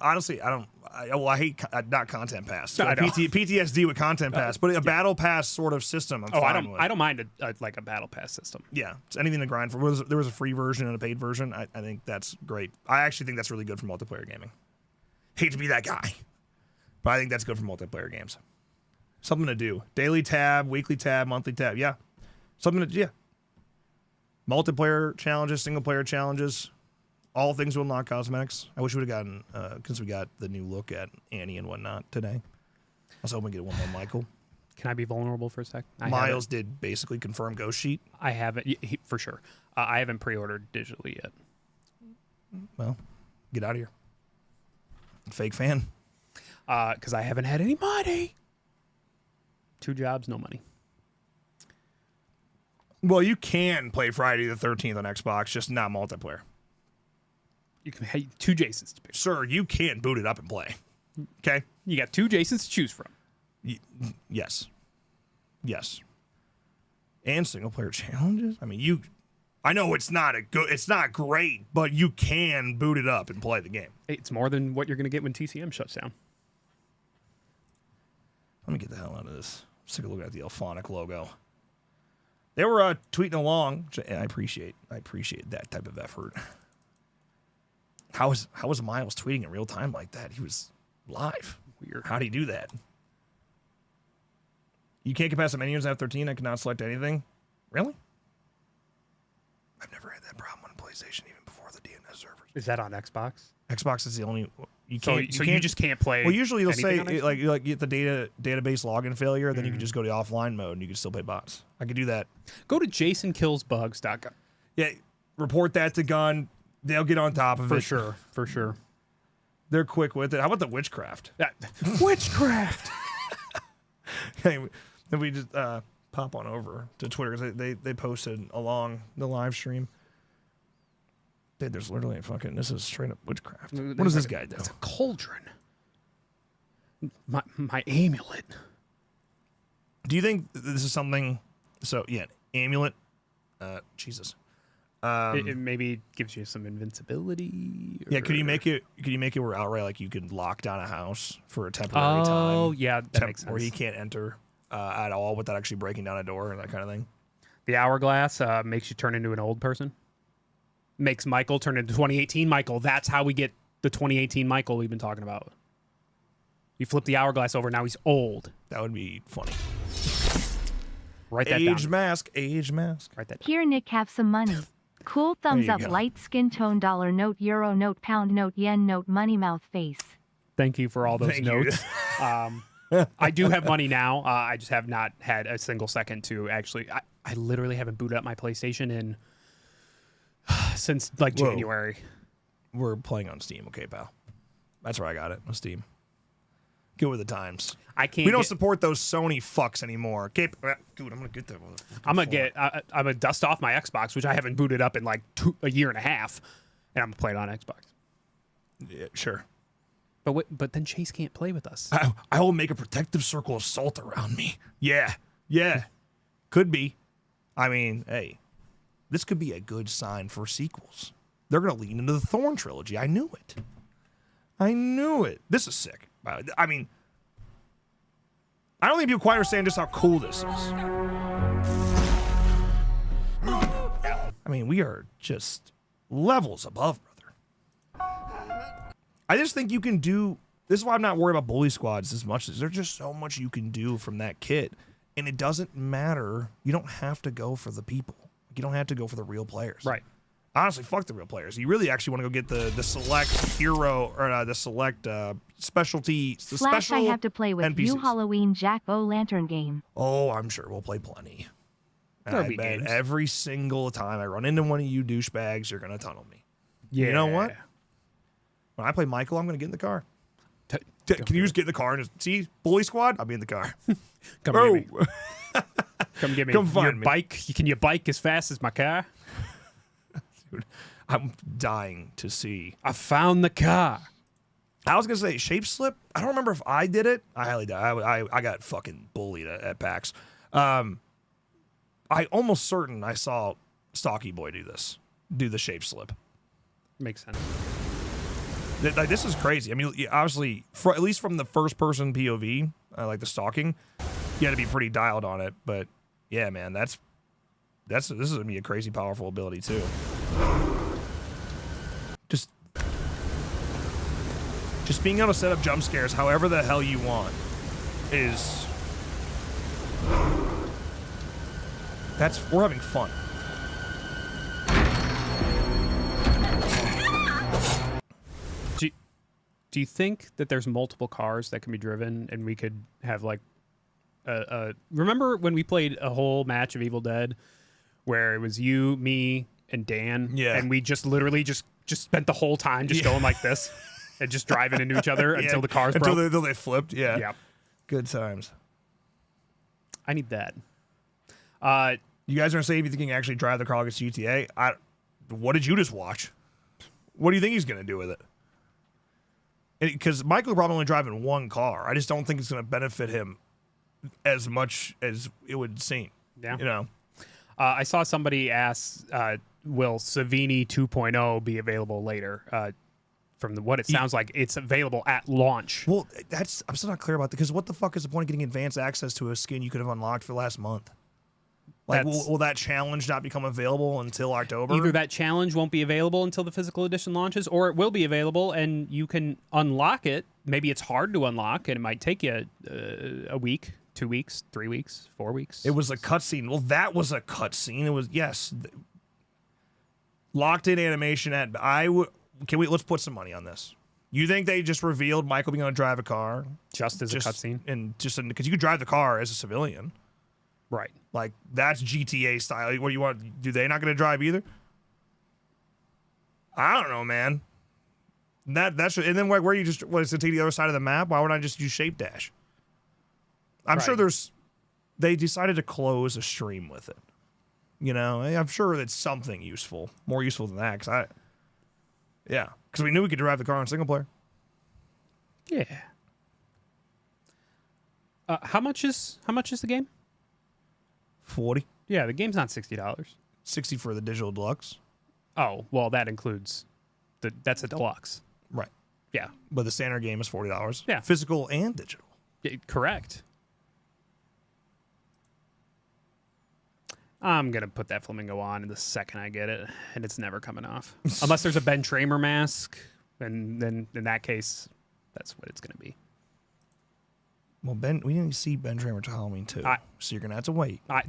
Honestly, I hate not Content Pass. I know. PTSD with Content Pass, but a Battle Pass sort of system. I don't mind a Battle Pass system. Yeah, it's anything to grind for. There was a free version and a paid version. I think that's great. I actually think that's really good for multiplayer gaming. Hate to be that guy, but I think that's good for multiplayer games. Something to do. Daily tab, weekly tab, monthly tab. Yeah, something to yeah. Multiplayer challenges, single player challenges. All things will unlock cosmetics. I wish we would have gotten, because we got the new look at Annie and whatnot today. I was hoping to get one more Michael. Can I be vulnerable for a sec? Miles did basically confirm Ghost Sheet. I haven't, for sure. I haven't pre-ordered digitally yet. Well, get out of here. Fake fan. Because I haven't had any money. 2 jobs, no money. Well, you can play Friday the 13th on Xbox, just not multiplayer. You can have 2 Jasons to pick. Sir, you can boot it up and play. Okay? You got 2 Jasons to choose from. Yes. Yes. And single player challenges? I mean, I know it's not great, but you can boot it up and play the game. It's more than what you're going to get when TCM shuts down. Let me get the hell out of this. Let's take a look at the Elphonic logo. They were tweeting along, which I appreciate. I appreciate that type of effort. How was Miles tweeting in real time like that? He was live. Weird. How do you do that? You can't get past the menus at F13. I cannot select anything. Really? I've never had that problem on PlayStation even before the DNS servers. Is that on Xbox? Xbox is the only. You just can't play. Well, usually you'll say you get the database login failure, then you can just go to offline mode and you can still play bots. I could do that. Go to jasonkillsbugs.com. Yeah, report that to Gun. They'll get on top of it. For sure. They're quick with it. How about the witchcraft? Witchcraft! Then we just pop on over to Twitter because they posted along the live stream. Dude, there's literally this is straight up witchcraft. What does this guy do? It's a cauldron. My amulet. Do you think this is something? So yeah, amulet. Jesus. It maybe gives you some invincibility. Yeah, could you make it where outright like you could lock down a house for a temporary time? Oh, yeah, that makes sense. Where he can't enter at all without actually breaking down a door and that kind of thing. The hourglass makes you turn into an old person. Makes Michael turn into 2018 Michael. That's how we get the 2018 Michael we've been talking about. You flip the hourglass over, now he's old. That would be funny. Write that down. Age mask. Write that down. Here, Nick, have some money. Cool thumbs you up, go. light skin tone, dollar note, euro note, pound note, yen note, money mouth face. Thank you for all those Thank you. notes. I do have money now. I just have not had a single second to actually. I literally haven't booted up my PlayStation in since like Whoa. January. We're playing on Steam, okay, pal? That's where I got it on Steam. Get with the times. I can't. We don't support those Sony fucks anymore. Dude, I'm gonna get that. I'm gonna dust off my Xbox, which I haven't booted up in like a year and a half, and I'm gonna play it on Xbox. Yeah, sure. But then Chase can't play with us. I will make a protective circle of salt around me. Yeah. Could be. I mean, hey, this could be a good sign for sequels. They're gonna lean into the Thorn trilogy. I knew it. This is sick. I mean, I don't think people quite understand just how cool this is. I mean, we are just levels above, brother. I just think you can do. This is why I'm not worried about bully squads as much as there's just so much you can do from that kit, and it doesn't matter. You don't have to go for the people. You don't have to go for the real players. Right. Honestly, fuck the real players. You really actually want to go get the select hero or the select specialty. The Slash, special I have to play with NPCs. you Halloween Jack-O-Lantern game. Oh, I'm sure we'll play plenty. And There'll I be bet games. every single time I run into one of you douchebags, you're gonna tunnel me. Yeah. You know what? When I play Michael, I'm gonna get in the car. Can you just get in the car and just see bully squad? I'll be in the car. Come get me. Come get me. Come find Your me. bike. Can you bike as fast as my car? Dude, I'm dying to see. I found the car. I was gonna say shape slip. I don't remember if I did it. I highly doubt. I got fucking bullied at PAX. I almost certain I saw Stocky Boy do the shape slip. Makes sense. Like, this is crazy. I mean, obviously, at least from the first person POV, like the stalking, you had to be pretty dialed on it. But yeah, man, this is gonna be a crazy powerful ability too. Just being able to set up jump scares however the hell you want is we're having fun. Do you think that there's multiple cars that can be driven and we could have like remember when we played a whole match of Evil Dead where it was you, me, and Dan? Yeah. And we just literally just spent the whole time just going like this and just driving into each other until the cars broke. Until they flipped, yeah. Yeah. Good times. I need that. You guys are gonna say if you think you can actually drive the car against GTA? What did you just watch? What do you think he's gonna do with it? Because Michael probably only driving one car. I just don't think it's gonna benefit him as much as it would seem. Yeah. You know. I saw somebody ask, will Savini 2.0 be available later? From what it sounds like, it's available at launch. Well, I'm still not clear about that because what the fuck is the point of getting advanced access to a skin you could have unlocked for last month? Like, will that challenge not become available until October? Either that challenge won't be available until the physical edition launches, or it will be available and you can unlock it. Maybe it's hard to unlock and it might take you a week, 2 weeks, 3 weeks, 4 weeks. It was a cutscene. Well, that was a cutscene. It was, yes. Locked in animation at, let's put some money on this. You think they just revealed Michael being able to drive a car? Just as a cutscene? And because you could drive the car as a civilian. Right. Like, that's GTA style. What do you want? Do they not going to drive either? I don't know, man. That's and then where you just is it take the other side of the map? Why would I just use shape dash? I'm sure they decided to close a stream with it. You know, I'm sure it's something useful, more useful than that. Because we knew we could drive the car on single player. Yeah. How much is the game? 40. Yeah, the game's not $60. 60 for the digital deluxe. Oh, well, that includes that's a deluxe. Right. Yeah. But the standard game is $40. Yeah. Physical and digital. Correct. I'm going to put that flamingo on in the second I get it, and it's never coming off. Unless there's a Ben Tramer mask, and then in that case, that's what it's going to be. Well, we didn't see Ben Tramer till Halloween 2, so you're going to have to wait. I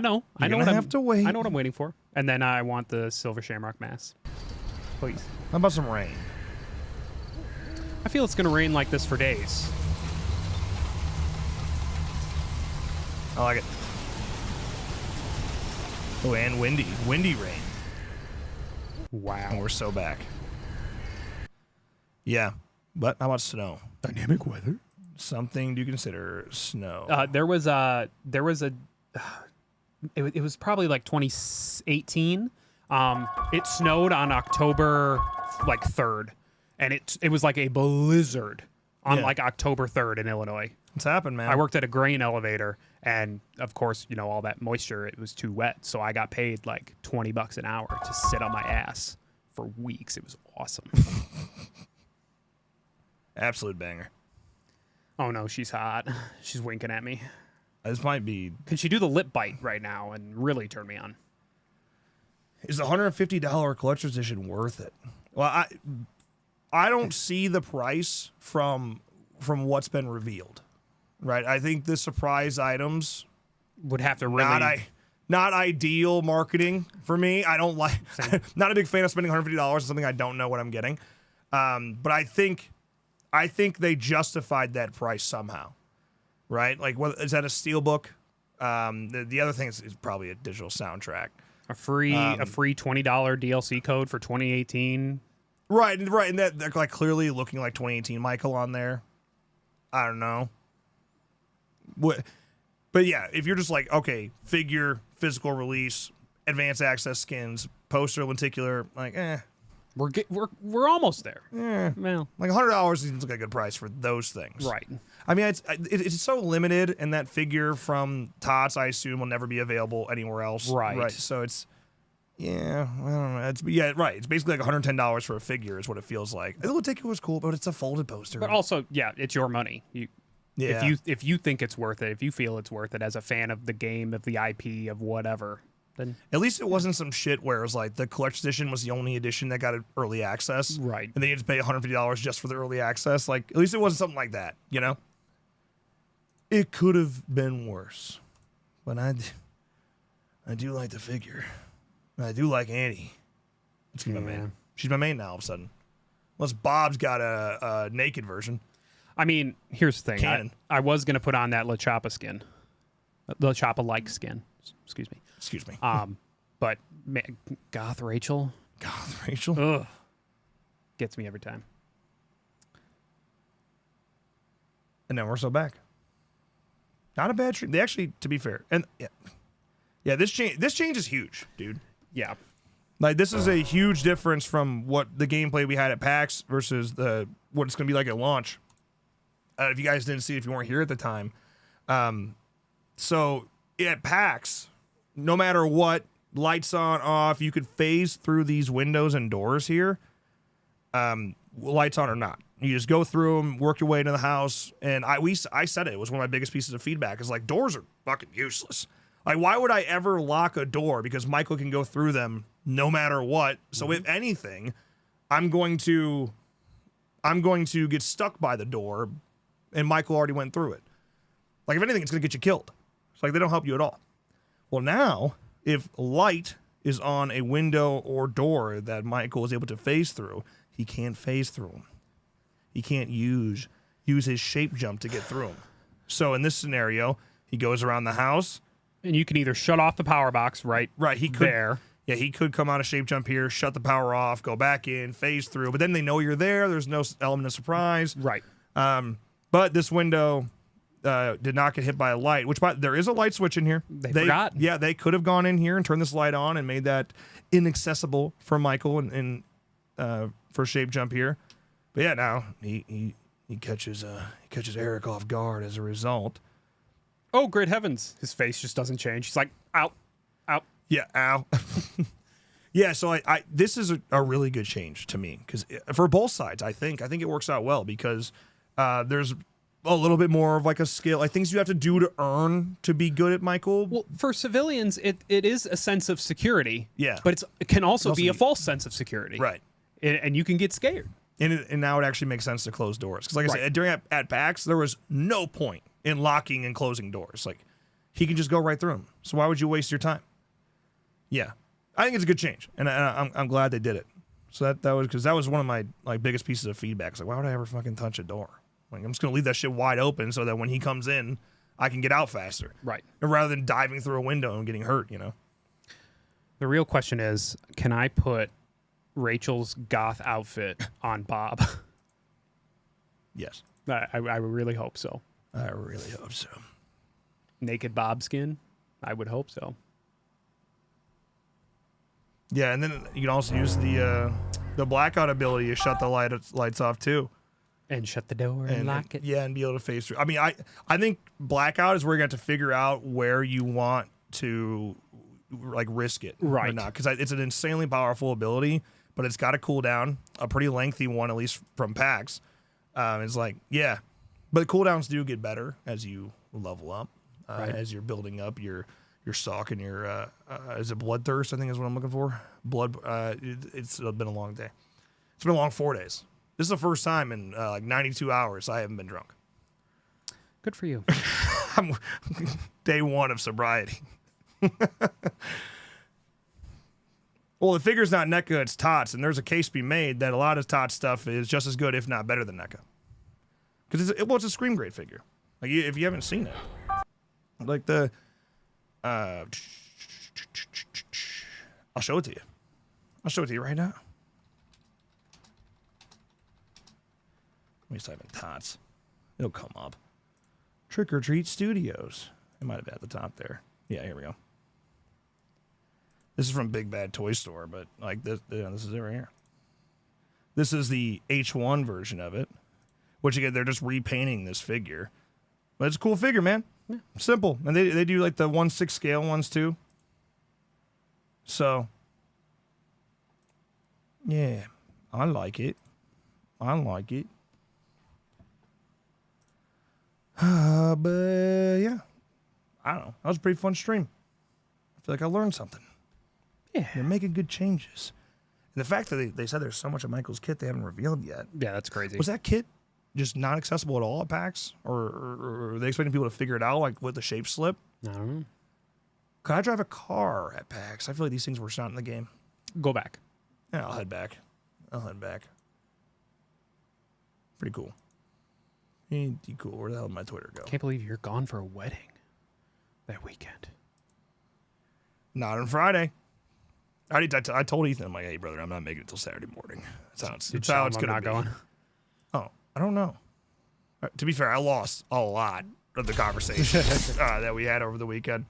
know. You're gonna have to wait. I know what I'm waiting for. And then I want the Silver Shamrock mask. Please. How about some rain? I feel it's going to rain like this for days. I like it. Oh, and windy. Windy rain. Wow. And we're so back. Yeah. But how about snow? Dynamic weather. Something to consider. Snow. It was probably like 2018. It snowed on October like 3rd, and it was like a blizzard on like October 3rd in Illinois. What's happened, man? I worked at a grain elevator, and of course, all that moisture, it was too wet, so I got paid like $20 an hour to sit on my ass for weeks. It was awesome. Absolute banger. Oh no, she's hot. She's winking at me. This might be. Can she do the lip bite right now and really turn me on? Is the $150 collector's edition worth it? Well, I don't see the price from what's been revealed, right? I think the surprise items would have to really not ideal marketing for me. I don't like. Not a big fan of spending $150 on something I don't know what I'm getting. But I think they justified that price somehow, right? Like, is that a steelbook? The other thing is probably a digital soundtrack. A free $20 DLC code for 2018. Right, and that they're like clearly looking like 2018 Michael on there. I don't know. But yeah, if you're just like, okay, figure, physical release, advanced access skins, poster, lenticular, like, we're almost there. Well, like $100 seems like a good price for those things. Right. I mean, it's so limited, and that figure from Tots, I assume, will never be available anywhere else. Right. So it's, I don't know. Right. It's basically like $110 for a figure is what it feels like. The lenticular was cool, but it's a folded poster. But also, it's your money. If you think it's worth it, if you feel it's worth it as a fan of the game, of the IP, of whatever, then at least it wasn't some shit where it was like the collector's edition was the only edition that got early access. Right. And then you had to pay $150 just for the early access. Like, at least it wasn't something like that, It could have been worse. But I do like the figure. I do like Annie. It's my main. She's my main now all of a sudden. Unless Bob's got a naked version. I mean, here's the thing. Canon. I was going to put on that La Chapa skin. La Chapa-like skin. Excuse me. But Goth Rachel. Ugh. Gets me every time. And then we're so back. Not a bad treat. They actually, to be fair, and this change is huge, dude. Yeah. Like, this is a huge difference from what the gameplay we had at PAX versus what it's going to be like at launch. If you guys didn't see it, if you weren't here at the time. So at PAX, no matter what, lights on, off, you could phase through these windows and doors here, lights on or not. You just go through them, work your way into the house, and I said it was one of my biggest pieces of feedback is like, doors are fucking useless. Like, why would I ever lock a door? Because Michael can go through them no matter what. So if anything, I'm going to get stuck by the door, and Michael already went through it. Like, if anything, it's going to get you killed. It's like they don't help you at all. Well, now, if light is on a window or door that Michael is able to phase through, he can't phase through them. He can't use his shape jump to get through them. So in this scenario, he goes around the house. And you can either shut off the power box right he could, there. Yeah, he could come out of shape jump here, shut the power off, go back in, phase through. But then they know you're there. There's no element of surprise. Right. But this window did not get hit by a light, there is a light switch in here. They forgot. Yeah, they could have gone in here and turned this light on and made that inaccessible for Michael and for shape jump here. But yeah, now he catches Eric off guard as a result. Oh, great heavens. His face just doesn't change. He's like, ow, ow. Yeah, ow. Yeah, so I this is a really good change to me because for both sides, I think it works out well because there's a little bit more of like a skill, like things you have to do to earn to be good at Michael. Well, for civilians, it is a sense of security. Yeah, but it can also be a false sense of security. Right, and you can get scared. And now it actually makes sense to close doors because, like I said, during at PAX there was no point in locking and closing doors. Like he can just go right through them. So why would you waste your time? Yeah. I think it's a good change, and I'm glad they did it. So that was because that was one of my like biggest pieces of feedback. It's like, why would I ever fucking touch a door? Like I'm just gonna leave that shit wide open so that when he comes in, I can get out faster. Right. And rather than diving through a window and getting hurt, you know. The real question is, can I put Rachel's goth outfit on Bob? Yes. I really hope so. I really hope so. Naked Bob skin? I would hope so. Yeah, and then you can also use the blackout ability to shut the lights off too, and shut the door and lock it. Yeah, and be able to phase through. I mean, I think blackout is where you have to figure out where you want to like risk it, right? Or not, because it's an insanely powerful ability, but it's got a cooldown, a pretty lengthy one, at least from PAX. It's like but the cooldowns do get better as you level up, as you're building up your stock and your is it bloodthirst? I think is what I'm looking for. Blood. It's been a long day. It's been a long 4 days. This is the first time in like 92 hours I haven't been drunk. Good for you. I'm day one of sobriety. Well, the figure's not NECA, it's TOTS, and there's a case to be made that a lot of TOTS stuff is just as good, if not better, than NECA. Because it's a Scream Grade figure. Like if you haven't seen it, like the. I'll show it to you. I'll show it to you right now. Let me type in TOTS. It'll come up. Trick or Treat Studios. It might have been at the top there. Yeah, here we go. This is from Big Bad Toy Store, but like this is it right here. This is the H1 version of it, which again they're just repainting this figure, but it's a cool figure, man. Yeah. Simple, and they do like the 1/6 scale ones too. So yeah, I like it. I like it. But yeah, I don't know. That was a pretty fun stream. I feel like I learned something. Yeah, they're making good changes. And the fact that they said there's so much of Michael's kit they haven't revealed yet. Yeah, that's crazy. Was that kit just not accessible at all at PAX? Or are they expecting people to figure it out, like with the shape slip? I don't know. Could I drive a car at PAX? I feel like these things were not in the game. Go back. Yeah, I'll head back. Pretty cool. Pretty cool. Where the hell did my Twitter go? Can't believe you're gone for a wedding that weekend. Not on Friday. I told Ethan, I'm like, hey, brother, I'm not making it until Saturday morning. That's how it's going to be. Going? Oh, I don't know. To be fair, I lost a lot of the conversation that we had over the weekend.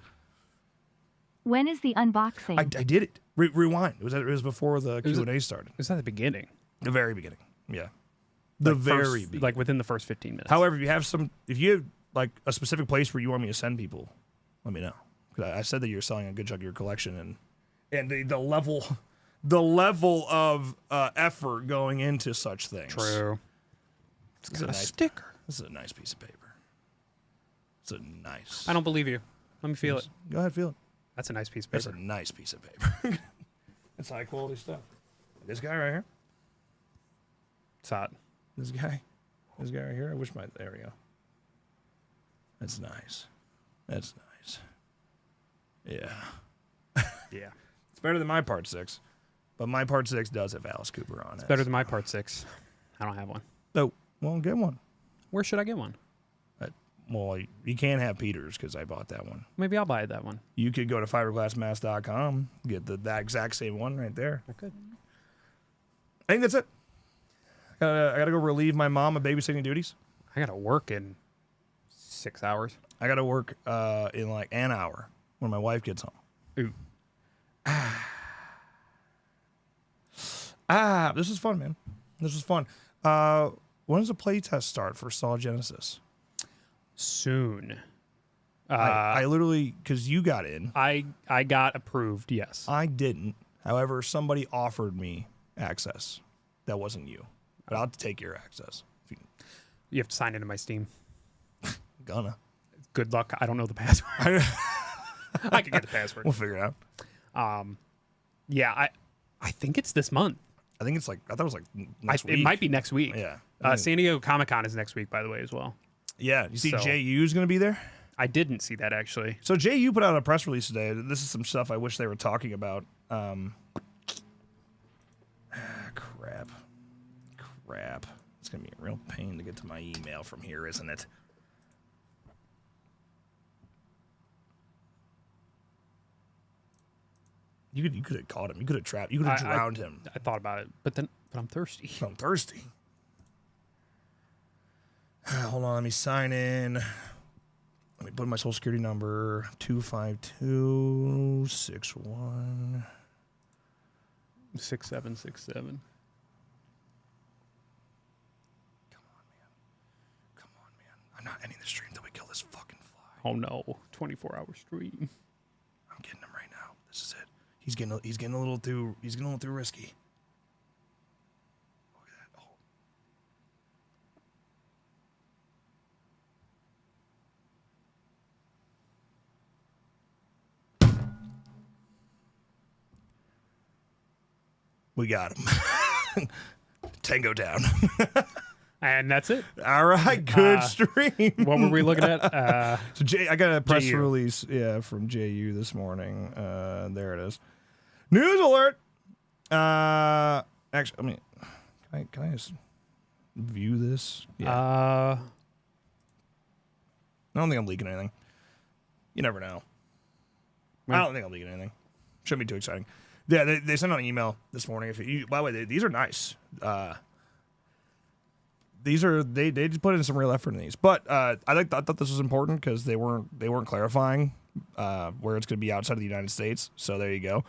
When is the unboxing? I did it. Rewind. It was before the Q&A started. It was at the beginning. The very beginning. Yeah. The very beginning. Like within the first 15 minutes. However, if you have like a specific place where you want me to send people, let me know. Because I said that you're selling a good chunk of your collection, and the level of effort going into such things. True. It's got a sticker. This is a nice piece of paper. It's a nice. I don't believe you. Let me feel it. Go ahead, feel it. That's a nice piece of paper. That's a nice piece of paper. That's high quality stuff. This guy right here. It's hot. This guy right here. I wish there we go. That's nice. That's nice. Yeah. Yeah. It's better than my Part 6. But my Part 6 does have Alice Cooper on it. It's better than my Part 6. I don't have one. Oh, well, get one. Where should I get one? Well, you can't have Peter's because I bought that one. Maybe I'll buy that one. You could go to fiberglassmask.com, get that exact same one right there. I could. I think that's it. I gotta go relieve my mom of babysitting duties. I gotta work in 6 hours. I gotta work in like an hour when my wife gets home. Ooh. This is fun, man. This was fun. When does the playtest start for Saw Genesis? Soon. I literally, because you got in. I got approved, yes. I didn't. However, somebody offered me access. That wasn't you. But I'll take your access. You have to sign into my Steam. Gonna. Good luck. I don't know the password. I can get the password. We'll figure it out. Yeah, I think it's this month. I think it's like, I thought it was like next week. It might be next week. Yeah. San Diego Comic-Con is next week, by the way, as well. Yeah. You see So- JU's going to be there? I didn't see that, actually. So JU put out a press release today. This is some stuff I wish they were talking about. Crap. It's going to be a real pain to get to my email from here, isn't it? You could have caught him. You could have trapped. You could have drowned him. I thought about it, but I'm thirsty. I'm thirsty. Hold on, let me sign in. Let me put my social security number 25261 6767. Come on, man. I'm not ending the stream until we kill this fucking fly. Oh no, 24-hour stream. I'm getting him right now. This is it. He's getting a little too risky. Look at that. Oh. We got him. Tango down. And that's it. All right, good stream. What were we looking at? So I got a press JU. release, from JU this morning. There it is. News alert. Actually, I mean, can I just view this? Yeah. I don't think I'm leaking anything. You never know. I don't think I'm leaking anything. Shouldn't be too exciting. Yeah, they sent out an email this morning. By the way, these are nice. These are they just put in some real effort in these, but I thought this was important because they weren't clarifying where it's going to be outside of the United States. So there you go.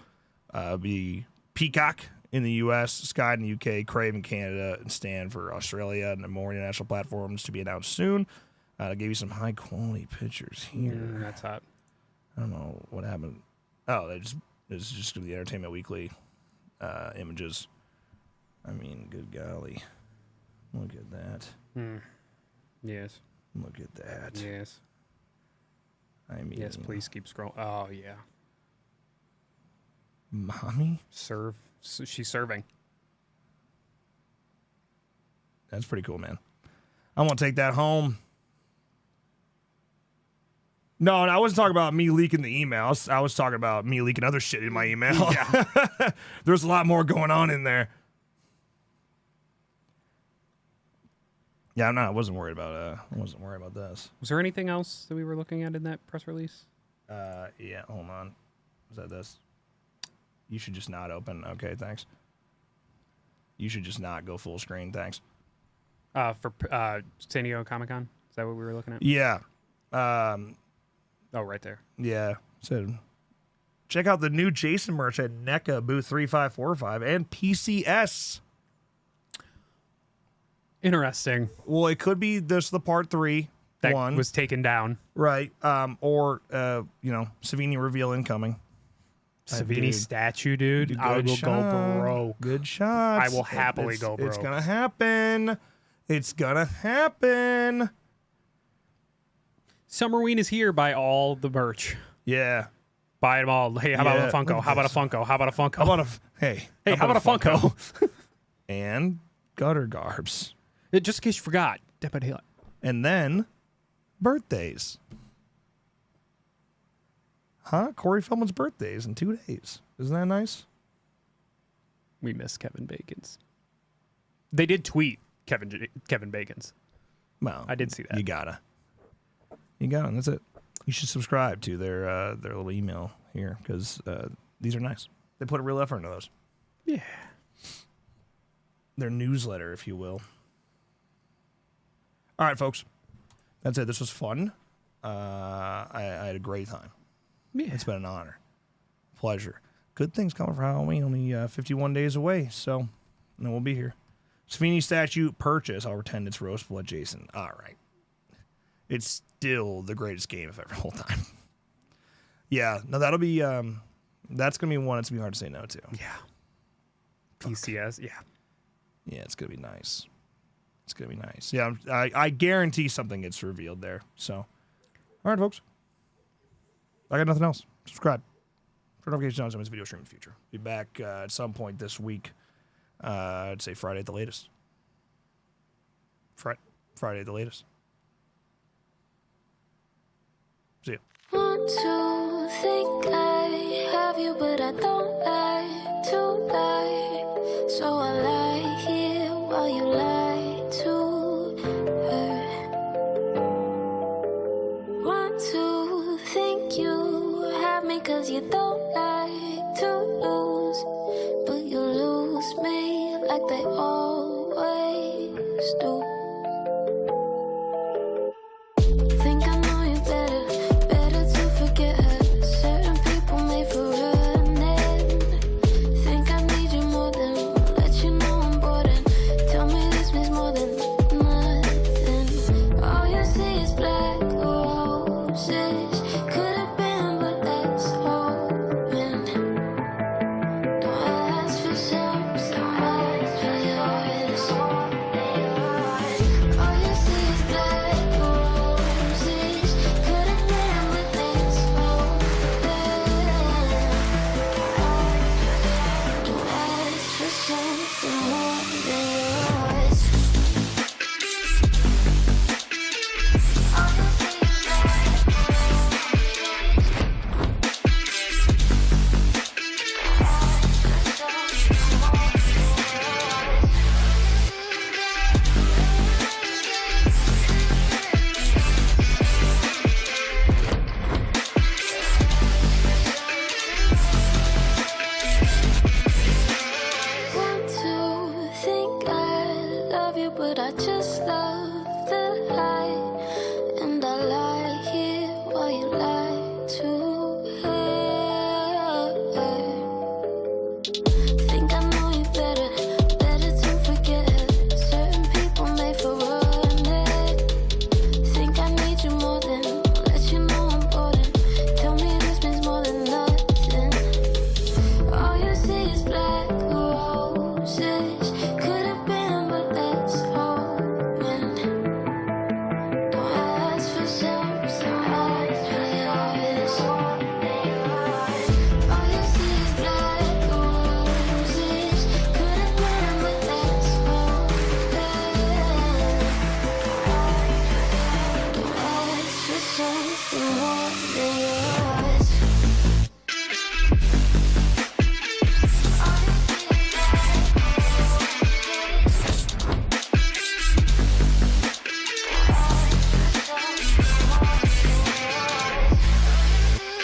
Be Peacock in the U.S., Sky in the U.K., Crave in Canada, and Stan for Australia, and more international platforms to be announced soon. I gave you some high quality pictures here. That's hot. I don't know what happened. Oh, it's just going to be Entertainment Weekly images. I mean, good golly. Look at that. Yes. Look at that. Yes. I mean. Yes, please keep scrolling. Oh, yeah. Mommy? She's serving. That's pretty cool, man. I'm going to take that home. No, I wasn't talking about me leaking the emails. I was talking about me leaking other shit in my email. Yeah. There's a lot more going on in there. Yeah, I wasn't worried about this. Was there anything else that we were looking at in that press release? Yeah, hold on. Was that this? You should just not open. Okay, thanks. You should just not go full screen. Thanks. For San Diego Comic-Con? Is that what we were looking at? Yeah. Oh, right there. Yeah. So check out the new Jason merch at NECA booth 3545 and PCS. Interesting. Well, it could be this the part 3 that one was taken down. Right. Or Savini reveal incoming. Savini statue, dude. I will go broke. Good shots. I will happily go broke. It's gonna happen. It's gonna happen. Summerween is here. Buy all the merch. Yeah. Buy them all. Hey, how about a Funko? How about a Funko? How about a Funko? How about a how about a Funko? And gutter garbs. Just in case you forgot. And then birthdays. Huh? Corey Feldman's birthday is in 2 days. Isn't that nice? We miss Kevin Bacon's. They did tweet Kevin Bacon's. Well, I did see that. You gotta. And that's it. You should subscribe to their little email here because these are nice. They put a real effort into those. Yeah. Their newsletter, if you will. All right, folks. That's it. This was fun. I had a great time. Yeah. It's been an honor. Pleasure. Good things coming for Halloween. Only 51 days away, so then we'll be here. Savini statue purchase. I'll pretend it's Roast Blood Jason. All right. It's still the greatest game of ever all time. Yeah. No, that'll be That's gonna be one that's gonna be hard to say no to. Yeah. PCS, yeah. Yeah, it's gonna be nice. It's gonna be nice. Yeah, I guarantee something gets revealed there. So, all right, folks. I got nothing else. Subscribe. Turn notifications on this video stream in the future. Be back at some point this week. I'd say Friday at the latest. Friday at the latest. See ya. Want to think I have you, but I don't like to lie. So I lie here while you lie to her. Want to think you have me, 'cause you don't.